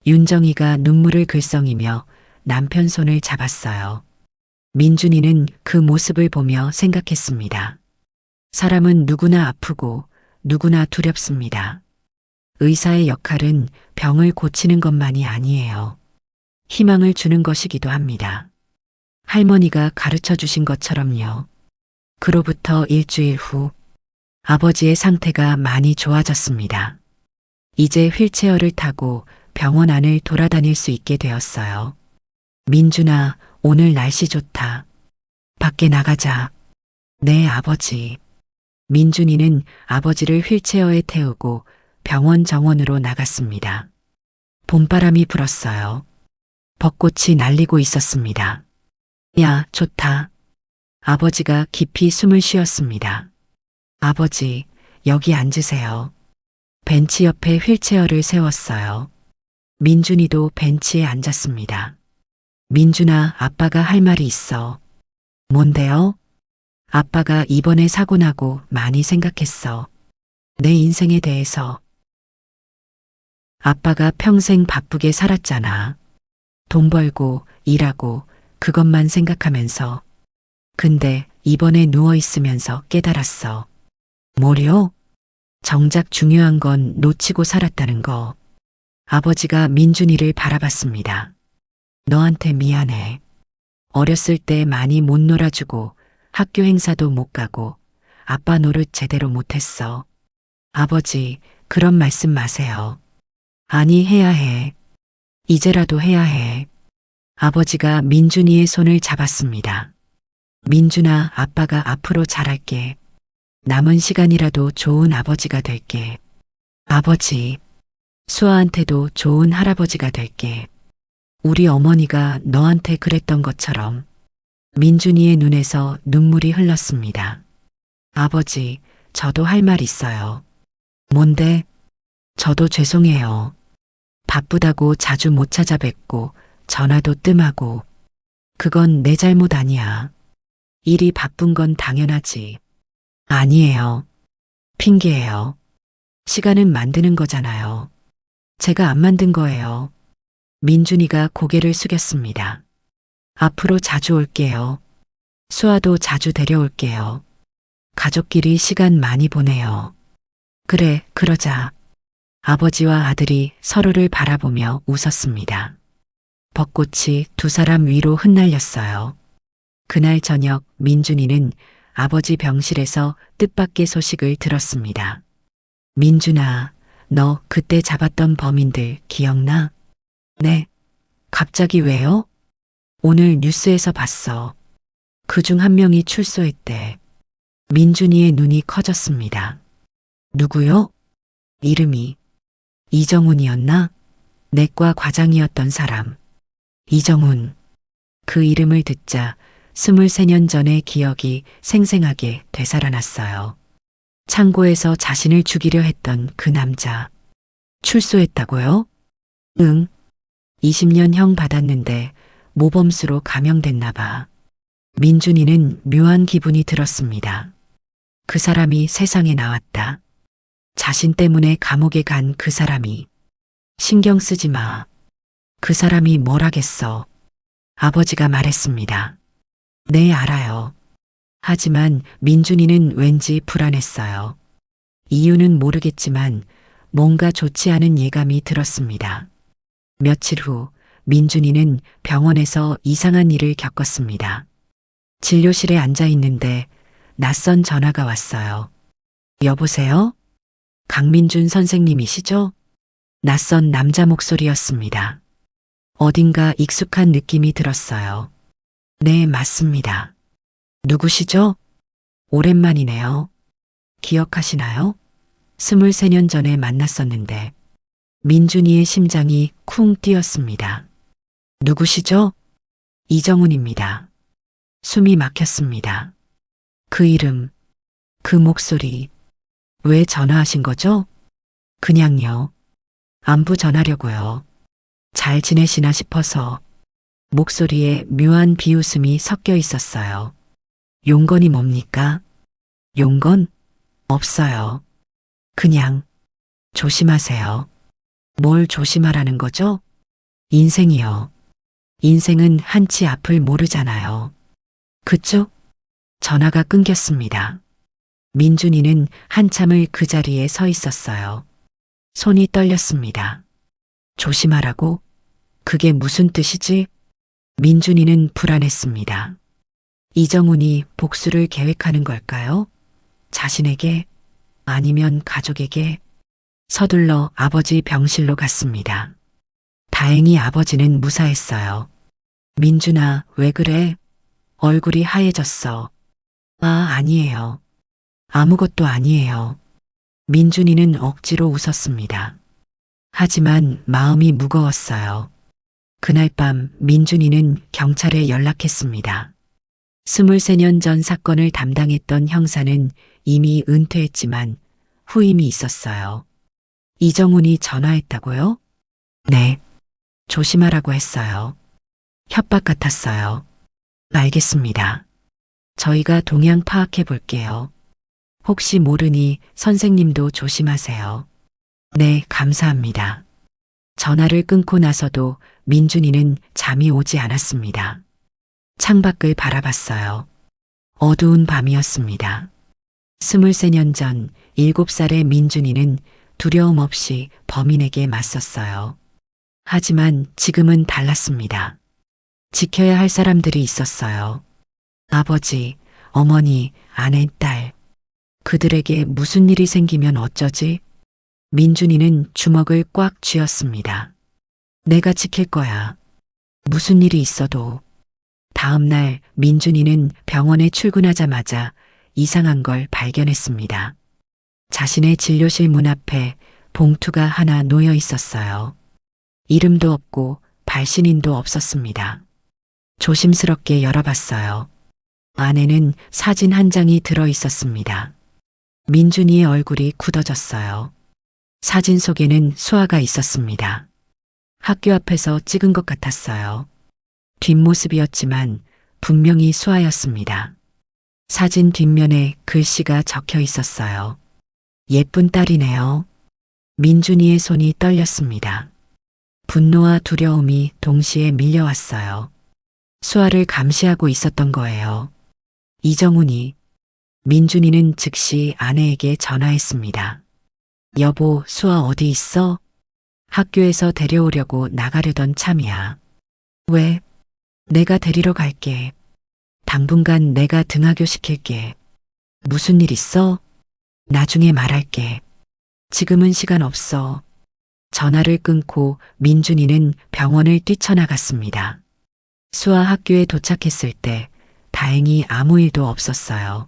윤정이가 눈물을 글썽이며 남편 손을 잡았어요. 민준이는 그 모습을 보며 생각했습니다. 사람은 누구나 아프고 누구나 두렵습니다. 의사의 역할은 병을 고치는 것만이 아니에요. 희망을 주는 것이기도 합니다. 할머니가 가르쳐 주신 것처럼요. 그로부터 일주일 후 아버지의 상태가 많이 좋아졌습니다. 이제 휠체어를 타고 병원 안을 돌아다닐 수 있게 되었어요. 민준아, 오늘 날씨 좋다. 밖에 나가자. 네, 아버지. 민준이는 아버지를 휠체어에 태우고 병원 정원으로 나갔습니다. 봄바람이 불었어요. 벚꽃이 날리고 있었습니다. 야, 좋다. 아버지가 깊이 숨을 쉬었습니다. 아버지, 여기 앉으세요. 벤치 옆에 휠체어를 세웠어요. 민준이도 벤치에 앉았습니다. 민준아, 아빠가 할 말이 있어. 뭔데요? 아빠가 이번에 사고 나고 많이 생각했어. 내 인생에 대해서. 아빠가 평생 바쁘게 살았잖아. 돈 벌고 일하고 그것만 생각하면서. 근데 이번에 누워 있으면서 깨달았어. 뭐요? 정작 중요한 건 놓치고 살았다는 거. 아버지가 민준이를 바라봤습니다. 너한테 미안해. 어렸을 때 많이 못 놀아주고 학교 행사도 못 가고 아빠 노릇 제대로 못했어. 아버지, 그런 말씀 마세요. 아니, 해야 해. 이제라도 해야 해. 아버지가 민준이의 손을 잡았습니다. 민준아, 아빠가 앞으로 잘할게. 남은 시간이라도 좋은 아버지가 될게. 아버지, 수아한테도 좋은 할아버지가 될게. 우리 어머니가 너한테 그랬던 것처럼. 민준이의 눈에서 눈물이 흘렀습니다. 아버지, 저도 할 말 있어요. 뭔데? 저도 죄송해요. 바쁘다고 자주 못 찾아뵙고 전화도 뜸하고. 그건 내 잘못 아니야. 일이 바쁜 건 당연하지. 아니에요. 핑계예요. 시간은 만드는 거잖아요. 제가 안 만든 거예요. 민준이가 고개를 숙였습니다. 앞으로 자주 올게요. 수아도 자주 데려올게요. 가족끼리 시간 많이 보내요. 그래, 그러자. 아버지와 아들이 서로를 바라보며 웃었습니다. 벚꽃이 두 사람 위로 흩날렸어요. 그날 저녁 민준이는 아버지 병실에서 뜻밖의 소식을 들었습니다. 민준아, 너 그때 잡았던 범인들 기억나? 네. 갑자기 왜요? 오늘 뉴스에서 봤어. 그중 한 명이 출소했대. 민준이의 눈이 커졌습니다. 누구요? 이름이 이정훈이었나? 내과 과장이었던 사람. 이정훈. 그 이름을 듣자 23년 전의 기억이 생생하게 되살아났어요. 창고에서 자신을 죽이려 했던 그 남자. 출소했다고요? 응. 20년형 받았는데 모범수로 감형됐나 봐. 민준이는 묘한 기분이 들었습니다. 그 사람이 세상에 나왔다. 자신 때문에 감옥에 간 그 사람이. 신경 쓰지 마. 그 사람이 뭘 하겠어. 아버지가 말했습니다. 네, 알아요. 하지만 민준이는 왠지 불안했어요. 이유는 모르겠지만 뭔가 좋지 않은 예감이 들었습니다. 며칠 후 민준이는 병원에서 이상한 일을 겪었습니다. 진료실에 앉아 있는데 낯선 전화가 왔어요. 여보세요? 강민준 선생님이시죠? 낯선 남자 목소리였습니다. 어딘가 익숙한 느낌이 들었어요. 네, 맞습니다. 누구시죠? 오랜만이네요. 기억하시나요? 23년 전에 만났었는데. 민준이의 심장이 쿵 뛰었습니다. 누구시죠? 이정훈입니다. 숨이 막혔습니다. 그 이름, 그 목소리. 왜 전화하신 거죠? 그냥요. 안부 전하려고요. 잘 지내시나 싶어서. 목소리에 묘한 비웃음이 섞여 있었어요. 용건이 뭡니까? 용건? 없어요. 그냥 조심하세요. 뭘 조심하라는 거죠? 인생이요. 인생은 한치 앞을 모르잖아요. 그쪽? 전화가 끊겼습니다. 민준이는 한참을 그 자리에 서 있었어요. 손이 떨렸습니다. 조심하라고? 그게 무슨 뜻이지? 민준이는 불안했습니다. 이정훈이 복수를 계획하는 걸까요? 자신에게? 아니면 가족에게? 서둘러 아버지 병실로 갔습니다. 다행히 아버지는 무사했어요. 민준아, 왜 그래? 얼굴이 하얘졌어. 아, 아니에요. 아무것도 아니에요. 민준이는 억지로 웃었습니다. 하지만 마음이 무거웠어요. 그날 밤 민준이는 경찰에 연락했습니다. 23년 전 사건을 담당했던 형사는 이미 은퇴했지만 후임이 있었어요. 이정훈이 전화했다고요? 네. 조심하라고 했어요. 협박 같았어요. 알겠습니다. 저희가 동향 파악해 볼게요. 혹시 모르니 선생님도 조심하세요. 네, 감사합니다. 전화를 끊고 나서도 민준이는 잠이 오지 않았습니다. 창밖을 바라봤어요. 어두운 밤이었습니다. 23년 전 7살의 민준이는 두려움 없이 범인에게 맞섰어요. 하지만 지금은 달랐습니다. 지켜야 할 사람들이 있었어요. 아버지, 어머니, 아내, 딸. 그들에게 무슨 일이 생기면 어쩌지? 민준이는 주먹을 꽉 쥐었습니다. 내가 지킬 거야. 무슨 일이 있어도. 다음 날 민준이는 병원에 출근하자마자 이상한 걸 발견했습니다. 자신의 진료실 문 앞에 봉투가 하나 놓여 있었어요. 이름도 없고 발신인도 없었습니다. 조심스럽게 열어봤어요. 안에는 사진 한 장이 들어 있었습니다. 민준이의 얼굴이 굳어졌어요. 사진 속에는 수아가 있었습니다. 학교 앞에서 찍은 것 같았어요. 뒷모습이었지만 분명히 수아였습니다. 사진 뒷면에 글씨가 적혀 있었어요. 예쁜 딸이네요. 민준이의 손이 떨렸습니다. 분노와 두려움이 동시에 밀려왔어요. 수아를 감시하고 있었던 거예요. 이정훈이. 민준이는 즉시 아내에게 전화했습니다. 여보, 수아 어디 있어? 학교에서 데려오려고 나가려던 참이야. 왜? 내가 데리러 갈게. 당분간 내가 등하교 시킬게. 무슨 일 있어? 나중에 말할게. 지금은 시간 없어. 전화를 끊고 민준이는 병원을 뛰쳐나갔습니다. 수아 학교에 도착했을 때 다행히 아무 일도 없었어요.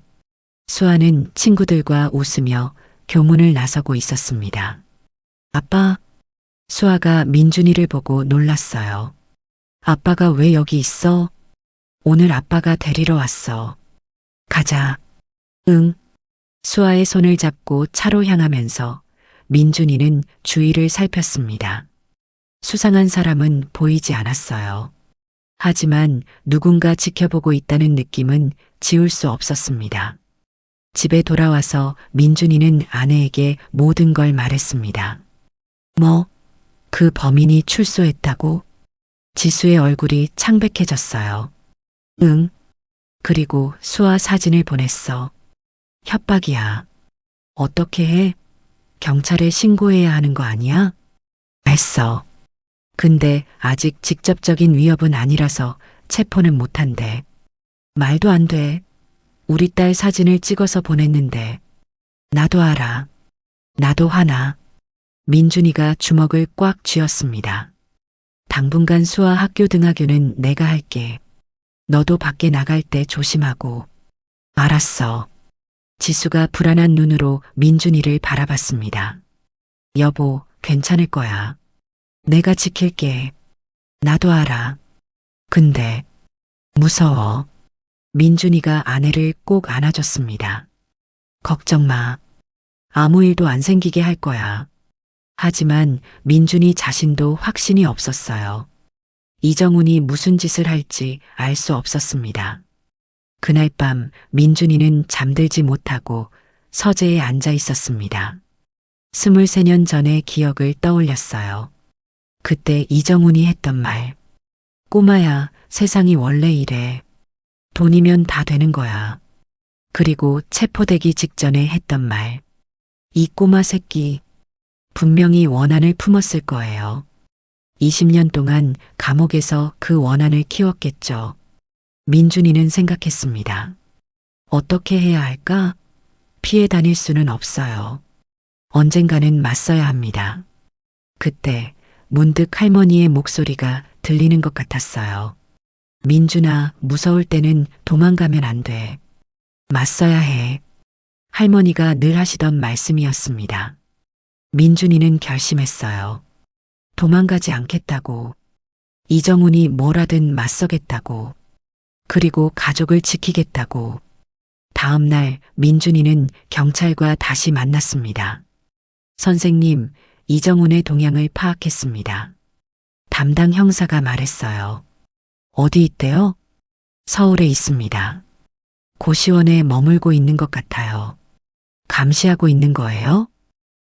수아는 친구들과 웃으며 교문을 나서고 있었습니다. 아빠, 수아가 민준이를 보고 놀랐어요. 아빠가 왜 여기 있어? 오늘 아빠가 데리러 왔어. 가자. 응. 수아의 손을 잡고 차로 향하면서 민준이는 주위를 살폈습니다. 수상한 사람은 보이지 않았어요. 하지만 누군가 지켜보고 있다는 느낌은 지울 수 없었습니다. 집에 돌아와서 민준이는 아내에게 모든 걸 말했습니다. 뭐? 그 범인이 출소했다고? 지수의 얼굴이 창백해졌어요. 응. 그리고 수아 사진을 보냈어. 협박이야. 어떻게 해? 경찰에 신고해야 하는 거 아니야? 했어. 근데 아직 직접적인 위협은 아니라서 체포는 못한대. 말도 안 돼. 우리 딸 사진을 찍어서 보냈는데. 나도 알아. 나도 화나. 민준이가 주먹을 꽉 쥐었습니다. 당분간 수아 학교 등하교는 내가 할게. 너도 밖에 나갈 때 조심하고. 알았어. 지수가 불안한 눈으로 민준이를 바라봤습니다. 여보, 괜찮을 거야. 내가 지킬게. 나도 알아. 근데 무서워. 민준이가 아내를 꼭 안아줬습니다. 걱정 마. 아무 일도 안 생기게 할 거야. 하지만 민준이 자신도 확신이 없었어요. 이정훈이 무슨 짓을 할지 알 수 없었습니다. 그날 밤 민준이는 잠들지 못하고 서재에 앉아 있었습니다. 23년 전의 기억을 떠올렸어요. 그때 이정훈이 했던 말. 꼬마야, 세상이 원래 이래. 돈이면 다 되는 거야. 그리고 체포되기 직전에 했던 말. 이 꼬마 새끼, 분명히 원한을 품었을 거예요. 20년 동안 감옥에서 그 원한을 키웠겠죠. 민준이는 생각했습니다. 어떻게 해야 할까? 피해 다닐 수는 없어요. 언젠가는 맞서야 합니다. 그때 문득 할머니의 목소리가 들리는 것 같았어요. 민준아, 무서울 때는 도망가면 안 돼. 맞서야 해. 할머니가 늘 하시던 말씀이었습니다. 민준이는 결심했어요. 도망가지 않겠다고. 이정훈이 뭐라든 맞서겠다고. 그리고 가족을 지키겠다고. 다음 날 민준이는 경찰과 다시 만났습니다. 선생님, 이정훈의 동향을 파악했습니다. 담당 형사가 말했어요. 어디 있대요? 서울에 있습니다. 고시원에 머물고 있는 것 같아요. 감시하고 있는 거예요?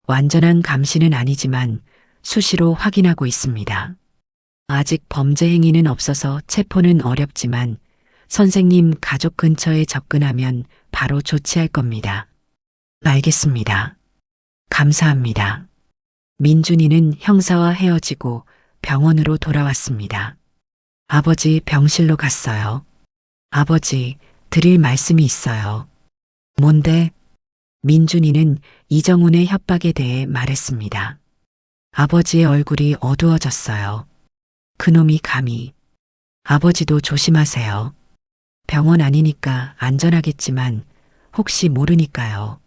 완전한 감시는 아니지만 수시로 확인하고 있습니다. 아직 범죄 행위는 없어서 체포는 어렵지만 선생님 가족 근처에 접근하면 바로 조치할 겁니다. 알겠습니다. 감사합니다. 민준이는 형사와 헤어지고 병원으로 돌아왔습니다. 아버지 병실로 갔어요. 아버지, 드릴 말씀이 있어요. 뭔데? 민준이는 이정훈의 협박에 대해 말했습니다. 아버지의 얼굴이 어두워졌어요. 그놈이 감히. 아버지도 조심하세요. 병원 아니니까 안전하겠지만 혹시 모르니까요.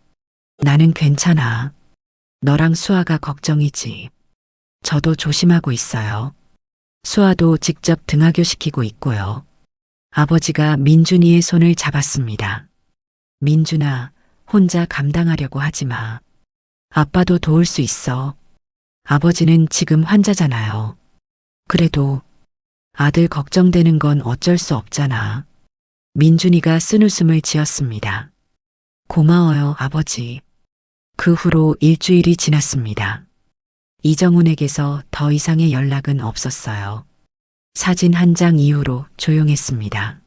나는 괜찮아. 너랑 수아가 걱정이지. 저도 조심하고 있어요. 수아도 직접 등하교시키고 있고요. 아버지가 민준이의 손을 잡았습니다. 민준아, 혼자 감당하려고 하지 마. 아빠도 도울 수 있어. 아버지는 지금 환자잖아요. 그래도 아들 걱정되는 건 어쩔 수 없잖아. 민준이가 쓴웃음을 지었습니다. 고마워요, 아버지. 그 후로 일주일이 지났습니다. 이정훈에게서 더 이상의 연락은 없었어요. 사진 한 장 이후로 조용했습니다.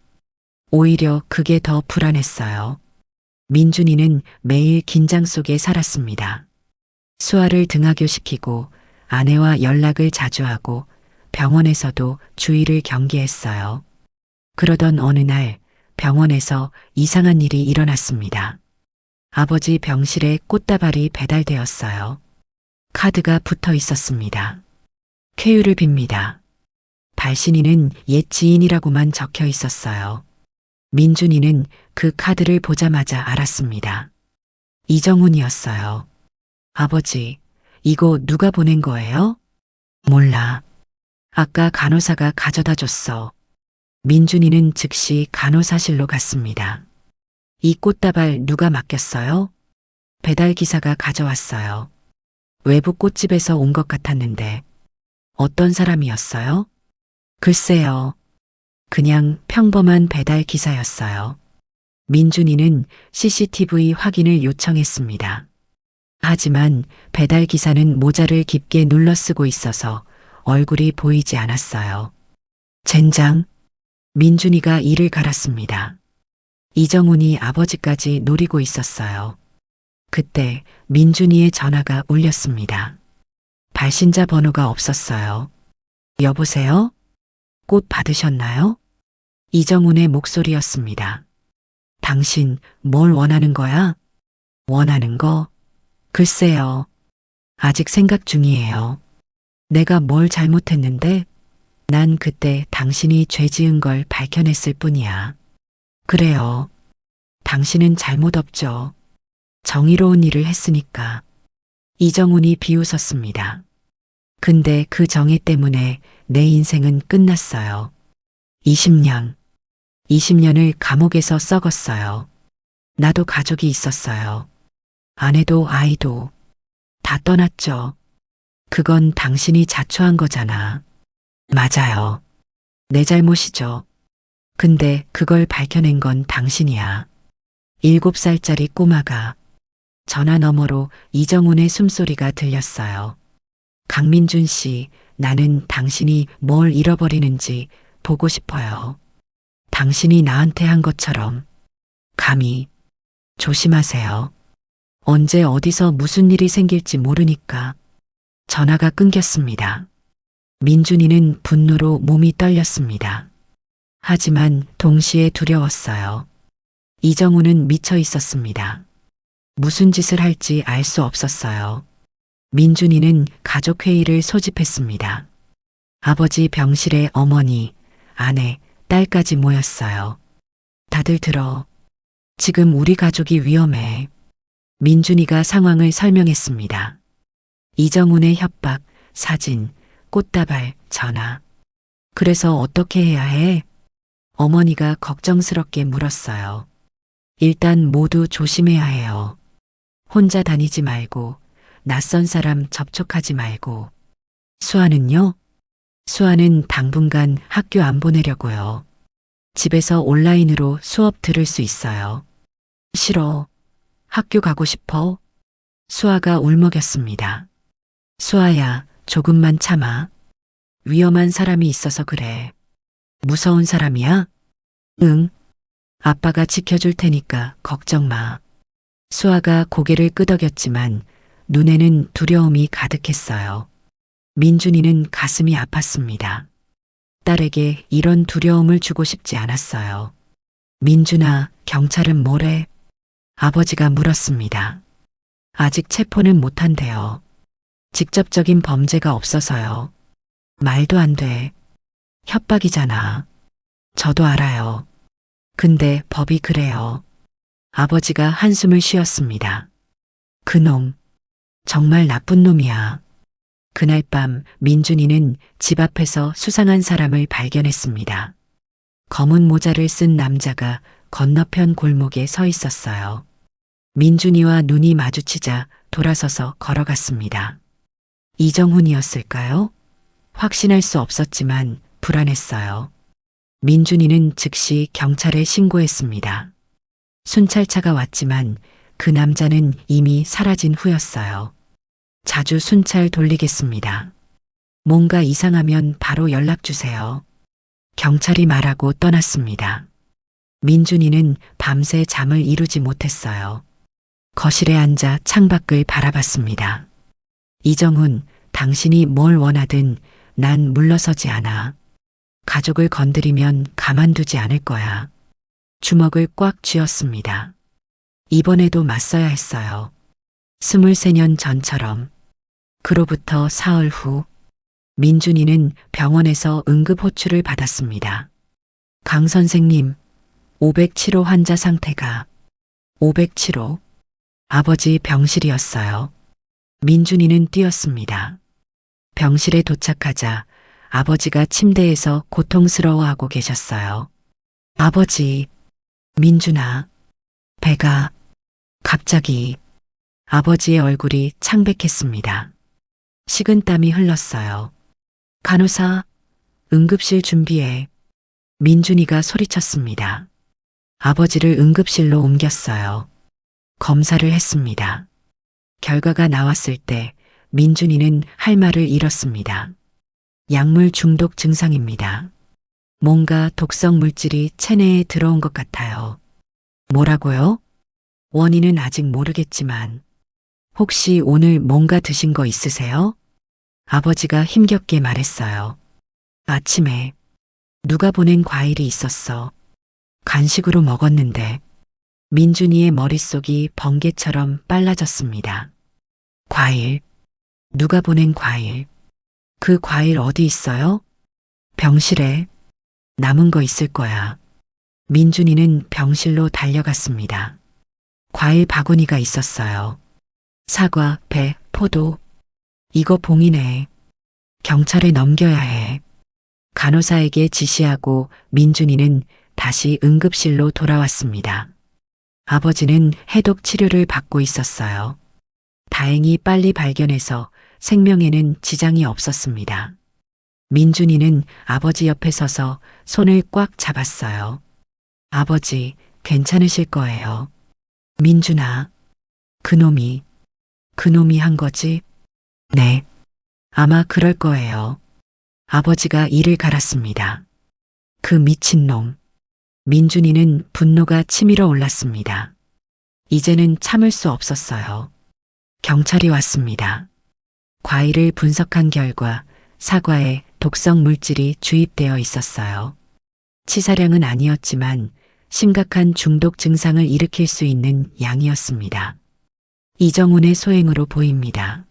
오히려 그게 더 불안했어요. 민준이는 매일 긴장 속에 살았습니다. 수아를 등하교시키고 아내와 연락을 자주 하고 병원에서도 주의를 경계했어요. 그러던 어느 날 병원에서 이상한 일이 일어났습니다. 아버지 병실에 꽃다발이 배달되었어요. 카드가 붙어 있었습니다. 쾌유를 빕니다. 발신인은 옛 지인이라고만 적혀 있었어요. 민준이는 그 카드를 보자마자 알았습니다. 이정훈이었어요. 아버지, 이거 누가 보낸 거예요? 몰라. 아까 간호사가 가져다 줬어. 민준이는 즉시 간호사실로 갔습니다. 이 꽃다발 누가 맡겼어요? 배달기사가 가져왔어요. 외부 꽃집에서 온 것 같았는데 어떤 사람이었어요? 글쎄요. 그냥 평범한 배달기사였어요. 민준이는 CCTV 확인을 요청했습니다. 하지만 배달기사는 모자를 깊게 눌러 쓰고 있어서 얼굴이 보이지 않았어요. 젠장. 민준이가 이를 갈았습니다. 이정훈이 아버지까지 노리고 있었어요. 그때 민준이의 전화가 울렸습니다. 발신자 번호가 없었어요. 여보세요? 꽃 받으셨나요? 이정훈의 목소리였습니다. 당신 뭘 원하는 거야? 원하는 거? 글쎄요. 아직 생각 중이에요. 내가 뭘 잘못했는데? 난 그때 당신이 죄 지은 걸 밝혀냈을 뿐이야. 그래요. 당신은 잘못 없죠. 정의로운 일을 했으니까. 이정훈이 비웃었습니다. 근데 그 정의 때문에 내 인생은 끝났어요. 20년을 감옥에서 썩었어요. 나도 가족이 있었어요. 아내도 아이도 다 떠났죠. 그건 당신이 자초한 거잖아. 맞아요. 내 잘못이죠. 근데 그걸 밝혀낸 건 당신이야. 7살짜리 꼬마가. 전화 너머로 이정훈의 숨소리가 들렸어요. 강민준 씨, 나는 당신이 뭘 잃어버리는지 보고 싶어요. 당신이 나한테 한 것처럼. 감히. 조심하세요. 언제 어디서 무슨 일이 생길지 모르니까. 전화가 끊겼습니다. 민준이는 분노로 몸이 떨렸습니다. 하지만 동시에 두려웠어요. 이정훈은 미쳐 있었습니다. 무슨 짓을 할지 알 수 없었어요. 민준이는 가족회의를 소집했습니다. 아버지 병실에 어머니, 아내, 딸까지 모였어요. 다들 들어. 지금 우리 가족이 위험해. 민준이가 상황을 설명했습니다. 이정훈의 협박, 사진, 꽃다발, 전화. 그래서 어떻게 해야 해? 어머니가 걱정스럽게 물었어요. 일단 모두 조심해야 해요. 혼자 다니지 말고, 낯선 사람 접촉하지 말고. 수아는요? 수아는 당분간 학교 안 보내려고요. 집에서 온라인으로 수업 들을 수 있어요. 싫어. 학교 가고 싶어. 수아가 울먹였습니다. 수아야, 조금만 참아. 위험한 사람이 있어서 그래. 무서운 사람이야? 응. 아빠가 지켜줄 테니까 걱정 마. 수아가 고개를 끄덕였지만 눈에는 두려움이 가득했어요. 민준이는 가슴이 아팠습니다. 딸에게 이런 두려움을 주고 싶지 않았어요. 민준아, 경찰은 뭐래? 아버지가 물었습니다. 아직 체포는 못한대요. 직접적인 범죄가 없어서요. 말도 안 돼. 협박이잖아. 저도 알아요. 근데 법이 그래요. 아버지가 한숨을 쉬었습니다. 그놈, 정말 나쁜 놈이야. 그날 밤 민준이는 집 앞에서 수상한 사람을 발견했습니다. 검은 모자를 쓴 남자가 건너편 골목에 서 있었어요. 민준이와 눈이 마주치자 돌아서서 걸어갔습니다. 이정훈이었을까요? 확신할 수 없었지만 불안했어요. 민준이는 즉시 경찰에 신고했습니다. 순찰차가 왔지만 그 남자는 이미 사라진 후였어요. 자주 순찰 돌리겠습니다. 뭔가 이상하면 바로 연락 주세요. 경찰이 말하고 떠났습니다. 민준이는 밤새 잠을 이루지 못했어요. 거실에 앉아 창밖을 바라봤습니다. 이정훈, 당신이 뭘 원하든 난 물러서지 않아. 가족을 건드리면 가만두지 않을 거야. 주먹을 꽉 쥐었습니다. 이번에도 맞서야 했어요. 23년 전처럼. 그로부터 사흘 후 민준이는 병원에서 응급호출을 받았습니다. 강 선생님, 507호 환자 상태가 507호. 아버지 병실이었어요. 민준이는 뛰었습니다. 병실에 도착하자 아버지가 침대에서 고통스러워하고 계셨어요. 아버지, 민준아, 배가 갑자기 아버지의 얼굴이 창백했습니다. 식은땀이 흘렀어요. 간호사, 응급실 준비해. 민준이가 소리쳤습니다. 아버지를 응급실로 옮겼어요. 검사를 했습니다. 결과가 나왔을 때 민준이는 할 말을 잃었습니다. 약물 중독 증상입니다. 뭔가 독성 물질이 체내에 들어온 것 같아요. 뭐라고요? 원인은 아직 모르겠지만 혹시 오늘 뭔가 드신 거 있으세요? 아버지가 힘겹게 말했어요. 아침에 누가 보낸 과일이 있었어. 간식으로 먹었는데 민준이의 머릿속이 번개처럼 빨라졌습니다. 과일. 누가 보낸 과일. 그 과일 어디 있어요? 병실에. 남은 거 있을 거야. 민준이는 병실로 달려갔습니다. 과일 바구니가 있었어요. 사과, 배, 포도. 이거 봉이네. 경찰에 넘겨야 해. 간호사에게 지시하고 민준이는 다시 응급실로 돌아왔습니다. 아버지는 해독 치료를 받고 있었어요. 다행히 빨리 발견해서 생명에는 지장이 없었습니다. 민준이는 아버지 옆에 서서 손을 꽉 잡았어요. 아버지, 괜찮으실 거예요. 민준아, 그놈이 한 거지? 네, 아마 그럴 거예요. 아버지가 이를 갈았습니다. 그 미친놈. 민준이는 분노가 치밀어 올랐습니다. 이제는 참을 수 없었어요. 경찰이 왔습니다. 과일을 분석한 결과 사과에 독성 물질이 주입되어 있었어요. 치사량은 아니었지만 심각한 중독 증상을 일으킬 수 있는 양이었습니다. 이정훈의 소행으로 보입니다.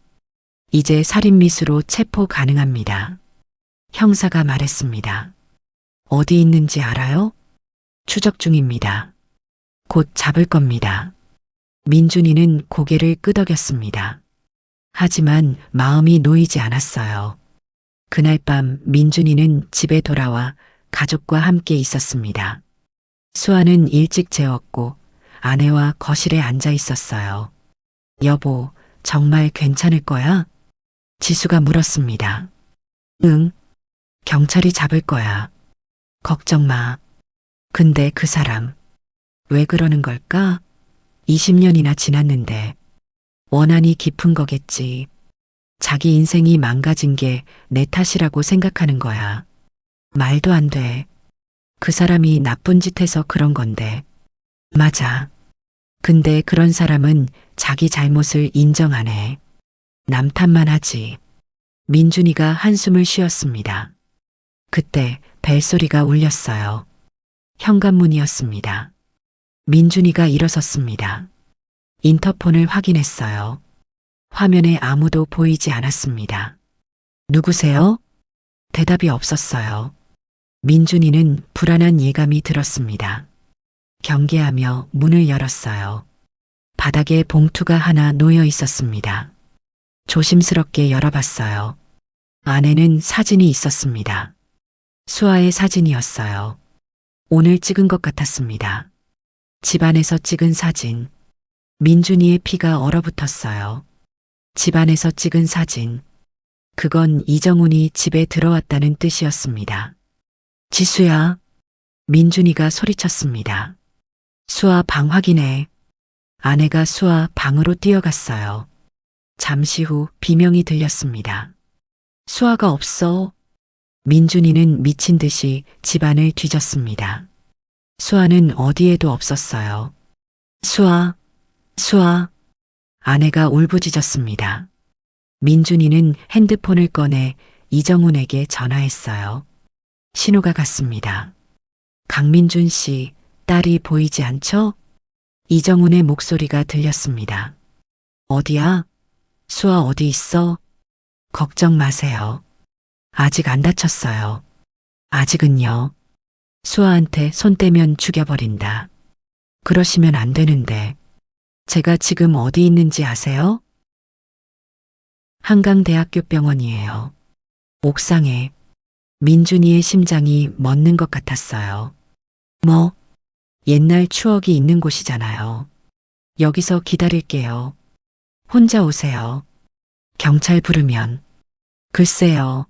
이제 살인미수로 체포 가능합니다. 형사가 말했습니다. 어디 있는지 알아요? 추적 중입니다. 곧 잡을 겁니다. 민준이는 고개를 끄덕였습니다. 하지만 마음이 놓이지 않았어요. 그날 밤 민준이는 집에 돌아와 가족과 함께 있었습니다. 수아는 일찍 재웠고 아내와 거실에 앉아 있었어요. 여보, 정말 괜찮을 거야? 지수가 물었습니다. 응, 경찰이 잡을 거야. 걱정 마. 근데 그 사람, 왜 그러는 걸까? 20년이나 지났는데 원한이 깊은 거겠지. 자기 인생이 망가진 게 내 탓이라고 생각하는 거야. 말도 안 돼. 그 사람이 나쁜 짓 해서 그런 건데. 맞아. 근데 그런 사람은 자기 잘못을 인정 안 해. 남탓만 하지. 민준이가 한숨을 쉬었습니다. 그때 벨소리가 울렸어요. 현관문이었습니다. 민준이가 일어섰습니다. 인터폰을 확인했어요. 화면에 아무도 보이지 않았습니다. 누구세요? 대답이 없었어요. 민준이는 불안한 예감이 들었습니다. 경계하며 문을 열었어요. 바닥에 봉투가 하나 놓여 있었습니다. 조심스럽게 열어봤어요. 안에는 사진이 있었습니다. 수아의 사진이었어요. 오늘 찍은 것 같았습니다. 집안에서 찍은 사진. 민준이의 피가 얼어붙었어요. 집안에서 찍은 사진. 그건 이정훈이 집에 들어왔다는 뜻이었습니다. 지수야. 민준이가 소리쳤습니다. 수아 방 확인해. 아내가 수아 방으로 뛰어갔어요. 잠시 후 비명이 들렸습니다. 수아가 없어. 민준이는 미친 듯이 집안을 뒤졌습니다. 수아는 어디에도 없었어요. 수아, 수아. 아내가 울부짖었습니다. 민준이는 핸드폰을 꺼내 이정훈에게 전화했어요. 신호가 갔습니다. 강민준 씨, 딸이 보이지 않죠? 이정훈의 목소리가 들렸습니다. 어디야? 수아 어디 있어? 걱정 마세요. 아직 안 다쳤어요. 아직은요. 수아한테 손 떼면 죽여버린다. 그러시면 안 되는데. 제가 지금 어디 있는지 아세요? 한강대학교 병원이에요. 옥상에. 민준이의 심장이 멎는 것 같았어요. 뭐? 옛날 추억이 있는 곳이잖아요. 여기서 기다릴게요. 혼자 오세요. 경찰 부르면. 글쎄요.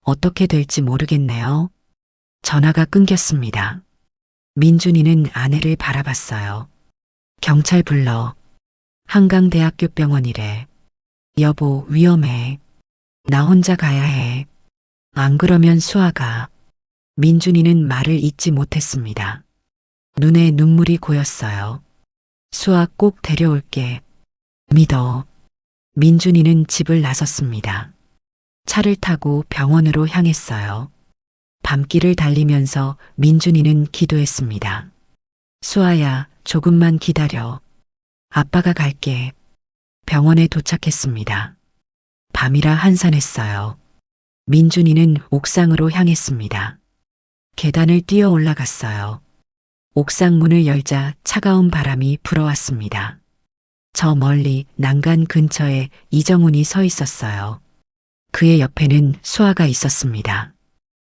어떻게 될지 모르겠네요. 전화가 끊겼습니다. 민준이는 아내를 바라봤어요. 경찰 불러. 한강대학교 병원이래. 여보, 위험해. 나 혼자 가야 해. 안 그러면 수아가. 민준이는 말을 잇지 못했습니다. 눈에 눈물이 고였어요. 수아 꼭 데려올게. 믿어. 민준이는 집을 나섰습니다. 차를 타고 병원으로 향했어요. 밤길을 달리면서 민준이는 기도했습니다. 수아야, 조금만 기다려. 아빠가 갈게. 병원에 도착했습니다. 밤이라 한산했어요. 민준이는 옥상으로 향했습니다. 계단을 뛰어 올라갔어요. 옥상 문을 열자 차가운 바람이 불어왔습니다. 저 멀리 난간 근처에 이정훈이 서 있었어요. 그의 옆에는 수아가 있었습니다.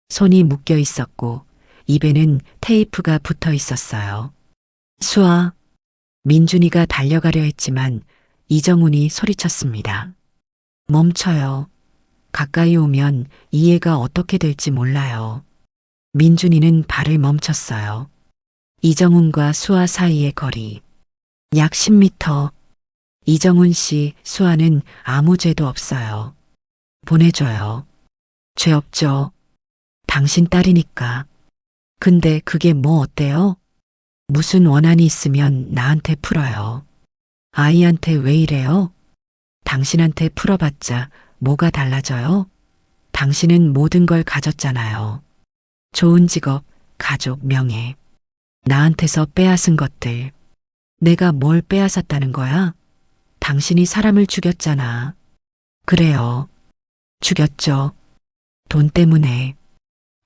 손이 묶여 있었고 입에는 테이프가 붙어 있었어요. 수아. 민준이가 달려가려 했지만 이정훈이 소리쳤습니다. 멈춰요. 가까이 오면 이 애가 어떻게 될지 몰라요. 민준이는 발을 멈췄어요. 이정훈과 수아 사이의 거리. 약 10m. 이정훈 씨, 수아는 아무 죄도 없어요. 보내줘요. 죄 없죠. 당신 딸이니까. 근데 그게 뭐 어때요? 무슨 원한이 있으면 나한테 풀어요. 아이한테 왜 이래요? 당신한테 풀어봤자 뭐가 달라져요? 당신은 모든 걸 가졌잖아요. 좋은 직업, 가족, 명예. 나한테서 빼앗은 것들. 내가 뭘 빼앗았다는 거야? 당신이 사람을 죽였잖아. 그래요. 죽였죠. 돈 때문에.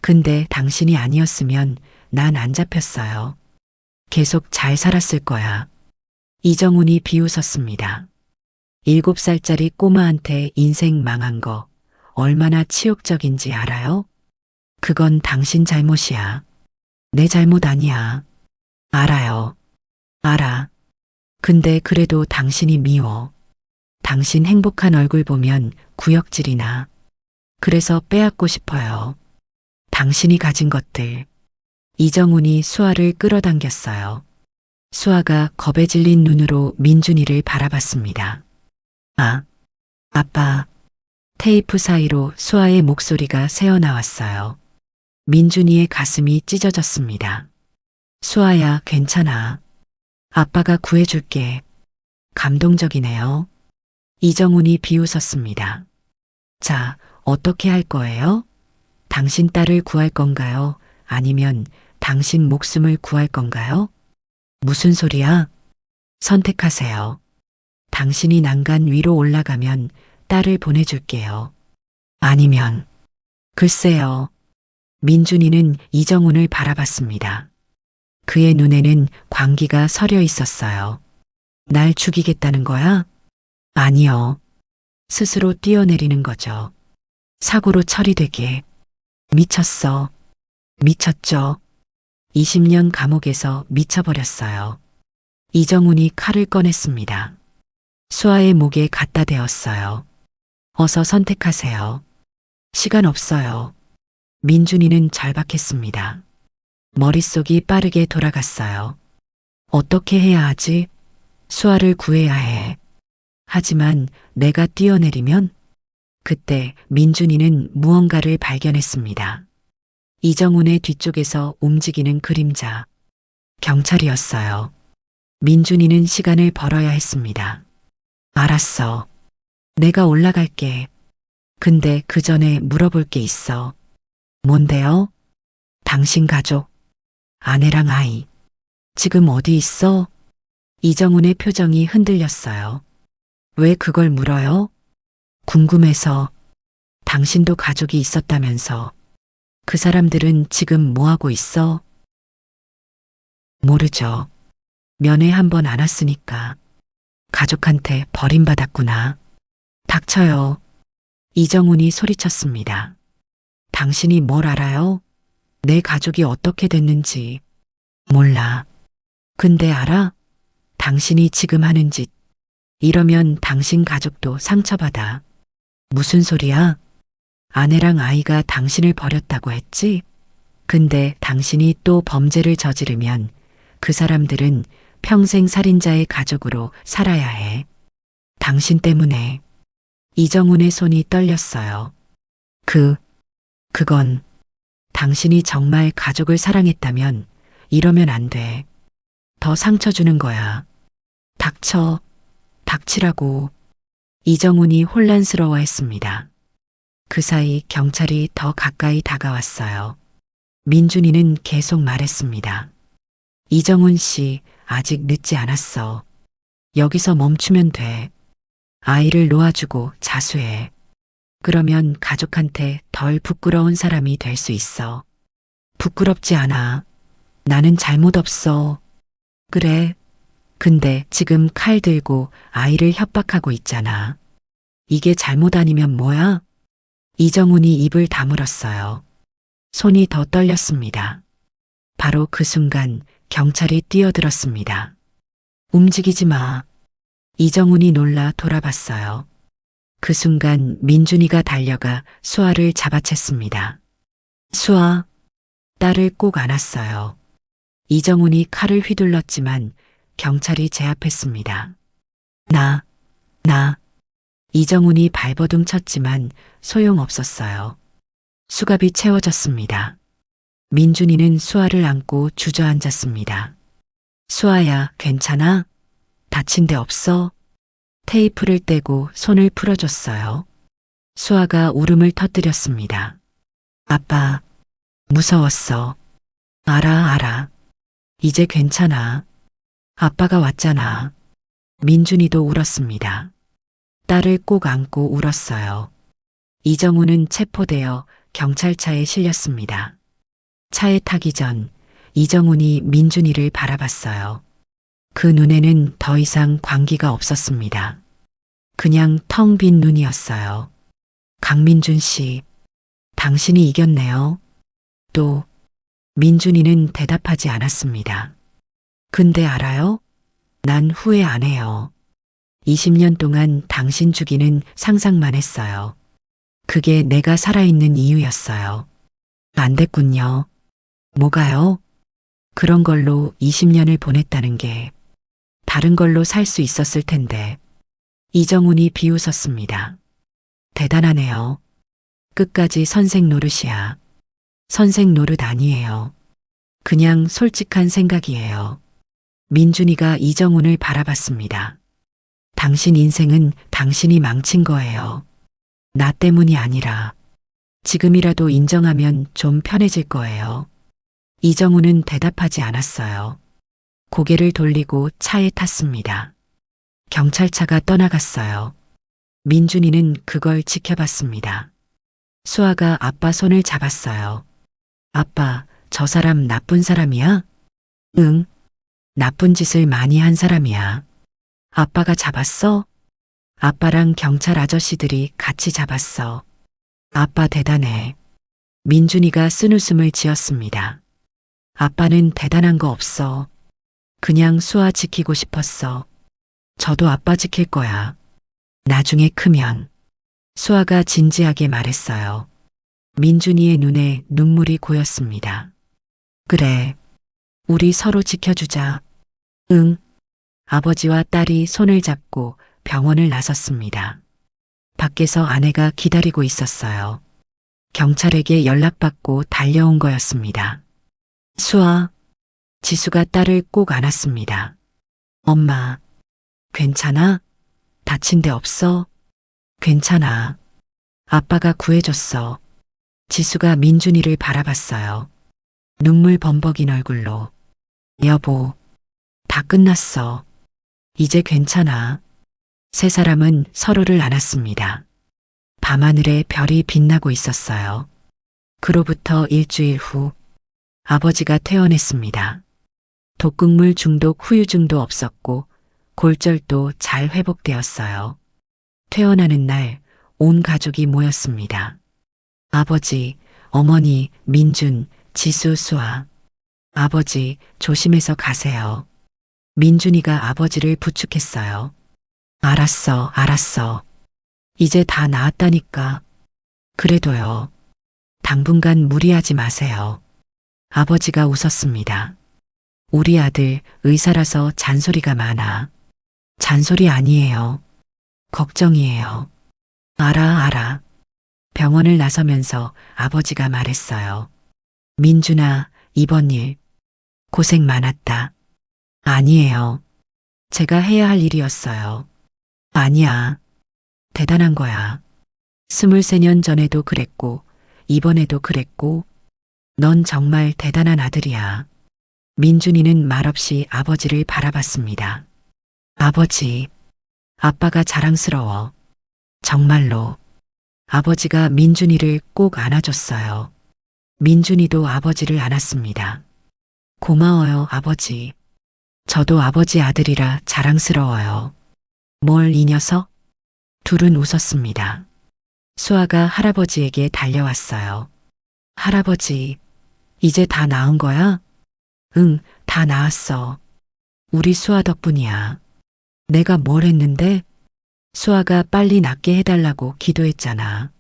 근데 당신이 아니었으면 난 안 잡혔어요. 계속 잘 살았을 거야. 이정훈이 비웃었습니다. 7살짜리 꼬마한테 인생 망한 거 얼마나 치욕적인지 알아요? 그건 당신 잘못이야. 내 잘못 아니야. 알아요. 알아. 근데 그래도 당신이 미워. 당신 행복한 얼굴 보면 구역질이 나. 그래서 빼앗고 싶어요. 당신이 가진 것들. 이정훈이 수아를 끌어당겼어요. 수아가 겁에 질린 눈으로 민준이를 바라봤습니다. 아, 아빠. 테이프 사이로 수아의 목소리가 새어나왔어요. 민준이의 가슴이 찢어졌습니다. 수아야, 괜찮아. 아빠가 구해줄게. 감동적이네요. 이정훈이 비웃었습니다. 자, 어떻게 할 거예요? 당신 딸을 구할 건가요? 아니면 당신 목숨을 구할 건가요? 무슨 소리야? 선택하세요. 당신이 난간 위로 올라가면 딸을 보내줄게요. 아니면, 글쎄요. 민준이는 이정훈을 바라봤습니다. 그의 눈에는 광기가 서려 있었어요. 날 죽이겠다는 거야? 아니요. 스스로 뛰어내리는 거죠. 사고로 처리되게. 미쳤어. 미쳤죠. 20년 감옥에서 미쳐버렸어요. 이정훈이 칼을 꺼냈습니다. 수아의 목에 갖다 대었어요. 어서 선택하세요. 시간 없어요. 민준이는 절박했습니다. 머릿속이 빠르게 돌아갔어요. 어떻게 해야 하지? 수아를 구해야 해. 하지만 내가 뛰어내리면? 그때 민준이는 무언가를 발견했습니다. 이정훈의 뒤쪽에서 움직이는 그림자. 경찰이었어요. 민준이는 시간을 벌어야 했습니다. 알았어. 내가 올라갈게. 근데 그 전에 물어볼 게 있어. 뭔데요? 당신 가족, 아내랑 아이. 지금 어디 있어? 이정훈의 표정이 흔들렸어요. 왜 그걸 물어요? 궁금해서. 당신도 가족이 있었다면서. 그 사람들은 지금 뭐 하고 있어? 모르죠. 면회 한 번 안 왔으니까. 가족한테 버림받았구나. 닥쳐요. 이정훈이 소리쳤습니다. 당신이 뭘 알아요? 내 가족이 어떻게 됐는지. 몰라. 근데 알아? 당신이 지금 하는 짓. 이러면 당신 가족도 상처받아. 무슨 소리야? 아내랑 아이가 당신을 버렸다고 했지? 근데 당신이 또 범죄를 저지르면 그 사람들은 평생 살인자의 가족으로 살아야 해. 당신 때문에. 이정훈의 손이 떨렸어요. 그건 당신이 정말 가족을 사랑했다면 이러면 안 돼. 더 상처 주는 거야. 닥쳐. 닥치라고. 이정훈이 혼란스러워했습니다. 그 사이 경찰이 더 가까이 다가왔어요. 민준이는 계속 말했습니다. 이정훈 씨, 아직 늦지 않았어. 여기서 멈추면 돼. 아이를 놓아주고 자수해. 그러면 가족한테 덜 부끄러운 사람이 될 수 있어. 부끄럽지 않아. 나는 잘못 없어. 그래. 근데 지금 칼 들고 아이를 협박하고 있잖아. 이게 잘못 아니면 뭐야? 이정훈이 입을 다물었어요. 손이 더 떨렸습니다. 바로 그 순간 경찰이 뛰어들었습니다. 움직이지 마. 이정훈이 놀라 돌아봤어요. 그 순간 민준이가 달려가 수아를 잡아챘습니다. 수아, 딸을 꼭 안았어요. 이정훈이 칼을 휘둘렀지만 경찰이 제압했습니다. 나. 이정훈이 발버둥 쳤지만 소용없었어요. 수갑이 채워졌습니다. 민준이는 수아를 안고 주저앉았습니다. 수아야, 괜찮아? 다친 데 없어? 테이프를 떼고 손을 풀어줬어요. 수아가 울음을 터뜨렸습니다. 아빠, 무서웠어. 알아. 이제 괜찮아. 아빠가 왔잖아. 민준이도 울었습니다. 딸을 꼭 안고 울었어요. 이정훈은 체포되어 경찰차에 실렸습니다. 차에 타기 전 이정훈이 민준이를 바라봤어요. 그 눈에는 더 이상 광기가 없었습니다. 그냥 텅 빈 눈이었어요. 강민준 씨, 당신이 이겼네요. 또 민준이는 대답하지 않았습니다. 근데 알아요? 난 후회 안 해요. 20년 동안 당신 죽이는 상상만 했어요. 그게 내가 살아있는 이유였어요. 안 됐군요. 뭐가요? 그런 걸로 20년을 보냈다는 게 다른 걸로 살 수 있었을 텐데. 이정훈이 비웃었습니다. 대단하네요. 끝까지 선생 노릇이야. 선생 노릇 아니에요. 그냥 솔직한 생각이에요. 민준이가 이정훈을 바라봤습니다. 당신 인생은 당신이 망친 거예요. 나 때문이 아니라 지금이라도 인정하면 좀 편해질 거예요. 이정우는 대답하지 않았어요. 고개를 돌리고 차에 탔습니다. 경찰차가 떠나갔어요. 민준이는 그걸 지켜봤습니다. 수아가 아빠 손을 잡았어요. 아빠, 저 사람 나쁜 사람이야? 응, 나쁜 짓을 많이 한 사람이야. 아빠가 잡았어? 아빠랑 경찰 아저씨들이 같이 잡았어. 아빠 대단해. 민준이가 쓴웃음을 지었습니다. 아빠는 대단한 거 없어. 그냥 수아 지키고 싶었어. 저도 아빠 지킬 거야. 나중에 크면. 수아가 진지하게 말했어요. 민준이의 눈에 눈물이 고였습니다. 그래. 우리 서로 지켜주자. 응. 아버지와 딸이 손을 잡고 병원을 나섰습니다. 밖에서 아내가 기다리고 있었어요. 경찰에게 연락받고 달려온 거였습니다. 수아, 지수가 딸을 꼭 안았습니다. 엄마, 괜찮아? 다친 데 없어? 괜찮아. 아빠가 구해줬어. 지수가 민준이를 바라봤어요. 눈물 범벅인 얼굴로. 여보, 다 끝났어. 이제 괜찮아. 세 사람은 서로를 안았습니다. 밤하늘에 별이 빛나고 있었어요. 그로부터 일주일 후 아버지가 퇴원했습니다. 독극물 중독 후유증도 없었고 골절도 잘 회복되었어요. 퇴원하는 날 온 가족이 모였습니다. 아버지, 어머니, 민준, 지수, 수아. 아버지, 조심해서 가세요. 민준이가 아버지를 부축했어요. 알았어, 알았어. 이제 다 나았다니까. 그래도요. 당분간 무리하지 마세요. 아버지가 웃었습니다. 우리 아들 의사라서 잔소리가 많아. 잔소리 아니에요. 걱정이에요. 알아. 병원을 나서면서 아버지가 말했어요. 민준아, 이번 일 고생 많았다. 아니에요. 제가 해야 할 일이었어요. 아니야. 대단한 거야. 23년 전에도 그랬고, 이번에도 그랬고, 넌 정말 대단한 아들이야. 민준이는 말없이 아버지를 바라봤습니다. 아버지, 아빠가 자랑스러워. 정말로. 아버지가 민준이를 꼭 안아줬어요. 민준이도 아버지를 안았습니다. 고마워요, 아버지. 저도 아버지 아들이라 자랑스러워요. 뭘 이 녀석? 둘은 웃었습니다. 수아가 할아버지에게 달려왔어요. 할아버지, 이제 다 나은 거야? 응, 다 나았어. 우리 수아 덕분이야. 내가 뭘 했는데? 수아가 빨리 낫게 해달라고 기도했잖아.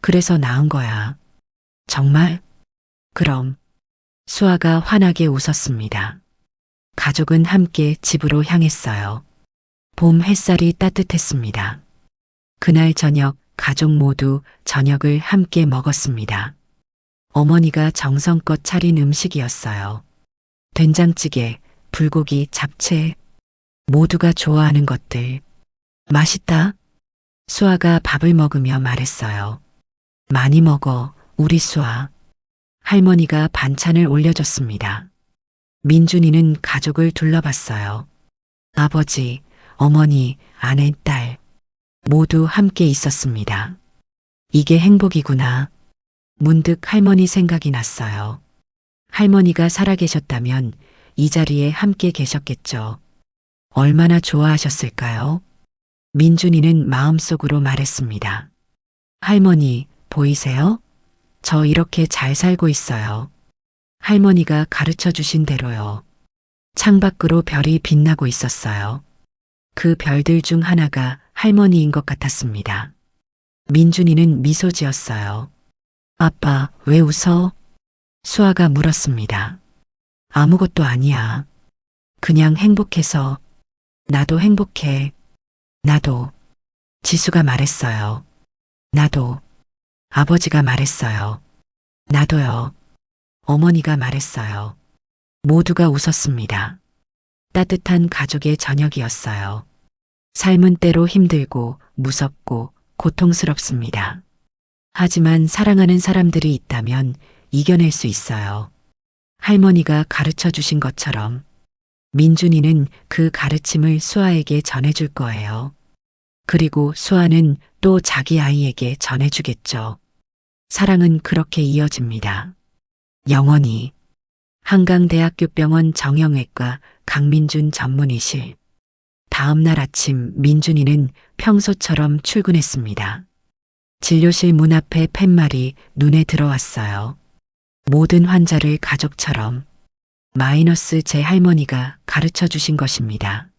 그래서 나은 거야. 정말? 그럼. 수아가 환하게 웃었습니다. 가족은 함께 집으로 향했어요. 봄 햇살이 따뜻했습니다. 그날 저녁 가족 모두 저녁을 함께 먹었습니다. 어머니가 정성껏 차린 음식이었어요. 된장찌개, 불고기, 잡채, 모두가 좋아하는 것들. 맛있다. 수아가 밥을 먹으며 말했어요. 많이 먹어, 우리 수아. 할머니가 반찬을 올려줬습니다. 민준이는 가족을 둘러봤어요. 아버지, 어머니, 아내, 딸. 모두 함께 있었습니다. 이게 행복이구나. 문득 할머니 생각이 났어요. 할머니가 살아계셨다면 이 자리에 함께 계셨겠죠. 얼마나 좋아하셨을까요? 민준이는 마음속으로 말했습니다. 할머니, 보이세요? 저 이렇게 잘 살고 있어요. 할머니가 가르쳐 주신 대로요. 창밖으로 별이 빛나고 있었어요. 그 별들 중 하나가 할머니인 것 같았습니다. 민준이는 미소 지었어요. 아빠, 왜 웃어? 수아가 물었습니다. 아무것도 아니야. 그냥 행복해서. 나도 행복해. 나도. 지수가 말했어요. 나도. 아버지가 말했어요. 나도요. 어머니가 말했어요. 모두가 웃었습니다. 따뜻한 가족의 저녁이었어요. 삶은 때로 힘들고 무섭고 고통스럽습니다. 하지만 사랑하는 사람들이 있다면 이겨낼 수 있어요. 할머니가 가르쳐 주신 것처럼 민준이는 그 가르침을 수아에게 전해줄 거예요. 그리고 수아는 또 자기 아이에게 전해주겠죠. 사랑은 그렇게 이어집니다. 영원히. 한강대학교병원 정형외과 강민준 전문의실. 다음 날 아침 민준이는 평소처럼 출근했습니다. 진료실 문 앞에 팻말이 눈에 들어왔어요. 모든 환자를 가족처럼 마이너스 제 할머니가 가르쳐 주신 것입니다.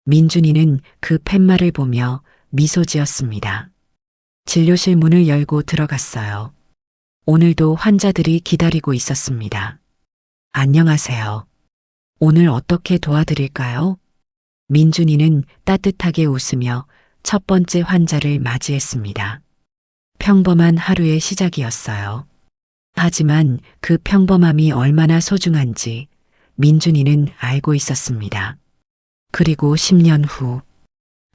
민준이는 그 팻말을 보며 미소 지었습니다. 진료실 문을 열고 들어갔어요. 오늘도 환자들이 기다리고 있었습니다. 안녕하세요. 오늘 어떻게 도와드릴까요? 민준이는 따뜻하게 웃으며 첫 번째 환자를 맞이했습니다. 평범한 하루의 시작이었어요. 하지만 그 평범함이 얼마나 소중한지 민준이는 알고 있었습니다. 그리고 10년 후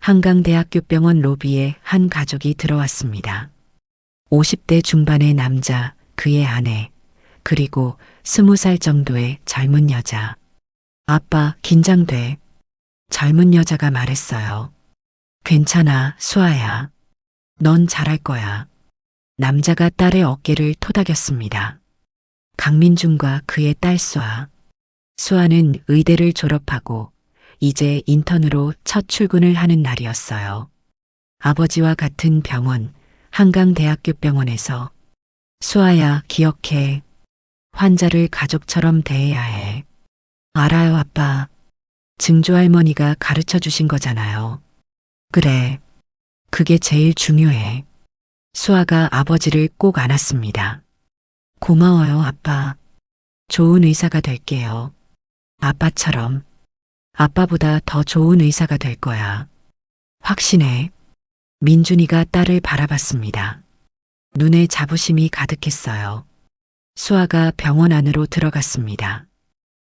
한강대학교병원 로비에 한 가족이 들어왔습니다. 50대 중반의 남자, 그의 아내, 그리고 20살 정도의 젊은 여자. 아빠, 긴장돼. 젊은 여자가 말했어요. 괜찮아, 수아야. 넌 잘할 거야. 남자가 딸의 어깨를 토닥였습니다. 강민준과 그의 딸 수아. 수아는 의대를 졸업하고 이제 인턴으로 첫 출근을 하는 날이었어요. 아버지와 같은 병원, 한강대학교병원에서. 수아야, 기억해. 환자를 가족처럼 대해야 해. 알아요, 아빠. 증조할머니가 가르쳐 주신 거잖아요. 그래. 그게 제일 중요해. 수아가 아버지를 꼭 안았습니다. 고마워요, 아빠. 좋은 의사가 될게요. 아빠처럼. 아빠보다 더 좋은 의사가 될 거야. 확신해. 민준이가 딸을 바라봤습니다. 눈에 자부심이 가득했어요. 수아가 병원 안으로 들어갔습니다.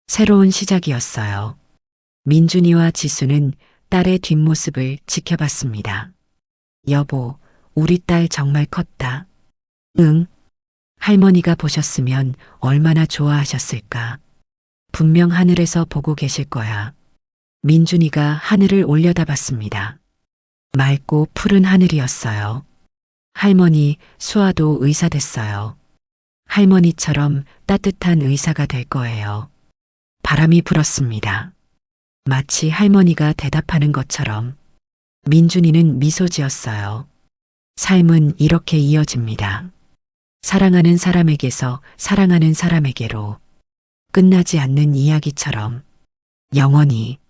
새로운 시작이었어요. 민준이와 지수는 딸의 뒷모습을 지켜봤습니다. 여보, 우리 딸 정말 컸다. 응. 할머니가 보셨으면 얼마나 좋아하셨을까. 분명 하늘에서 보고 계실 거야. 민준이가 하늘을 올려다봤습니다. 맑고 푸른 하늘이었어요. 할머니, 수아도 의사 됐어요. 할머니처럼 따뜻한 의사가 될 거예요. 바람이 불었습니다. 마치 할머니가 대답하는 것처럼. 민준이는 미소 지었어요. 삶은 이렇게 이어집니다. 사랑하는 사람에게서 사랑하는 사람에게로. 끝나지 않는 이야기처럼. 영원히.